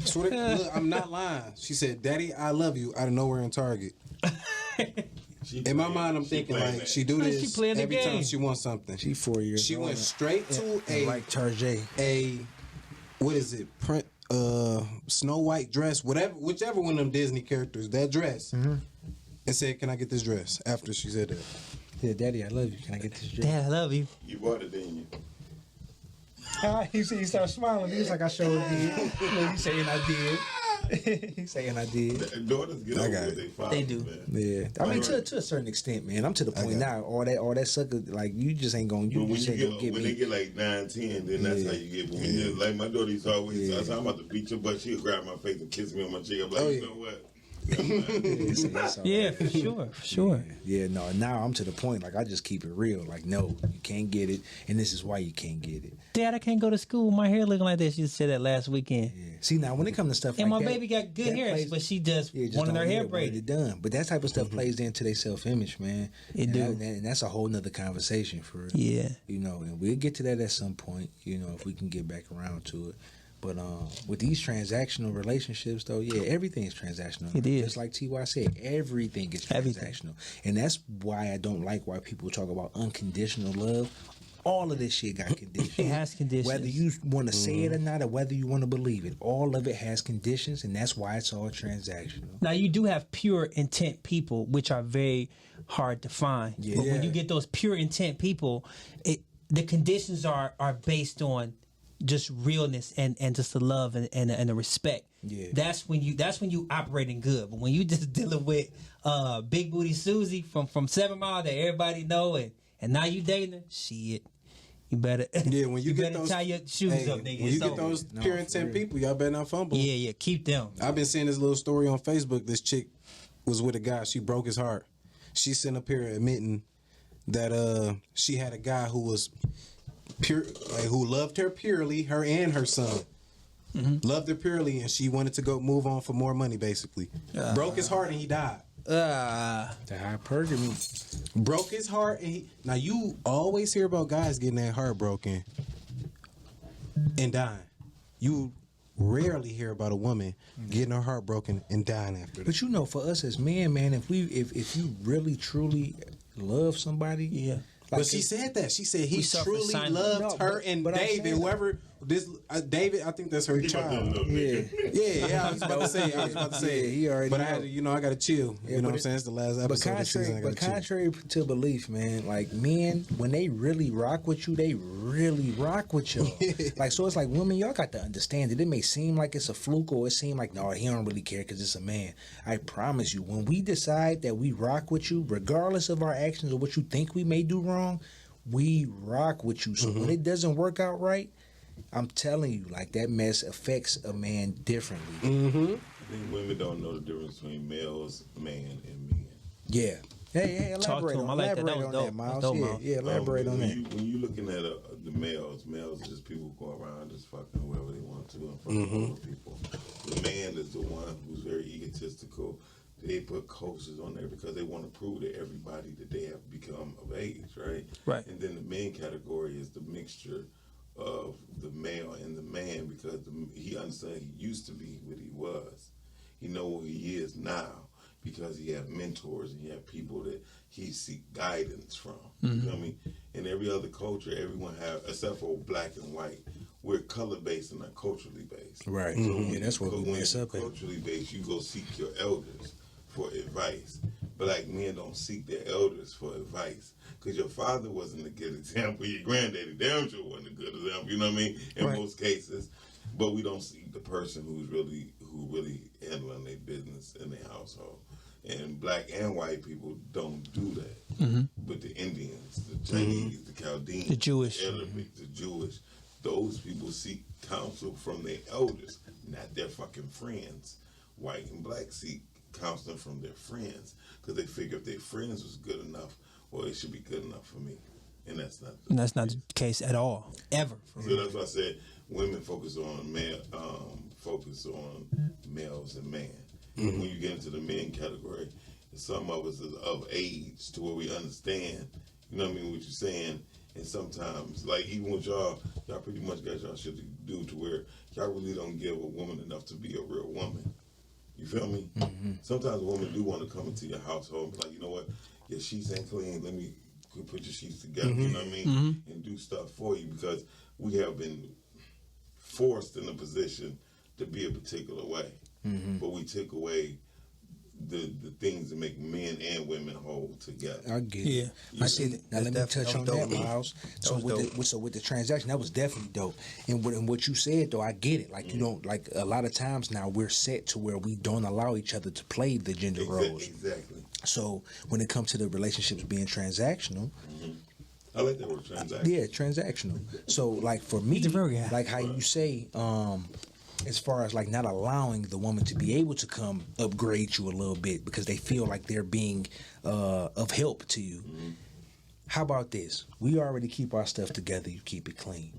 Swear to- look, I'm not lying. She said, "Daddy, I love you," out of nowhere in Target. In my mind, I'm thinking playing like that. she do She this playing the every time game. she wants something. She 4 years She old. went straight to a like Tarjay. what is it? Print Snow White dress, whichever one of them Disney characters, that dress. And said, "Can I get this dress?" After she said that. Yeah, Daddy, I love you. Can I get this dress? Dad, I love you. You bought it, didn't you? He started smiling. He was like, I sure did. Look, he's saying I did. He's saying I did. Daughters get over with their fathers, They do. man. Yeah, I mean to a certain extent, man. I'm to the point now. All that sucker, like you just ain't gonna. But You when just you ain't get gonna get when me. they get like 9, 10, then that's how you get. But when you like my daughter used to always say, I'm about to beat your butt. She'll grab my face and kiss me on my cheek. I'm like, you know what? It's all Yeah, right. for sure. Yeah, no. Now I'm to the point. Like I just keep it real. Like no, you can't get it, and this is why you can't get it. Dad, I can't go to school. My hair looking like this. You said that last weekend. Yeah. See now, when it comes to stuff And like my that, baby got good that hair, plays- but she just Yeah, just wanted her don't hair wanted braided. it done. But that type of stuff plays into their self-image, man. It and do. and that's a whole nother conversation for real. Yeah. You know, and we'll get to that at some point. You know, if we can get back around to it. But with these transactional relationships, though, yeah, everything's transactional. It is. Just like T.Y. said, everything is transactional. Everything. And that's why I don't like why people talk about unconditional love. All of this shit got conditions. It has conditions. Whether you want to say it or not, or whether you want to believe it, all of it has conditions, and that's why it's all transactional. Now you do have pure intent people, which are very hard to find. Yeah. But when you get those pure intent people, the conditions are based on just realness and just the love and the respect. Yeah. That's when you operating good. But when you just dealing with Big Booty Susie from 7 Mile that everybody know and now you dating her, shit. You better Yeah, when you get better those, tie your shoes up, nigga. When It's you get over. those pure intent people, y'all better not fumble. Yeah, keep them. I've been seeing this little story on Facebook. This chick was with a guy. She broke his heart. She sent up here admitting that she had a guy who was pure, like, who loved her purely, her and her son. Loved her purely, and she wanted to go move on for more money. Basically, broke his heart and he died. The hypergamy. Broke his heart and now you always hear about guys getting their heart broken and dying. You rarely hear about a woman getting her heart broken and dying after that. But you know, for us as men, man, if you really truly love somebody, Yeah. But she said that. She said he We suffer truly silently. loved No, her but- and but I'm David, saying- whoever this David, I think that's her He about to child. look, Yeah. nigga. Yeah, I was about to say. Yeah, he already But I know. had to, I got to chill. Yeah, You know but what I'm saying? It's the last episode of the season. I But got to chill. contrary to belief, man, like men, when they really rock with you, they really rock with you. Like, so it's like women, y'all got to understand it. It may seem like it's a fluke, or it seem like, no, he don't really care because it's a man. I promise you, when we decide that we rock with you, regardless of our actions or what you think we may do wrong, we rock with you. So when it doesn't work out right, I'm telling you, like, that mess affects a man differently. I think women don't know the difference between males, man, and men. Yeah. Hey, Talk to elaborate him. on, I like that. elaborate That was on dope. that, Miles. That's dope, Miles. Yeah, elaborate on that. When you looking at the males are just people who go around just fucking whoever they want to in front of other people. The man is the one who's very egotistical. They put coaches on there because they want to prove to everybody that they have become of age, right? Right. And then the men category is the mixture of the male and the man because he understands he used to be what he was. He know who he is now because he have mentors and he have people that he seek guidance from. You know what I mean? In every other culture, everyone have, except for black and white, we're color based and not culturally based. Right. So Yeah, that's what we when mess you're up at. culturally based, you go seek your elders for advice. Black men don't seek their elders for advice because your father wasn't a good example. Your granddaddy damn sure wasn't a good example. You know what I mean? In Right. most cases, but we don't seek the person who really handling their business in their household. And black and white people don't do that. But the Indians, the Chinese, the Chaldeans, The Jewish. the Arabic, the Jewish, those people seek counsel from their elders, not their fucking friends. White and black seek counseling from their friends because they figure if their friends was good enough, well, it should be good enough for me. And that's not the And that's not the case at all, ever. So that's why I said women focus on males and man. When you get into the men category, some of us is of age to where we understand, you know what I mean, what you're saying. And sometimes, like even with y'all pretty much got y'all shit to do to where y'all really don't give a woman enough to be a real woman. You feel me? Sometimes a woman do want to come into your household and be like, you know what, your sheets ain't clean, let me put your sheets together, you know what I mean? And do stuff for you because we have been forced in a position to be a particular way. But we took away the things that make men and women whole together. I get Yeah. it. I see. Now let me touch on that, dope. Miles. So was with the transaction, that was definitely dope. And what you said though, I get it. Like you don't like a lot of times now we're set to where we don't allow each other to play the gender roles. Exactly. So when it comes to the relationships being transactional, I like that word, transactional. yeah, transactional. So like for me, He's a real guy. like how you say, as far as like not allowing the woman to be able to come upgrade you a little bit because they feel like they're being of help to you. How about this? We already keep our stuff together. You keep it clean.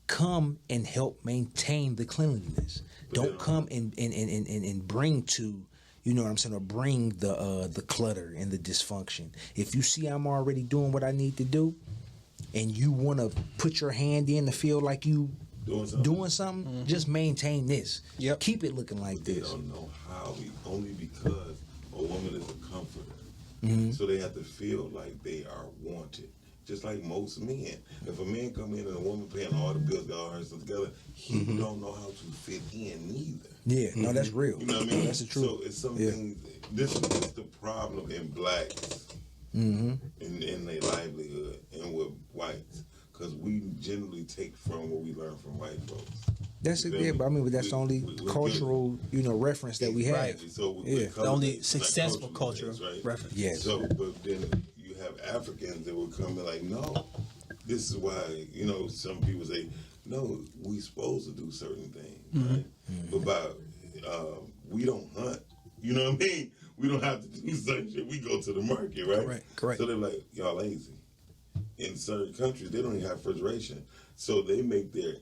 Come and help maintain the cleanliness. Don't come and bring to, you know what I'm saying, or bring the clutter and the dysfunction. If you see I'm already doing what I need to do, and you want to put your hand in to feel like you doing something, just maintain this. Yep. Keep it looking like They this. don't know how, only because a woman is a comforter. So they have to feel like they are wanted. Just like most men. If a man come in and a woman paying all the bills, got all her stuff together, he don't know how to fit in neither. Yeah, no, that's real. You know what I mean? That's the truth. So it's something, this is the problem in blacks, in their livelihood, and with whites. Because we generally take from what we learn from white folks. That's it. Yeah, but I mean, but that's the only cultural, reference that we have. Right. So Yeah. The only successful cultural right? reference. Yes. So, but then you have Africans that will come in like, no, this is why, some people say, no, we supposed to do certain things, right? But we don't hunt. You know what I mean? We don't have to do certain shit. We go to the market, right? Correct. So they're like, y'all lazy. In certain countries, they don't even have refrigeration. So they make their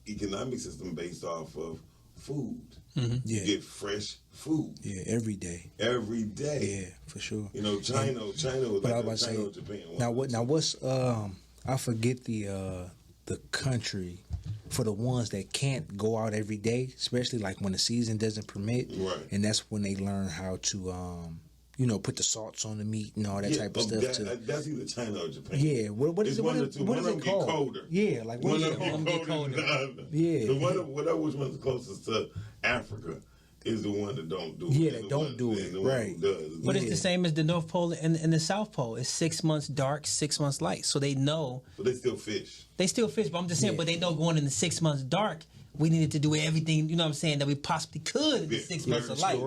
economic system based off of food. Yeah. You get fresh food. Yeah, every day. Every day. Yeah, for sure. China was But I like was about to China say, or Japan. what's I forget the country for the ones that can't go out every day, especially like when the season doesn't permit. Right. And that's when they learn how to put the salts on the meat and all that type of stuff too. That's either China or Japan. Yeah, what is It's it? one What of is, the two. what One is of it them get called? colder. Yeah, like what One is of it them called? get colder than the other. Yeah. The whatever one's the closest to Africa is the one that don't do it. Yeah, and that the don't one- do and it, the one who right. does. But it's the same as the North Pole and the South Pole. It's 6 months dark, 6 months light. So they know But they still fish. they still fish. But I'm just saying, but they know going in the 6 months dark, we needed to do everything, you know what I'm saying, that we possibly could in the 6 months of light.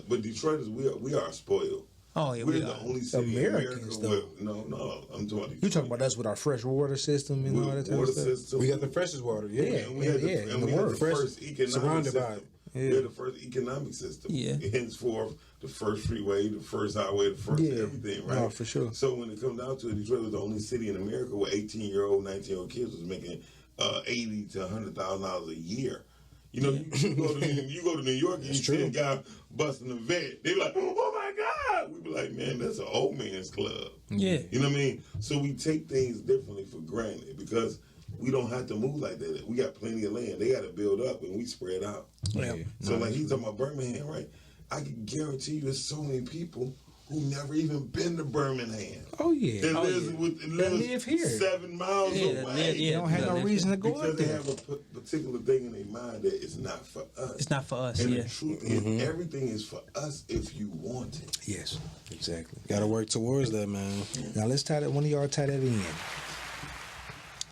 But Detroit is we are spoiled. Oh, yeah, We're we the are. only city Americans, in America no, I'm talking about You talking about us with our fresh water system and all that type water of stuff? system. We got the freshest water. Yeah. And we had the, and we had the first economic surrounded by system. it. We had the first economic system. Yeah. Henceforth, the first freeway, the first highway, the first everything, right? No, for sure. So when it comes down to it, Detroit was the only city in America where 18-year-old, 19-year-old kids was making $80,000 to $100,000 a year. You go to New York and you see a guy busting a vet. They be like, oh my God. We be like, man, that's an old man's club. Yeah. You know what I mean? So we take things differently for granted because we don't have to move like that. We got plenty of land. They got to build up and we spread out. Yeah. So like he's talking about Birmingham, right? I can guarantee you there's so many people who never even been to Birmingham. Oh yeah. That live here. 7 miles away. They don't have no reason to go Because up they there. have a particular thing in their mind that it's not for us. It's not for us, And yeah. the truth is, everything is for us if you want it. Yes, exactly. Got to work towards that, man. Now let's tie that. One of y'all tie that in.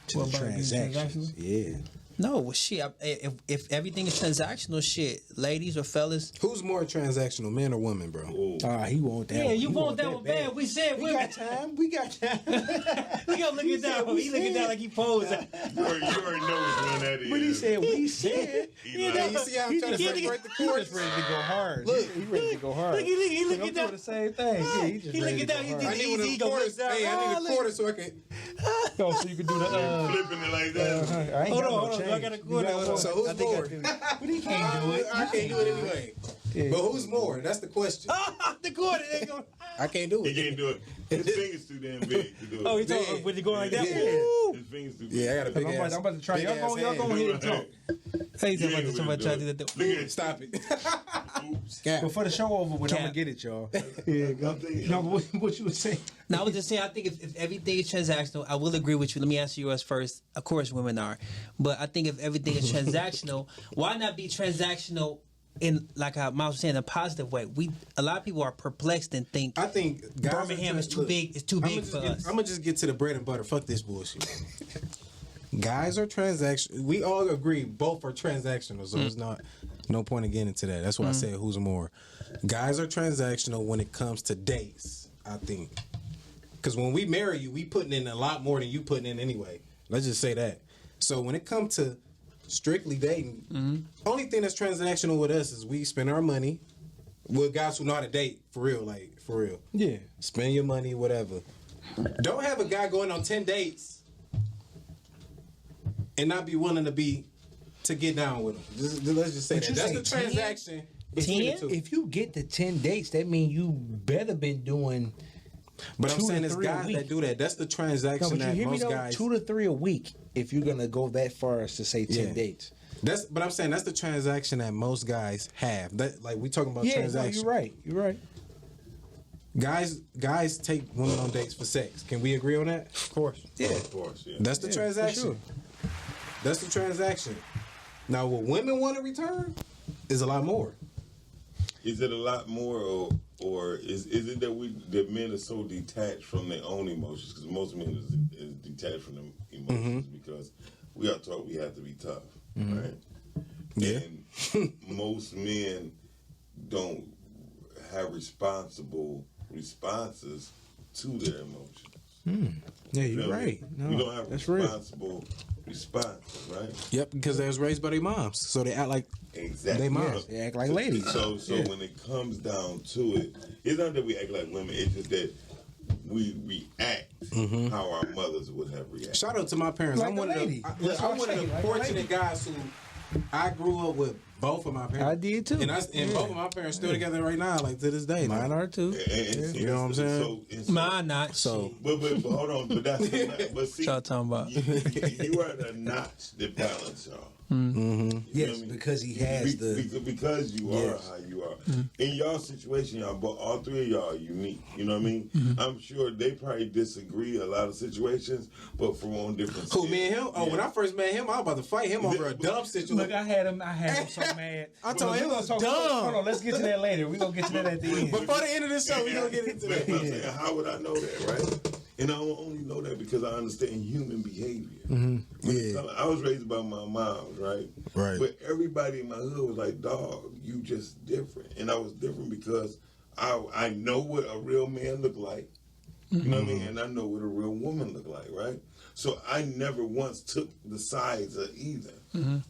To What the about being transactions. Yeah. No, well, shit. If everything is transactional, shit, ladies or fellas. Who's more transactional, men or women, bro? He want that. Yeah, one. you He want that one bad. We said We women. got time. We got time. Look at looking down. He looking down like he posed. You already know which one that is. But he said, we said. He like, Hey, you see how I'm trying to He- separate the He cords? just ready to go hard. Look. He ready to go hard. Look, he I'm looking doing down. the same thing. Yeah, he just He ready looking to down. go He hard. think I need one easy. of He the gonna quarters. look down. Hey, I need a look. quarter so I can. Oh, so you can do the. flipping it like that. I ain't Hold got on, no hold on. change. I got a You quarter. got one. So who's I think I more? do. But he can't do it. I can't do it anyway. Yeah. But who's more? That's the question. The quarter. They go. I can't do He it. can't do it. His fingers too damn big to do it. Oh, he Yeah. talking when you going like that. Yeah. Woo! His fingers too big. Yeah, I got a big ass. I'm about to try. big Y'all ass go hand. ahead and talk. Hey, You ain't somebody try gonna to do do it. that. Look at Stop it. Oops. Cap. Before the show over with, I'm Cap. gonna get it, y'all. Yeah, go. No, but what you were saying? No, I was just saying, I think if everything is transactional, I will agree with you. Let me answer yours first. Of course, women are. But I think if everything is transactional, why not be transactional in like how Miles was saying, in a positive way. A lot of people are perplexed and think I think guys Birmingham is too big. It's too big for us. I'm gonna just get to the bread and butter. Fuck this bullshit. Guys are transactional. We all agree both are transactional, so it's not no point in getting into that. That's why I said who's more. Guys are transactional when it comes to dates, I think. Because when we marry you, we putting in a lot more than you putting in anyway. Let's just say that. So when it comes to strictly dating, only thing that's transactional with us is we spend our money with guys who know how to date for real, like for real. Yeah. Spend your money, whatever. Don't have a guy going on 10 dates and not be willing to get down with him. Let's just say But that. you That's say the transaction. between the 10? two. If you get to 10 dates, that means you better been doing. But I'm 2 to saying it's 3 a guys week. that do that. That's the No, transaction but you that hear me most though? guys. 2 to 3 a week. If you're gonna go that far as to say 10 Yeah. dates. But I'm saying that's the transaction that most guys have. That like we talking about Yeah, no, transaction. you're right. You're right. Guys take women on dates for sex. Can we agree on that? Of course. Yeah. Of course, yeah. That's the Yeah, transaction. for sure. That's the transaction. Now, what women want to return is a lot more. Is it a lot more, or is it that men are so detached from their own emotions? Because most men is detached from them emotions because we are taught we have to be tough, right? Yeah. And most men don't have responsible responses to their emotions. Yeah, You you're feel me? right. No, We don't have that's real. responsible responses, right? Yep, because they was raised by their moms, so they act like Exactly. they moms. They act like ladies. So Yeah. when it comes down to it, it's not that we act like women. It's just that we react how our mothers would have reacted. Shout out to my parents. Like I'm a one of lady. the, That's I'm what one I of say, the like a fortunate lady. guys who I grew up with both of my parents. I did too. And Yeah. both of my parents still together right now, like to this day. Mine are too. And You know what I'm saying? Mine not. So But hold on, but that's but see, What y'all talking about? you are the notch that balance y'all. You Yes, feel me? because he has because you are how you are. In y'all situation, y'all, but all three of y'all are unique. You know what I mean? I'm sure they probably disagree in a lot of situations, but from on different. who, me and him? scales. Oh, Yeah. when I first met him, I was about to fight him over a dumb situation. Look, I had him so mad. I told him it was dumb. Hold on, let's get to that later. We're gonna get to that at the end. Before the end of the show, we gonna get into But that. I'm saying, how would I know that, right? And I don't only know that because I understand human behavior. Yeah. I was raised by my mom, right? Right. But everybody in my hood was like, dog, you just different. And I was different because I know what a real man look like. You know what I mean? And I know what a real woman look like, right? So I never once took the sides of either.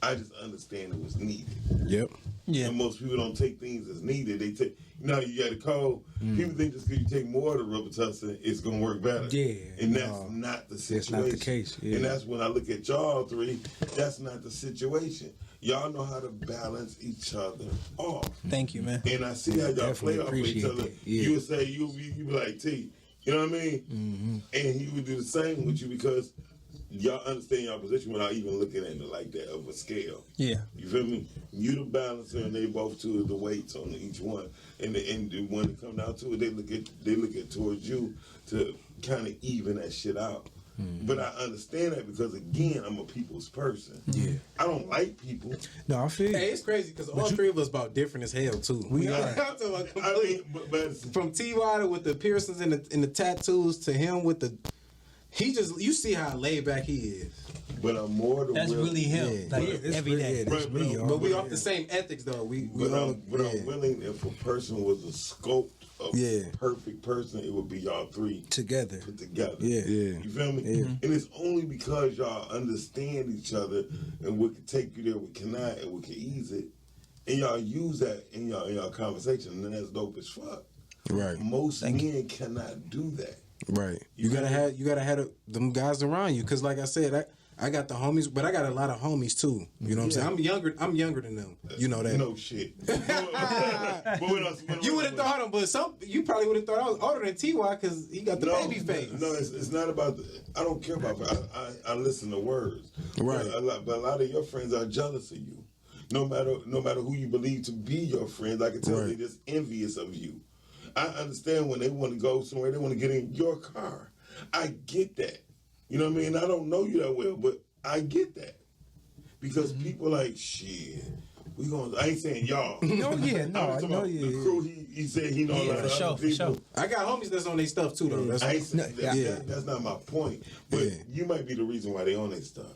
I just understand it was needed. Yep. Yeah. And most people don't take things as needed. They take, you got a cold. People think just because you take more of the Robitussin, it's going to work better. Yeah. And that's not the situation. That's not the case, yeah. And that's when I look at y'all three, that's not the situation. Y'all know how to balance each other off. Thank you, man. And I see how y'all play Definitely off of each appreciate other. that, yeah. You would say, you be like, T, you know what I mean? And he would do the same with you because y'all understand y'all position without even looking at it like that of a scale. Yeah. You feel me? You the balancer, and they both two of the weights on each one. And when it come down to it, they look at towards you to kind of even that shit out. But I understand that because again, I'm a people's person. Yeah. I don't like people. No, I feel you. Hey, it's crazy because all three of us about different as hell too. We are. are. I'm talking about I mean, complete. but From T.Y. with the piercings and the tattoos to him with the, you see how laid back he is. but I'm more the That's will. really him. Yeah. Like Yeah, it's every really- day. yeah, that's Right, me, but But we yeah. off the same ethics though. We But all, I'm willing if a person was a sculpt of Yeah. perfect person, it would be y'all three Together. put together. Yeah. Yeah. You feel me? Yeah. And it's only because y'all understand each other and what can take you there, what cannot, and what can ease it. And y'all use that in y'all conversation, and then that's dope as fuck. Right. Most men cannot do that. Right. You You gotta feel have them guys around you because, like I said, I got the homies, but I got a lot of homies too. You know what I'm saying? I'm younger than them. You know that. No shit. But what else? You would have thought him, but you probably would have thought I was older than T.Y. because he got the baby face. No, it's not about. I don't care about. I listen to words. Right. But a lot of your friends are jealous of you. No matter who you believe to be your friends, I can tell Right. they're just envious of you. I understand when they want to go somewhere, they want to get in your car. I get that. You know what I mean? I don't know you that well, but I get that. because people like shit. We gonna. I ain't saying y'all. No, yeah, I'm no, I talking know, about yeah. the crew. He said he know a lot of for other sure. people. I got homies that's on their stuff too, though. That's I ain't saying yeah. that's not my point. But Yeah. you might be the reason why they on their stuff.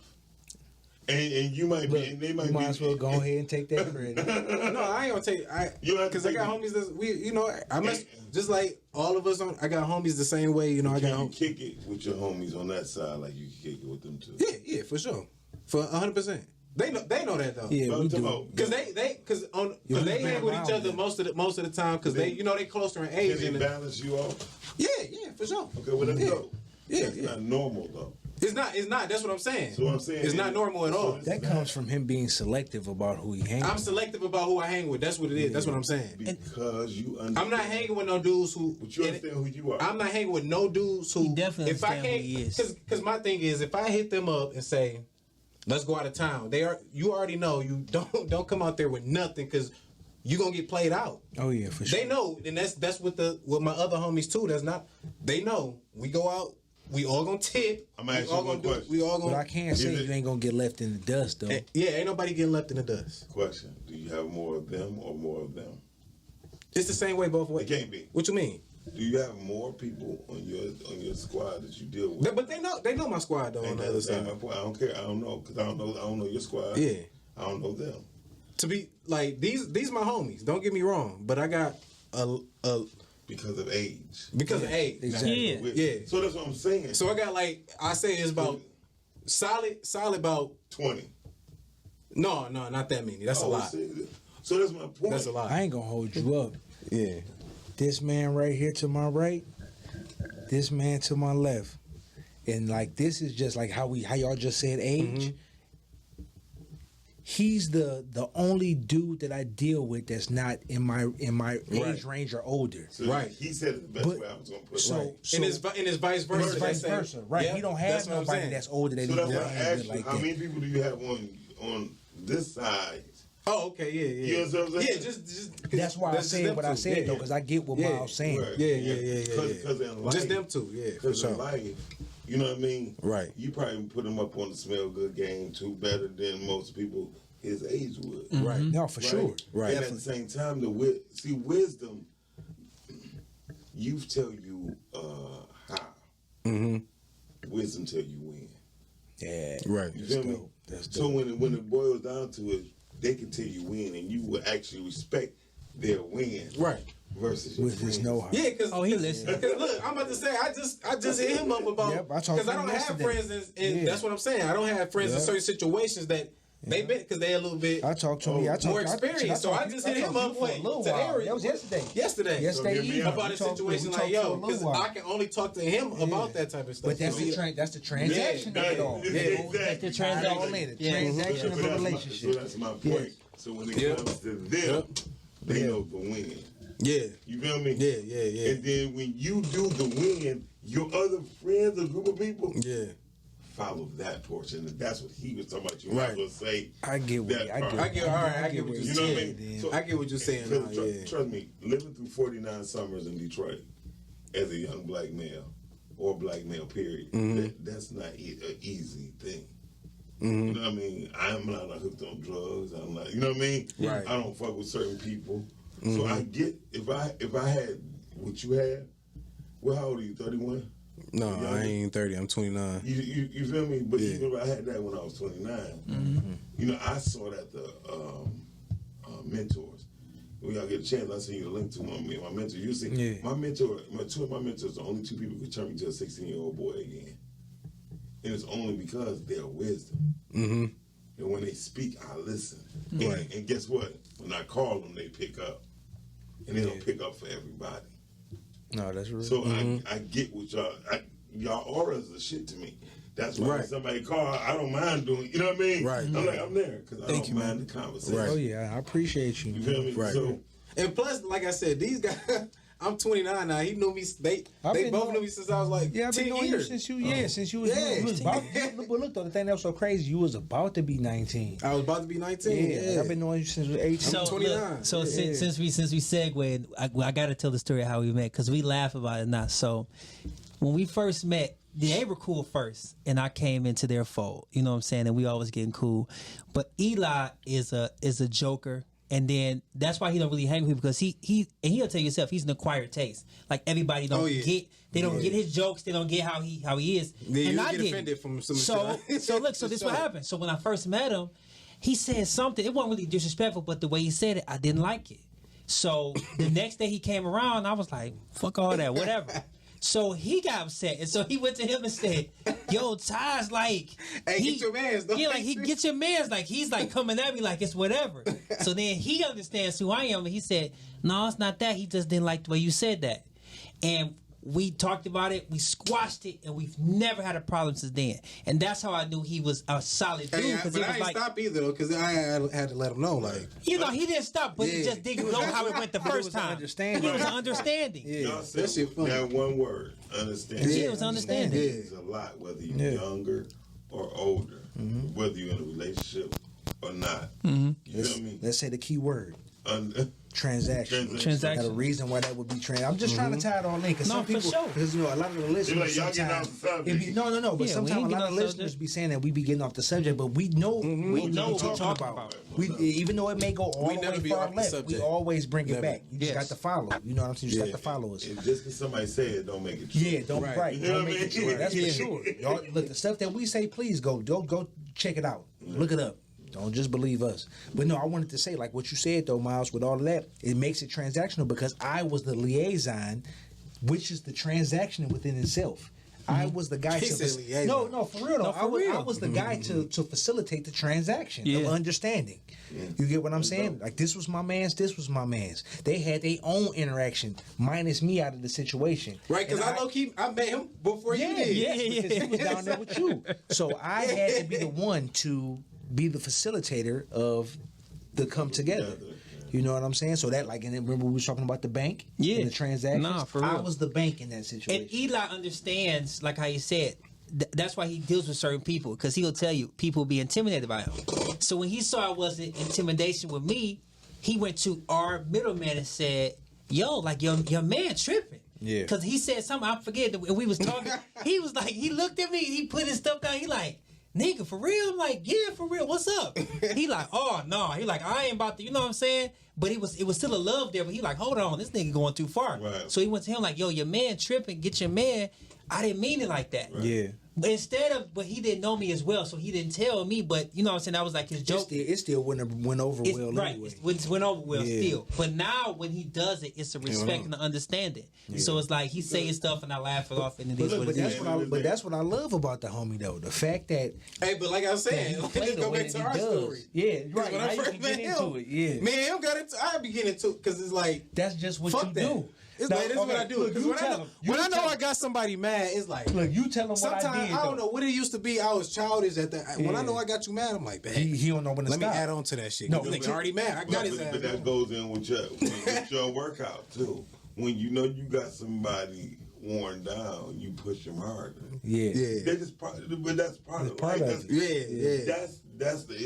And you might be, and they might You be. might as well go ahead and take that credit. no, I ain't gonna take. You have to Because I take got it. homies that's I must just like all of us on. I got homies the same way. I got Can you homies. kick it with your homies on that side like you can kick it with them too? Yeah, for sure, for 100%. They know that though. Yeah, But we I'm do. talking about- Because they hang with each other most of the time because they closer in Can age. they And balance you off? yeah, for sure. Okay, well let's go. Yeah, That's yeah. not normal though. It's not. That's what I'm saying. So what I'm saying It's is- not normal at all. That comes from him being selective about who he hangs I'm with. selective about who I hang with. That's what it is. That's what I'm saying. Because you understand. I'm not hanging with no dudes who. But you understand who you are. I'm not hanging with no dudes who. He definitely if I understand can't, who he is. Because my thing is, if I hit them up and say, "Let's go out of town," you already know you don't come out there with nothing because you gonna get played out. Oh yeah, for sure. They know, and that's with my other homies too. That's not. They know we go out. We all gonna tip. I'm gonna ask you one question. We all But gonna. I can't say Is it- you ain't gonna get left in the dust though. Yeah, ain't nobody getting left in the dust. Question: do you have more of them or more of them? It's the same way both ways. It can't be. What you mean? Do you have more people on your squad that you deal with? But they know my squad though. On And the other that's side. my point. I don't care. I don't know because I don't know your squad. Yeah. I don't know them. To be like these my homies. Don't get me wrong, but I got a Because of age. because of age. Exactly. Yeah. Yeah. So that's what I'm saying. So I got I say it's about solid about 20. no, not that many. That's a lot. see, so that's my point. That's a lot. I ain't gonna hold you up. Yeah. This man right here to my right, this man to my left, and like this is just like how y'all just said age. He's the only dude that I deal with that's not in my age range or older. So Right. He said it the best But- way I was going to put it. So, Right. so and it's vice versa. it's they vice say. versa, right? Yeah, He don't that's have what I'm nobody saying. that's older that So he that's can why I hang asked with you, like how that. many people do you have on this side? Oh, okay, yeah. You know what I'm saying? Yeah, just That's why I just said them what I two. said Yeah, though, because I get what Yeah. Miles saying. Right. Yeah. Because in life, Just them two, yeah, for Because in sure. life, you know what I mean? Right. You probably put him up on the smell good game too better than most people his age would. Right. No, for sure. Right. And at the same time, wisdom, youth tell you how. Wisdom tell you when. Yeah. Right. You feel me? So when it boils down to it, they can tell you when, and you will actually respect their win. Right. Versus your With his friends. know-how. Yeah, because Oh, he listened. Look, I'm about to say I just hit him up about Yep, I talked because to I him don't have yesterday. friends in Yeah. that's what I'm saying. I don't have friends in Yeah. certain situations that they've been because they're a little bit I talked to him. Yeah, I talked, more experienced. So I talked- just hit him talked up to you for a little while. That was yesterday. Yesterday. Yesterday So hear me evening. out. About We a talked- situation we like talked for a yo, little because while. I can only talk to him about that type of stuff. But that's So, that's the transaction Yeah, of it all. that- Yeah, exactly. that's the That's transaction. all In it. Yeah. Transaction of a So relationship. that's my point. Yes. So when it Yeah. comes to them, they know the win. yeah. You feel me? Yeah. And then when you do the win, your other friends, a group of people, Yeah. follow that portion. And that's what he was talking about. You Right. might as well say I get what that I part. get. I get all right, I get what You you're know what I saying. mean? So, I get what you're saying Trust, now, yeah. trust me, living through 49 summers in Detroit as a young black male or black male, period, that's not an easy thing. You know what I mean? I'm not hooked on drugs. I'm not, you know what I mean? Right. I don't fuck with certain people. So I get, if I had what you had, well, how old are you, 31? No, Yeah, I ain't 30. I'm 29. You feel me? But Yeah. even if I had that when I was 29, you know, I saw that the mentors. When y'all get a chance, I'll send you the link to my mentor. You see, Yeah. my mentor, two of my mentors, the only two people who could turn me to a 16-year-old boy again. And it's only because their wisdom. Mm-hmm. And when they speak, I listen. Right. And guess what? When I call them, they pick up. And they don't pick up for everybody. No, that's real. So I get what y'all auras are shit to me. That's why when Right. somebody call, I don't mind doing. You know what I mean? Right. I'm like, I'm there because I Thank don't you, mind man. the conversation. Right. Oh yeah, I appreciate you. You feel me? Right. So And plus, like I said, these guys, I'm 29 now. He knew me. They I've both been knowing- knew me since I was like Yeah, I've been 10 knowing you years. since you was Yeah. you was about. But look though, the thing that was so crazy, you was about to be 19. I was about to be 19. Yeah, like, I've been knowing you since you was 18. So, 29. look, so Yeah. since we segued, I got to tell the story of how we met because we laugh about it now. So when we first met, they were cool first, and I came into their fold. You know what I'm saying? And we always getting cool. But Eli is a joker. And then that's why he don't really hang with people, because he'll tell you himself, he's an acquired taste. Like everybody don't get his jokes, they don't get how he is. Yeah, and you I get did. Offended from some so look, so this what happened. So when I first met him, he said something. It wasn't really disrespectful, but the way he said it, I didn't like it. So the next day he came around, I was like, fuck all that, whatever. So he got upset, and so he went to him and said, "Yo, Ty's like, hey, get your mans, though." Yeah, like he get your mans, like he's like coming at me like it's whatever." So then he understands who I am, and he said, "No, it's not that. He just didn't like the way you said that." And we talked about it, we squashed it, and we've never had a problem since then. And that's how I knew he was a solid dude. Hey, but I ain't like, stop either though, because I had to let him know, like, you know, he didn't stop, but he Yeah. just didn't know how it went the first time. It was an understanding. Y'all that shit funny. that one word, understanding. Yeah, it was understanding. It's a lot, whether you're younger or older, whether you're in a relationship or not. You feel me? Let's say the key word. Transaction. Transaction. Got a reason why that would be trans. I'm just trying to tie it all in, because No, some for people, sure. because you know, a lot of the You're listeners like, y'all getting off sometimes the subject. no, but Yeah, we sometimes ain't a getting lot off of the listeners subject. be saying that we be getting off the subject, but we know we know what know we're what we're talking talking about. about. We even though it may go all We the never way be far off the left, we subject. always bring it Never. back. You just Yes. got to follow. You know what I'm saying? You just Yeah. got to follow us. And just because somebody say it, don't make it true. Yeah, don't Right. You know Don't what I make it mean? true. That's Yeah. for sure. Y'all, look, the stuff that we say, please go check it out. Look it up. Don't just believe us. But no, I wanted to say, like what you said though, Miles, with all of that, it makes it transactional because I was the liaison, which is the transaction within itself. I was the guy He to said liaison. no, for real though. No, for I real. was the guy to facilitate the transaction of understanding. You get what I'm saying? Like this was my man's, this was my man's. They had their own interaction, minus me out of the situation. right? Because And I low-key, I met him before you did. because he was down there with you. So I had to be the one to be the facilitator of the come together. You know what I'm saying? So that, like, and then remember we was talking about the bank, and the transactions. Nah, for I real. was the bank in that situation. And Eli understands, like how you said, that's why he deals with certain people, because he'll tell you people be intimidated by him. So when he saw it wasn't intimidation with me, he went to our middleman and said, "Yo, like your man tripping." Yeah. Because he said something, I forget, and we was talking. He was like, he looked at me, he put his stuff down, he like, "Nigga, for real?" I'm like, "Yeah, for real. What's up?" He like, "Oh no." He like, "I ain't about to," you know what I'm saying? But it was still a love there. But he like, "Hold on, this nigga going too far." Right. So he went to him like, "Yo, your man tripping. Get your man." I didn't mean it like that. Yeah. But instead of, but he didn't know me as well, so he didn't tell me. But you know what I'm saying? That was like his joke. It still went over It's, well right, anyway. it went over well Yeah. still. But now when he does it, it's a respect and an understanding. So it's like he's saying stuff and I laugh it off, and it is But, what look, it but, is. but that's what I love about the homie though. The fact that Hey, but like I was that saying, he let's played just the go way back that to he our does. story. Yeah, 'Cause right. when How I you first can met get into him, it. Yeah. me and him got into. I beginning into because it's like That's just what fuck you that. do. It's Now, like this is what okay, I do. look, Because you when, tell him. You I know tell I got somebody mad, it's like Look, you tell him what I sometimes did. I don't though. know what it used to be. I was childish at that. When I Yeah. know I got you mad, I'm like, He don't know when to let me stop. add on to that shit. No, No, but- nigga already mad. I got his But ass. that goes in with your workout too. When you know you got somebody worn down, you push them harder. Yeah. Yeah, That's just part, but that's part It's of part life. of That's- yeah. That's the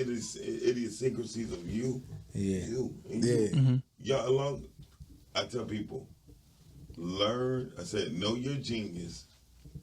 idiosyncrasies of you. Yeah. You. And Yeah. you. Y'all along. I tell people, learn. I said, know your genius,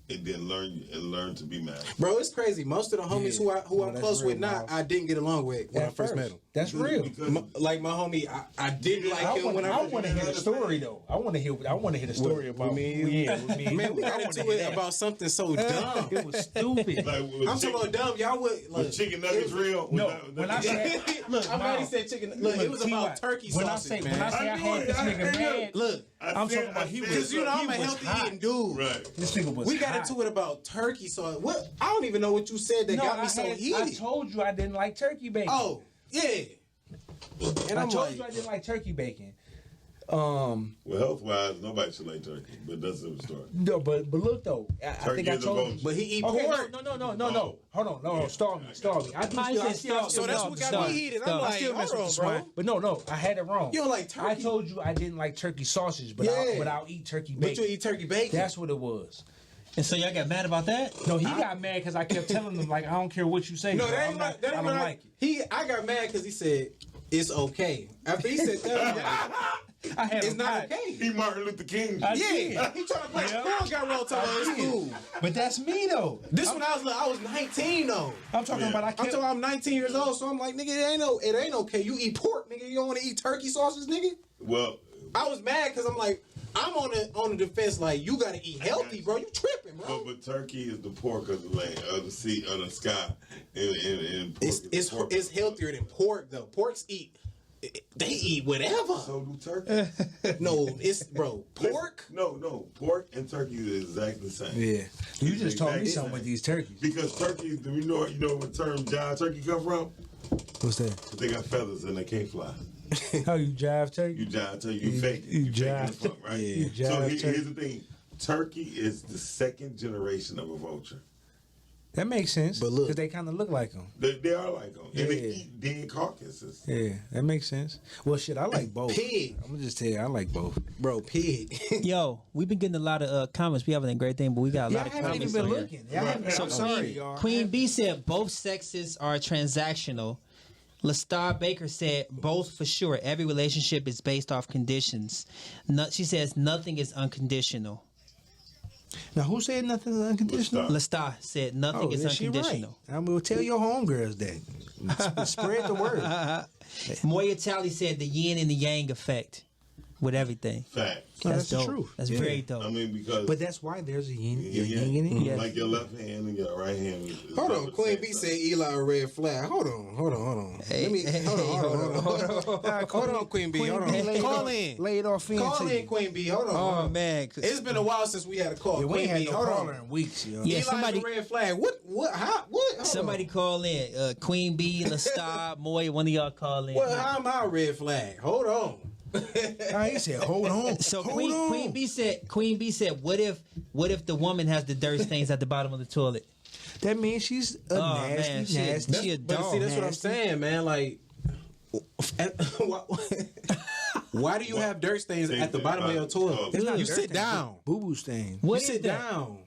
and then learn to be mad. Bro, it's crazy. Most of the homies Yeah. who No, I'm that's close with real, now, Miles. I didn't get along with when I first met him. That's real. Like my homie, I didn't like him when I I want to hear the story though. I want to hear the story about me and you? Yeah, with me and Man, you. we I got wanna into hear it that. about something so dumb. It was stupid. Like, I'm talking about dumb. Y'all would like was chicken nuggets real? No, Was that- when I say look, I'm already Miles, said chicken. Look, it was T.Y., about turkey when sausage, I say man. when I say I had this nigga mad, Look, I'm talking about he was because you know I'm a he was healthy hot. eating dude. Right. This nigga was We got hot. into it about turkey sauce. What? I don't even know what you said that No, got me I so I heated. told you I didn't like turkey bacon. Oh, yeah. And I I'm told like, you I didn't like turkey bacon. Well, health wise, nobody should like turkey, but that's a different story. No, but look though, I think I is a told bonus. you. but he eat Okay, pork. no. Hold on, no, stall me. I still So that's what got me heated. I'm like, still mess hold with on, the bro. swine. But no, I had it wrong. You don't like I turkey? told you I didn't like turkey sausage, but Yeah. I'll eat turkey But bacon. you eat turkey bacon. That's what it was. And so y'all got mad about that? No, he got mad because I kept telling him like I don't care what you say. no, bro. that ain't I like that. don't Ain't like it. I got mad because he said it's okay. After he said that, I'm like, I have It's a not pot. okay. He Martin Luther King. I Yeah, did. he trying to play school. Got rolled to school. But that's me though. This when I was 19 though. I'm talking about I'm talking about I'm 19 years old, so I'm like, nigga, it ain't okay. You eat pork, nigga. You don't want to eat turkey sausages, nigga. Well, I was mad because I'm like, I'm on the defense. Like, you gotta eat healthy, bro. You tripping, bro. but turkey is the pork of the land, of the sea, of the sky, and pork is the pork It's of the healthier than pork though. Porks eat. They eat whatever. So do turkey. No, it's bro. Pork. No. Pork and turkey is exactly the same. Yeah. You just told me Exactly something with these turkeys. Because turkeys, you know where the term jive turkey come from? What's that? They got feathers and they can't fly. How you jive turkey? You jive turkey, you fake it. you You fake jive. it front, right? Yeah, you So jive here's turkey. the thing. Turkey is the second generation of a vulture. That makes sense. But look- because they kind of look like them. They are like them. And they Yeah. eat dead carcasses. Yeah, that makes sense. Well, shit, I like both. Pig. I'm gonna just tell you, I like both. Bro, pig. Yo, we've been getting a lot of comments. We having a great thing, but we got a lot of comments on here. So Queen, sorry, y'all. Queen B said both sexes are transactional. LaStar Baker said both for sure. Every relationship is based off conditions. She says nothing is unconditional. Now, who said nothing is unconditional? LaStar said nothing is then she unconditional. Right. I'm gonna tell your homegirls that. Spread the word. Moya Tally said the yin and the yang effect with everything. Fact. No, that's the dope. truth. That's Yeah. very dope. I mean, because But that's why there's a yin, yeah, yin and yang. Yes. like your left hand and your right hand. Is Hold not on, the Queen same B size. said Eli a red flag. Hold on. Hold on, Queen B. Hold on. Call in. Laid off into Call in, you. Queen B. Hold on. Oh man. It's been a while since we had a call. Yeah, we Queen ain't had B, no hold caller on. in weeks, yo. Yeah, Eli's somebody- a red flag. What? How? What? Hold Somebody on. call in. Queen B, LaStar, Moy, one of y'all call in. Well, how am I a red flag? Hold on. He said, hold on. So hold Queen on. B said, what if the woman has the dirt stains at the bottom of the toilet? That means she's a nasty, man, nasty. she a But dog. see, that's what I'm nasty. saying, man. Like, why do you have dirt stains at the bottom of your toilet? It's not You dirt sit stain, down. Boo-boo stain. What You is sit that? down.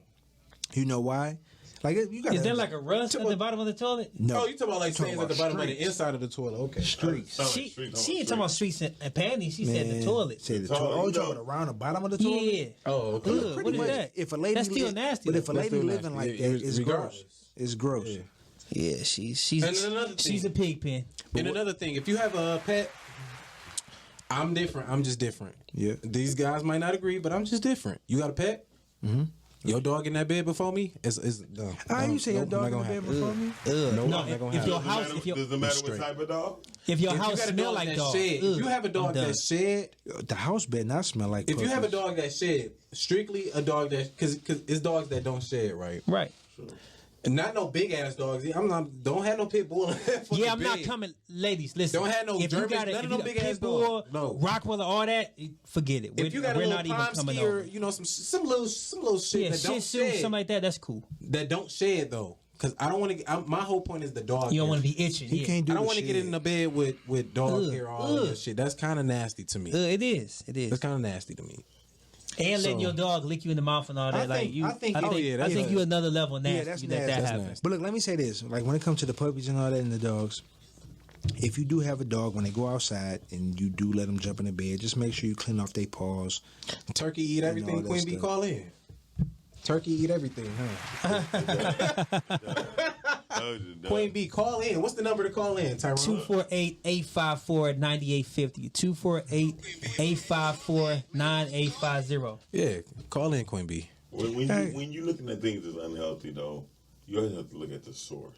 You know why? Like, you got Is there like a rust at the bottom of the toilet? No. Oh, you talking about like Talking stains at the about bottom of the streaks. inside of the toilet? Okay. Streaks. She ain't talking about streets and panties. She said the toilet. Said the Toilet, toilet. Oh, you you know. talking about around the bottom of the toilet? Yeah. Oh, okay. Ugh, Pretty what is much. that? If a lady That's still nasty. But if a That's lady still living nasty. like Yeah, that, it's regardless. gross. It's gross. Yeah. Yeah, she's And another thing. she's a pig pen. And another thing, if you have a pet, I'm different. I'm just different. Yeah. These guys might not agree, but I'm just different. You got a pet? Mm-hmm. Your dog in that bed before me? It's no. You say your dog in the bed before me? No, No, not gonna if happen. your house, if Does it your matter straight. what type of dog? if your If you house got a smell dog like that dog, shed, if you have a dog I'm done. that shed, The house better not smell like if you have a puppies. dog that shed, strictly a dog that because it's dogs that don't shed, right? Right. And not no big ass dogs. Don't have no pit bull. Yeah, I'm not coming, ladies. Listen, Don't have no if you Germans, got none of if them you got big ass Pitbull, dogs. No. Rockwell, all that, forget it. If you got a we're little not even coming Pomsky or over. some little shit Yeah, that Shih don't Tzu, shed, something like that. That's cool. that don't shed though, because I don't want to. My whole point is the dog. You don't hair. want to be itching. He Yeah. can't do I don't the want to get shit. in the bed with dog Ugh, hair all ugh. that shit. That's kind of nasty to me. It is. It is. That's kind of nasty to me. And letting So- your dog lick you in the mouth and all that. I think- I oh, think yeah, that's you another level nasty. Yeah, that's that nasty. That's happens. But look, let me say this: like when it comes to the puppies and all that, and the dogs, if you do have a dog, when they go outside and you do let them jump in the bed, just make sure you clean off their paws. Turkey eat all everything. that Queen Bee, stuff. call in. Turkey eat everything, huh? Queen Bee, call in. What's the number to call in, Tyrone? 248-854-9850. 248-854-9850. Yeah, call in, Queen Bee. When you're looking at things that's unhealthy, though, you always have to look at the source.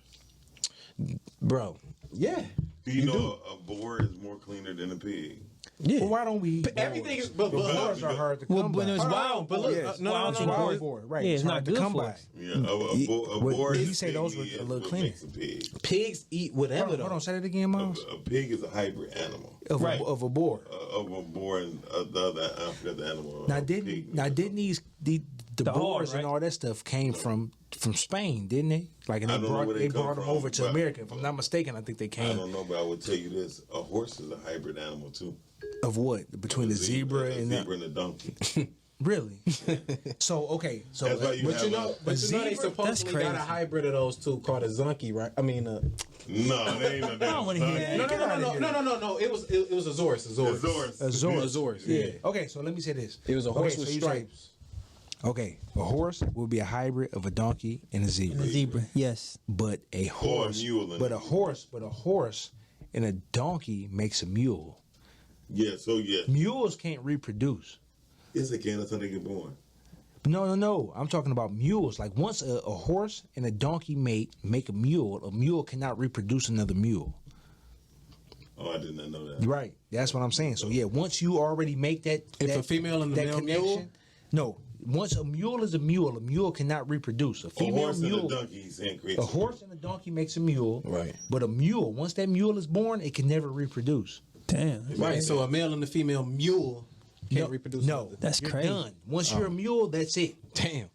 Bro, yeah. Do you know a boar is more cleaner than a pig? Yeah. Well, why don't we? Everything is... But Boars are hard to come Well, by. when there's Hold on, wild but boars, look, Yes. no, wild no, boars, Wild boar, right? Yeah, it's hard not to good come for by. us. Yeah, a boar he is say those were piggy a little is what cleaner. makes a pig. pigs eat whatever, Hold on, though. say that again, Miles. A pig is a hybrid animal Right. Of a boar. of a boar and the other. I forgot the animal. Now a pig. didn't these the The boars hog, and right? all that stuff came from Spain, didn't they? Like, and I don't know where they they come brought them from, over to but- America. If I'm not mistaken, I think they I came don't know, but I would tell you this: a horse is a hybrid animal too. of what between the zebra and the zebra and the donkey. Really? So okay. So That's why you But have you know, they zebra? supposedly got a crazy. hybrid of those two called a Zunky, right? I mean, no, they ain't no damn. don't wanna hear that. no. It was a Zorus. Azores. Yeah. Okay, so let me say this. It was a horse with you say- stripes. Okay, a horse will be a hybrid of a donkey and a zebra. The zebra, yes. But a horse, mule and but a a horse and a donkey makes a mule. Yeah, so yeah. Mules can't reproduce. Yes, they can. That's how they get born. No. I'm talking about mules. Like once a horse and a donkey make a mule cannot reproduce another mule. Oh, I did not know that. Right. That's what I'm saying. So yeah, once you already make that, If a female and a male mule? no. Once a mule is a mule cannot reproduce. A A female horse mule. and a donkey, he's saying creates A horse and a donkey makes a mule. Right. But a mule, once that mule is born, it can never reproduce. Damn, Right. So a male and a female mule can't reproduce. No. another. that's You're crazy. done. Once you're a mule, that's it. Damn.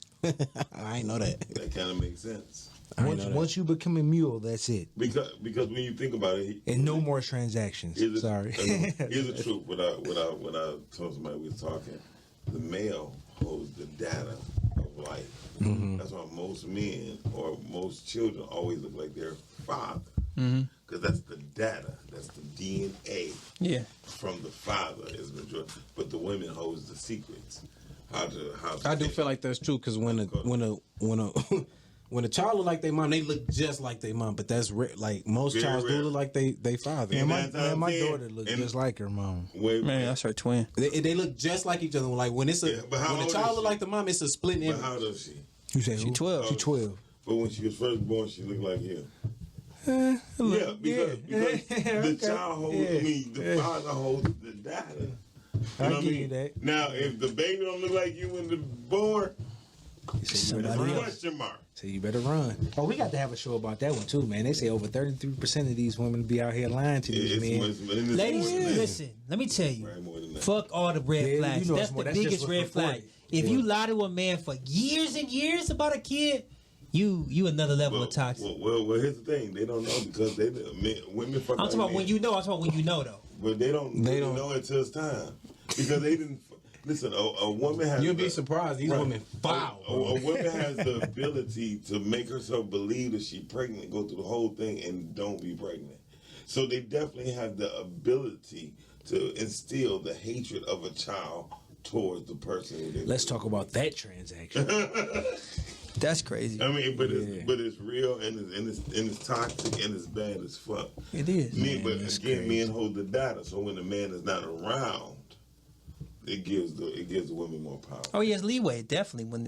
I ain't know that. That kind of makes sense. I ain't know that. Once you become a mule, that's it. Because when you think about it, And no more transactions. here's the- Sorry. Here's the truth. When I told somebody we was talking, the male holds the data of life. Mm-hmm. That's why most men or most children always look like their father. Mm-hmm. Because that's the data. That's the DNA Yeah, from the father is majority. But the women holds the secrets. How to I do feel like that's true because when a child look like their mom, they look just like their mom. But that's like most Very childs do rare. look like they father. Yeah, my man, daughter looks and- just like her mom. man, that's her twin. They look just like each other. Like when it's Yeah, but how when a old child is look she? like the mom, it's a split But image. how old is she? You say She who? 12. She 12. But when she was first born, she looked like him. Yeah, because the child holds, the father holds the data. You I know what give you that. Now, if the baby don't look like you when the born, Somebody else. question mark. So you better run. Oh, we got to have a show about that one too, man. They say over 33% of these women be out here lying to these men. Ladies, listen, let me tell you. Right, more than that. Fuck all the red Yeah, flags. you know That's it's more- the that's just biggest what's red flag. reported. If you lie to a man for years and years about a kid, you another level of toxic. Well, here's the thing. They don't know because women fuck I'm like talking about men. when you know. I'm talking about when you know though. But they don't know it till it's time. Because they didn't. Listen, a woman has. You'll be surprised. These women foul. A woman has the ability to make herself believe that she's pregnant, go through the whole thing, and don't be pregnant. So they definitely have the ability to instill the hatred of a child towards the person. Who they Let's talk about that transaction. That's crazy. I mean, but it's real and it's toxic and it's bad as fuck. It is. But that's again, crazy. men hold the data, so when the man is not around, it gives the women more power. Oh yes, leeway definitely. When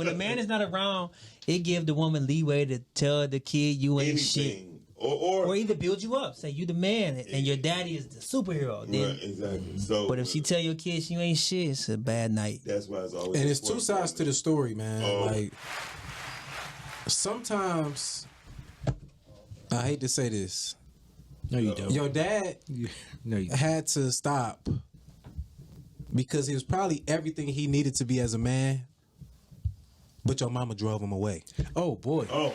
the man is not around, it gives the woman leeway to tell the kid you ain't shit, Anything, or either build you up, say you the man and your daddy is the superhero. Then, right, exactly. So, but if she tell your kids you ain't shit, it's a bad night. that's why it's always And it's two important sides for to the story, man. Oh. Like sometimes I hate to say this. No, you don't. Your dad No, you don't. had to stop because he was probably everything he needed to be as a man, but your mama drove him away. Oh, boy. Oh,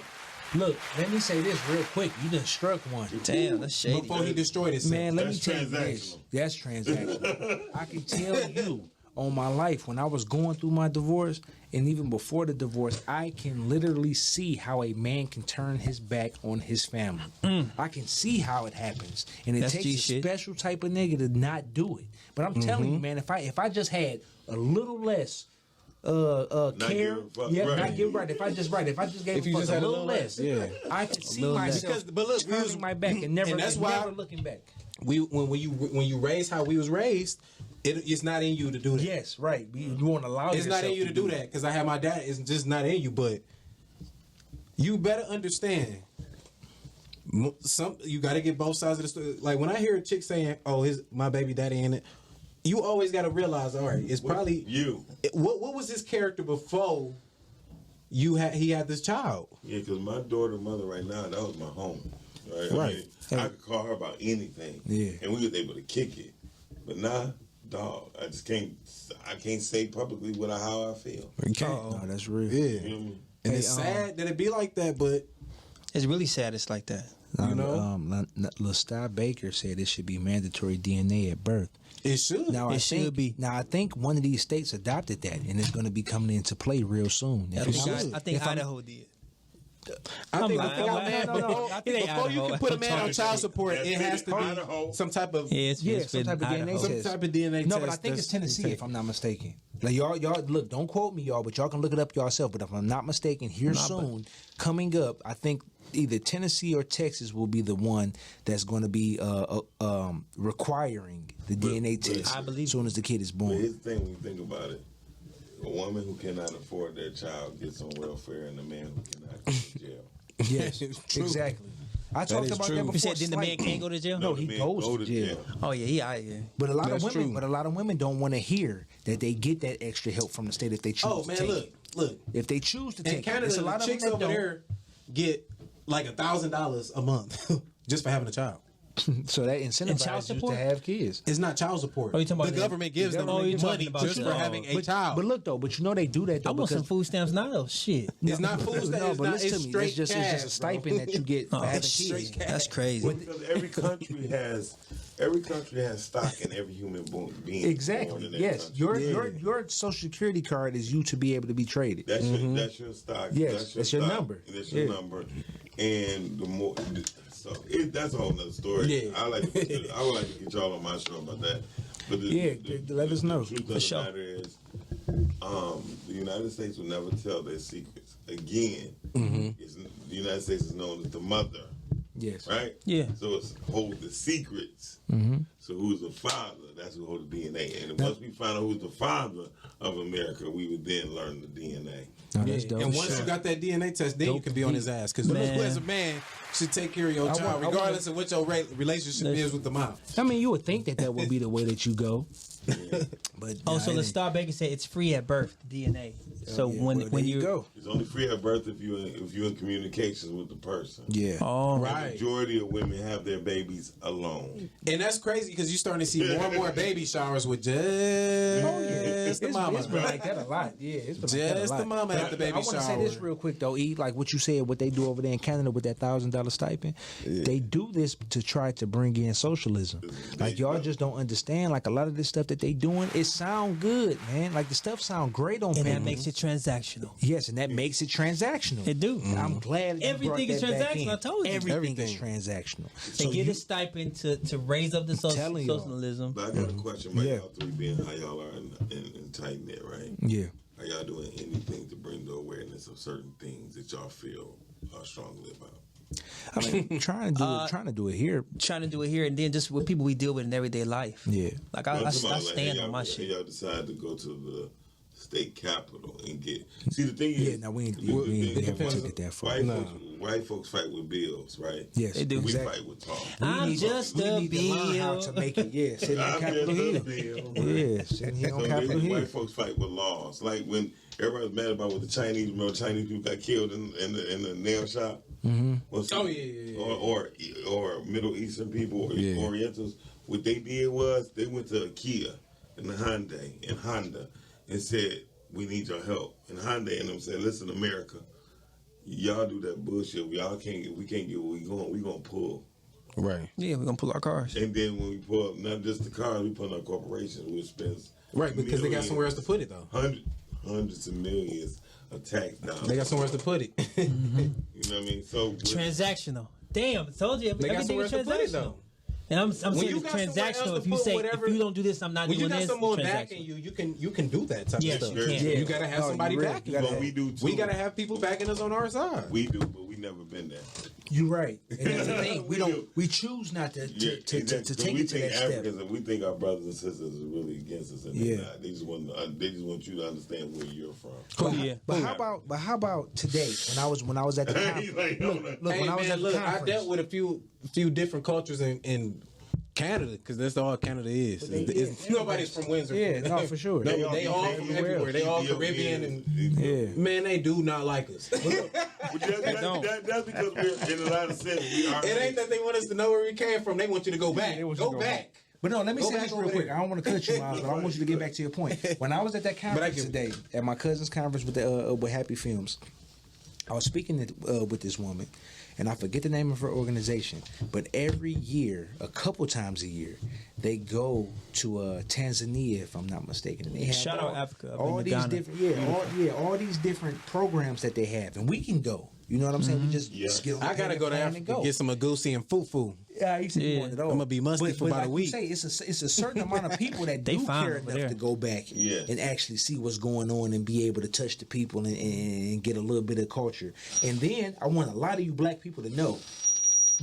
Look, let me say this real quick. You done struck one. Damn, that's shady. Before he destroyed himself. Man, let me That's tell you this. That's transactional. I can tell you on my life when I was going through my divorce and even before the divorce, I can literally see how a man can turn his back on his family. I can see how it happens. And it That's takes G a shit. special type of nigga to not do it. But I'm telling you, man, if I just had a little less care, give a fuck. yeah, Right. not give right. If I just gave If you a fuck just a had a little little less, less, I could see little myself less. But look, we turning was- my back and never, and that's why- never looking back. when you raised how we was raised, it's not in you to do that. Yes, right. You won't allow It's not yourself in you to do that because I have my dad. It's just not in you. But you better understand. You got to get both sides of the story. Like when I hear a chick saying, "Oh, my baby daddy in it," you always got to realize, all right, it's probably you. What was his character before he had this child? Yeah, because my mother right now, that was my home. Right. Right. I mean, I could call her about anything. Yeah. And we was able to kick it. But nah, dog, I can't say publicly how I feel. You can't. No, that's real. Yeah. You know what I mean? And it's sad that it be like that, but It's really sad. It's like that. You know? LaStar Baker said it should be mandatory DNA at birth. It should. Now, It should be. Now, I think one of these states adopted that, and it's going to be coming into play real soon. I If think, it's- I think if I'm- Idaho did. I think lying. before, I'm lying. I think It ain't before you Idaho. can put a man on child support, That's it has to Idaho. be some type of Yeah, some type of DNA some test. type of DNA No, test. but I think it's that's Tennessee, taken. if I'm not mistaken. Like y'all look, don't quote me, y'all, but y'all can look it up yourself. But if I'm not mistaken, here soon, coming up, I think either Tennessee or Texas will be the one that's going to be requiring the DNA test. I believe as soon as the kid is But born. here's the thing when you think about it. A woman who cannot afford their child gets on welfare, and a man who cannot go to jail. Yes, True. exactly. I talked is about true. that You before. You said then the man slightly. can't go to jail? No, The he man goes go to jail. Oh yeah, he out here. But a lot That's of women, true. but a lot of women don't want to hear that they get that extra help from the state if they choose Oh to man, take look, it. look. If they choose to In take Canada, it, it's a lot the of chicks them over that don't. there get like $1,000 a month just for having a child. So that child incentivizes you support? to have kids. It's not child support. Oh, you talking about the the- government gives them Oh, you talking money about just the- for having a But, child. but look though, but you know they do that though I want some because food stamps now. Shit. it's not food stamps. no, it's but not, listen it's to me, straight it's just cash, a stipend that you get for Oh, having shit. kids. That's crazy. Because every country has stock in every human being. Born Exactly. in that Yes, country. your social security card is you to be able to be traded. That's your stock. Yes, that's your stock. number. That's your Yeah. number. And the more, so that's a whole nother story. Yeah. I would like to get y'all on my show about that. But Let us know. The truth For of the sure. matter is, the United States will never tell their secrets. Again, the United States is known as the mother, Yes. right? Yeah. So it's hold the secrets. So who's the father? That's who holds the DNA. And once we find out who's the father of America, we would then learn the DNA. No, that's dope. And once you got that DNA test, then you can be on his ass. Because Man. who as a man should take care of your child, regardless of what your relationship is with the mom. I mean, you would think that would be the way that you go. But Oh, nah, so it the ain't. Star Baker said it's free at birth, DNA. So Yeah, when well, when there you go. It's only free at birth if you're in communications with the person. Yeah. Oh, The Right. majority of women have their babies alone. And that's crazy because you're starting to see more and more baby showers with just the mama. It's been like that a lot. Yeah, it's been like that a Just lot. the mama at the baby I want to shower. say this real quick though, E. Like what you said, what they do over there in Canada with that $1,000 stipend, they do this to try to bring in socialism. Like y'all just don't understand. Like a lot of this stuff that they doing, it sound good, man. Like the stuff sound great on and paper. that makes it transactional. Yes, and that makes it transactional. It do. I'm glad that you Everything brought is that back transactional, in. I told you. Everything is Everything. transactional. They get a stipend to raise up the telling y'all. socialism. But I got a question about Yeah. y'all three being how y'all are in tight knit, right? Yeah. Are y'all doing anything to bring the awareness of certain things that y'all feel strongly about? I mean, trying to do it here. Trying to do it here and then just with people we deal with in everyday life. Yeah. Like I'm I talking about, like, stand hey, on my y'all- shit. Y'all decide to go to the state capitol and get. See, the thing is, Yeah, no, we ain't never took it that far. White folks fight with bills, right? Yes, They do. We exactly. fight with talk. I'm just We a need to learn how bill. to make it. Yeah, sitting on I'm Capitol just a Hill. bill. Yeah, sitting here on So Capitol they, Hill. white folks fight with laws. Like when everybody's mad about what the Chinese, remember Chinese people got killed in the nail shop. Mm-hmm. Oh, yeah. Or Middle Eastern people or Orientals. What they did was they went to Kia and the Hyundai and Honda and said, "We need your help." And Hyundai and them said, "Listen, America, y'all do that bullshit. We can't get what we gonna pull." Right. Yeah, we're gonna pull our cars. And then when we pull up, not just the cars, we put in our corporations, which spends Right, because they got millions, somewhere else to put it, though. hundreds of millions of tax dollars. They got somewhere else to put it. You know what I mean? So Transactional. Damn, I told you They got everything somewhere is else to put it, transactional. though. And I'm saying you it's got somewhere else transactional. to If you put say whatever- if you don't do this, I'm not When you doing got this. someone it's backing transactional. you can do that type Yes, of stuff. you can. Yeah. You gotta have No, somebody you really- backing. you gotta But have- we do too. We gotta have people backing us on our side. We do, but we never been there. You're right. And that's the thing. We We don't. do. We choose not to Exactly. take So it we to that think step. Africans and we think our brothers and sisters are really against us, and Yeah. they're not. They just want you to understand where you're from. But, Yeah. but how about today when I was at the conference? He's like, look, hold on. when I was at the I conference. dealt with a few different cultures in Canada, because that's all Canada is. Nobody's from Windsor. Yeah, no, for sure. They all from everywhere. They all Caribbean, and Yeah. man, they do not like us. But that's because we're in a lot of sense. We are. It ain't that they want us to know where we came from. They want you to go back. they want you to Go go back. But no, let me Go say back this over real quick. there. I don't want to cut you, Miles, but I want you to get back to your point. When I was at that conference get- today, at my cousin's conference with Happy Films, I was speaking with this woman, and I forget the name of her organization, but every year, a couple times a year, they go to Tanzania, if I'm not mistaken. And they have Shout out Africa. I've all been to these Ghana. different, all these different programs that they have, and we can go. You know what I'm saying? We just get on I gotta go to and Africa go. and get some agusi and fufu. Yeah, I used to be Yeah. one of those. I'm gonna be musty for about like a week. You say, it's a certain amount of people that They do fine care over enough there. to go back Yes. and actually see what's going on and be able to touch the people and get a little bit of culture. And then I want a lot of you black people to know.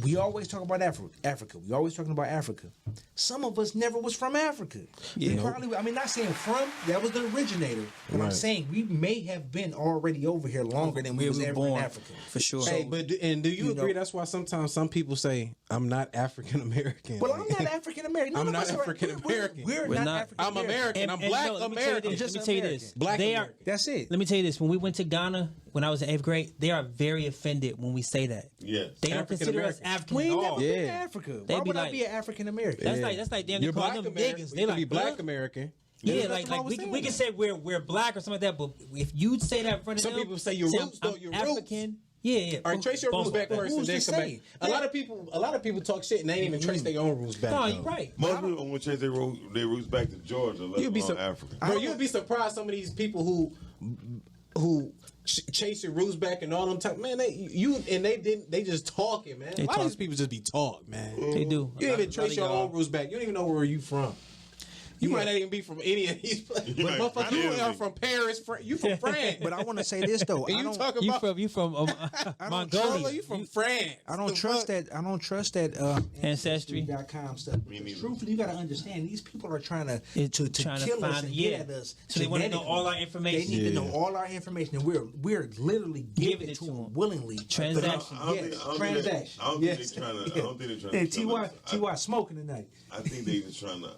We always talk about Africa. We always talking about Africa. Some of us never was from Africa. We probably, I mean, not saying from, that was the originator. But I'm saying we may have been already over here longer than we was ever in Africa. for sure. Hey, but do you agree? know- That's why sometimes some people say I'm not African American. Well, I'm not African American. I'm not African American. We're We're not not. African I'm American. I'm black no, let me tell you American. this, Just Let me tell you this. American. Black They are. American. That's it. Let me tell you this. When we went to Ghana, when I was in 8th grade, they are very offended when we say that. Yes. They don't African consider us American. African We at ain't all. never been to Yeah. Africa. They Why be would I like- be an African American? That's like damn. They You're call black them American. niggas. You They can like be black huh? American. Yeah, That's like what I was we saying. can say we're black or something like that, but if you say that in front of Some them, people say your roots, though, I'm your roots. African. Yeah. All right, trace your Boom, roots back boom. first, and who's then to come back. say? A lot of people talk shit and they ain't even trace their own roots back. No, though. you're right. Most people want to change their roots back to Georgia, let You'd be alone so, Africa. bro. You'd be surprised some of these people who chase your roots back and all them type. Man, they just talking, man. They A lot talk. of these people just be talk, man. They do. You didn't even A trace lot your of y'all- own roots back. You don't even know where you from. You might not even be from any of these places. But Right. motherfucker, you Really. are from Paris. You from France. But I want to say this though. and I you don't, talk You about from Mongolia? you from France. I don't trust that. I don't trust that. Ancestry.com stuff. Me neither. Truthfully, you got to understand these people are trying to Trying to kill us find- and yeah. get at us. So they wanna know genetically. all our information. They need to Yeah. know all our information, and we're literally giving it to them willingly. Transaction. I don't Yes, think- I don't think transaction. they- I don't think Yes. they're trying to- I don't think they're trying to Hey, kill us. Ty smoking tonight. I think they just trying to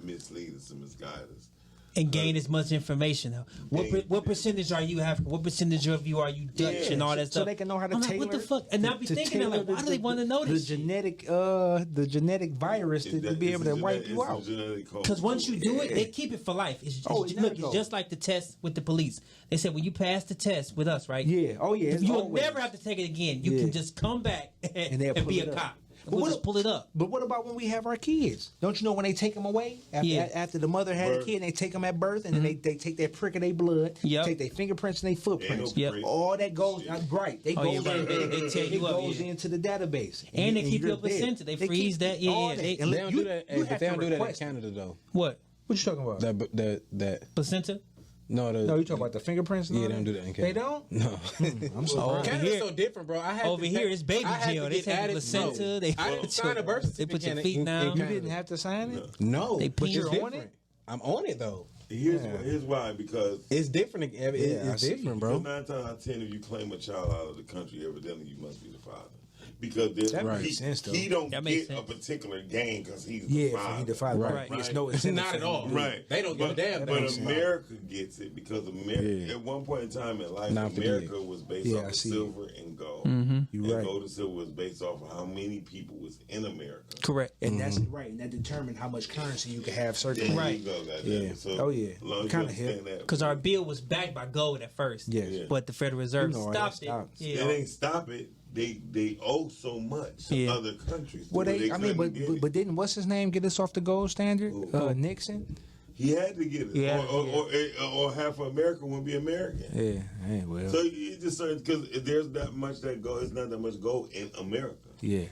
mislead us and misguide us. and gain as much information. What percentage are you African? What percentage of you are you Dutch Yeah, and all that So stuff? they can know how to I'm like, tailor. what the fuck? And I'll be thinking, I'm like, why do they want to know this? The genetic virus to be able to wipe you out. Because once you do it, they keep it for life. It's Oh, it never look, it's goes. just like the test with the police. They said when you pass the test with us, right? Yeah. Oh yeah. it's You will always. never have to take it again. You Yeah. can just come back And they'll and pull be it a up. cop. But We'll what- just pull it up. But what about when we have our kids? Don't you know when they take them away after, Yeah. after the mother had a Birth. kid, and they take them at birth, and then they take that prick of their blood, Yep. take their fingerprints and their footprints. Ain't no Yep. All that goes right. They Oh, go yeah, right. They tear it you up, goes yeah. into the database, And they keep you're you up a dead. center. They freeze that. Yeah, all yeah. that. They And They don't you- do that. you But have they to don't do that in request it. Canada though. What? What you talking about? That Placenta? no, No, you talking about the fingerprints? and Yeah, all they don't that? do that in They Canada. don't. No. I'm sorry. Over Canada's here- so different, bro. I had Over to here, take- it's baby I had jail. to They get take the added- placenta, no. they I didn't sign a birth they certificate. put your in- feet in down. You Canada. didn't have to sign it. No, They but pee it's on it? different. I'm on it though. Here's why, because It's different. I It's see. different, bro. 9 times out of 10, if you claim a child out of the country, evidently you must be the father. Because That makes sense, though. he don't That get makes a sense. particular gain because he's Yeah, the for father. he defied Right. It's no incentive Not for at him. all. Right. They don't give a damn. But That makes sense. America gets it because America, Yeah. at one point in time in life, Not for America was based Yeah, off I of see. silver and gold. You And right. gold and silver was based off of how many people was in America. Correct. And that's right, and that determined how much currency you can have There circulating. Right. you go, goddamn. Yeah. So, Oh, yeah. as long as you Kinda understand hip. that. Because our bill was backed by gold at first. Yes. Yeah. But the Federal Reserve You know, stopped that it. stopped. They Yeah. ain't stop it. They owe so much to Yeah. other countries. Well, But but couldn't get it. didn't what's his name get us off the gold standard? Who? Nixon. He had to get it, Yeah, or half of America wouldn't be American. Yeah. Hey, well. So you just certain because there's that much that gold. It's not that much gold in America. Yeah.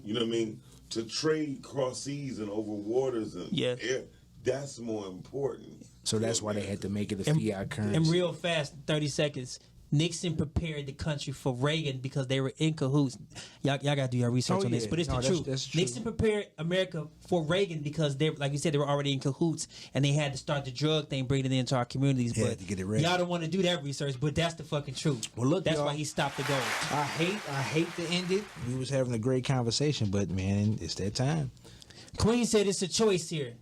You know what I mean? To trade cross seas and over waters and Yes. air, that's more important. So that's why they had to make it a And- fiat currency. And real fast, 30 seconds. Nixon prepared the country for Reagan because they were in cahoots. Y'all gotta do your research Oh, on this, yeah. but it's No, the that's- truth. that's true. Nixon prepared America for Reagan because they, like you said, they were already in cahoots and they had to start the drug thing, bring it into our communities. Yeah, but to get it ready. y'all don't want to do that research, but that's the fucking truth. Well, look, that's y'all. why he stopped the gold. I hate to end it. We was having a great conversation, but man, it's that time. Queen said it's a choice here.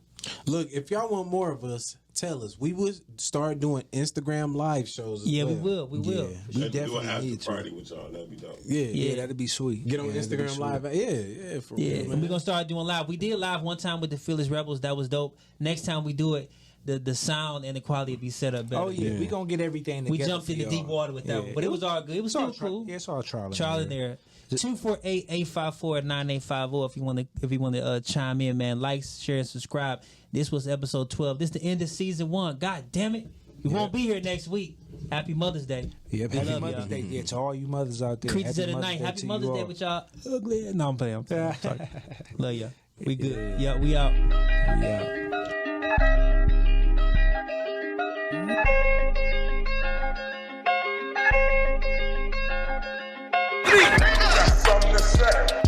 Look, if y'all want more of us, tell us. We would start doing Instagram live shows. As Yeah, well. we will. We will. Yeah, we Let's do an definitely after need party to. with y'all. That'd be dope. Yeah, Yeah, that'd be sweet. Get on Yeah, that'd be Instagram sweet. live. Yeah, for Yeah, real, and man. we're gonna start doing live. We did live one time with the Fearless Rebels. That was dope. Next time we do it, the sound and the quality be set up better. Oh yeah, we gonna get everything together. We jumped into deep water with that one, but it was all good. It was still cool. Yeah, it's all trial. Trial in there. 248-854-9850 if you want to chime in, man. Like, share, and subscribe. This was episode 12. This is the end of season 1. God damn it. You won't be here next week. Happy Mother's Day. Yep, happy Mother's Day. Yeah, to all you mothers out there. Creatures of the night. Happy Mother's Day with y'all ugly. No, I'm playing. Sorry. Love y'all. We good. Yeah, we out. We out. 3, got something to say.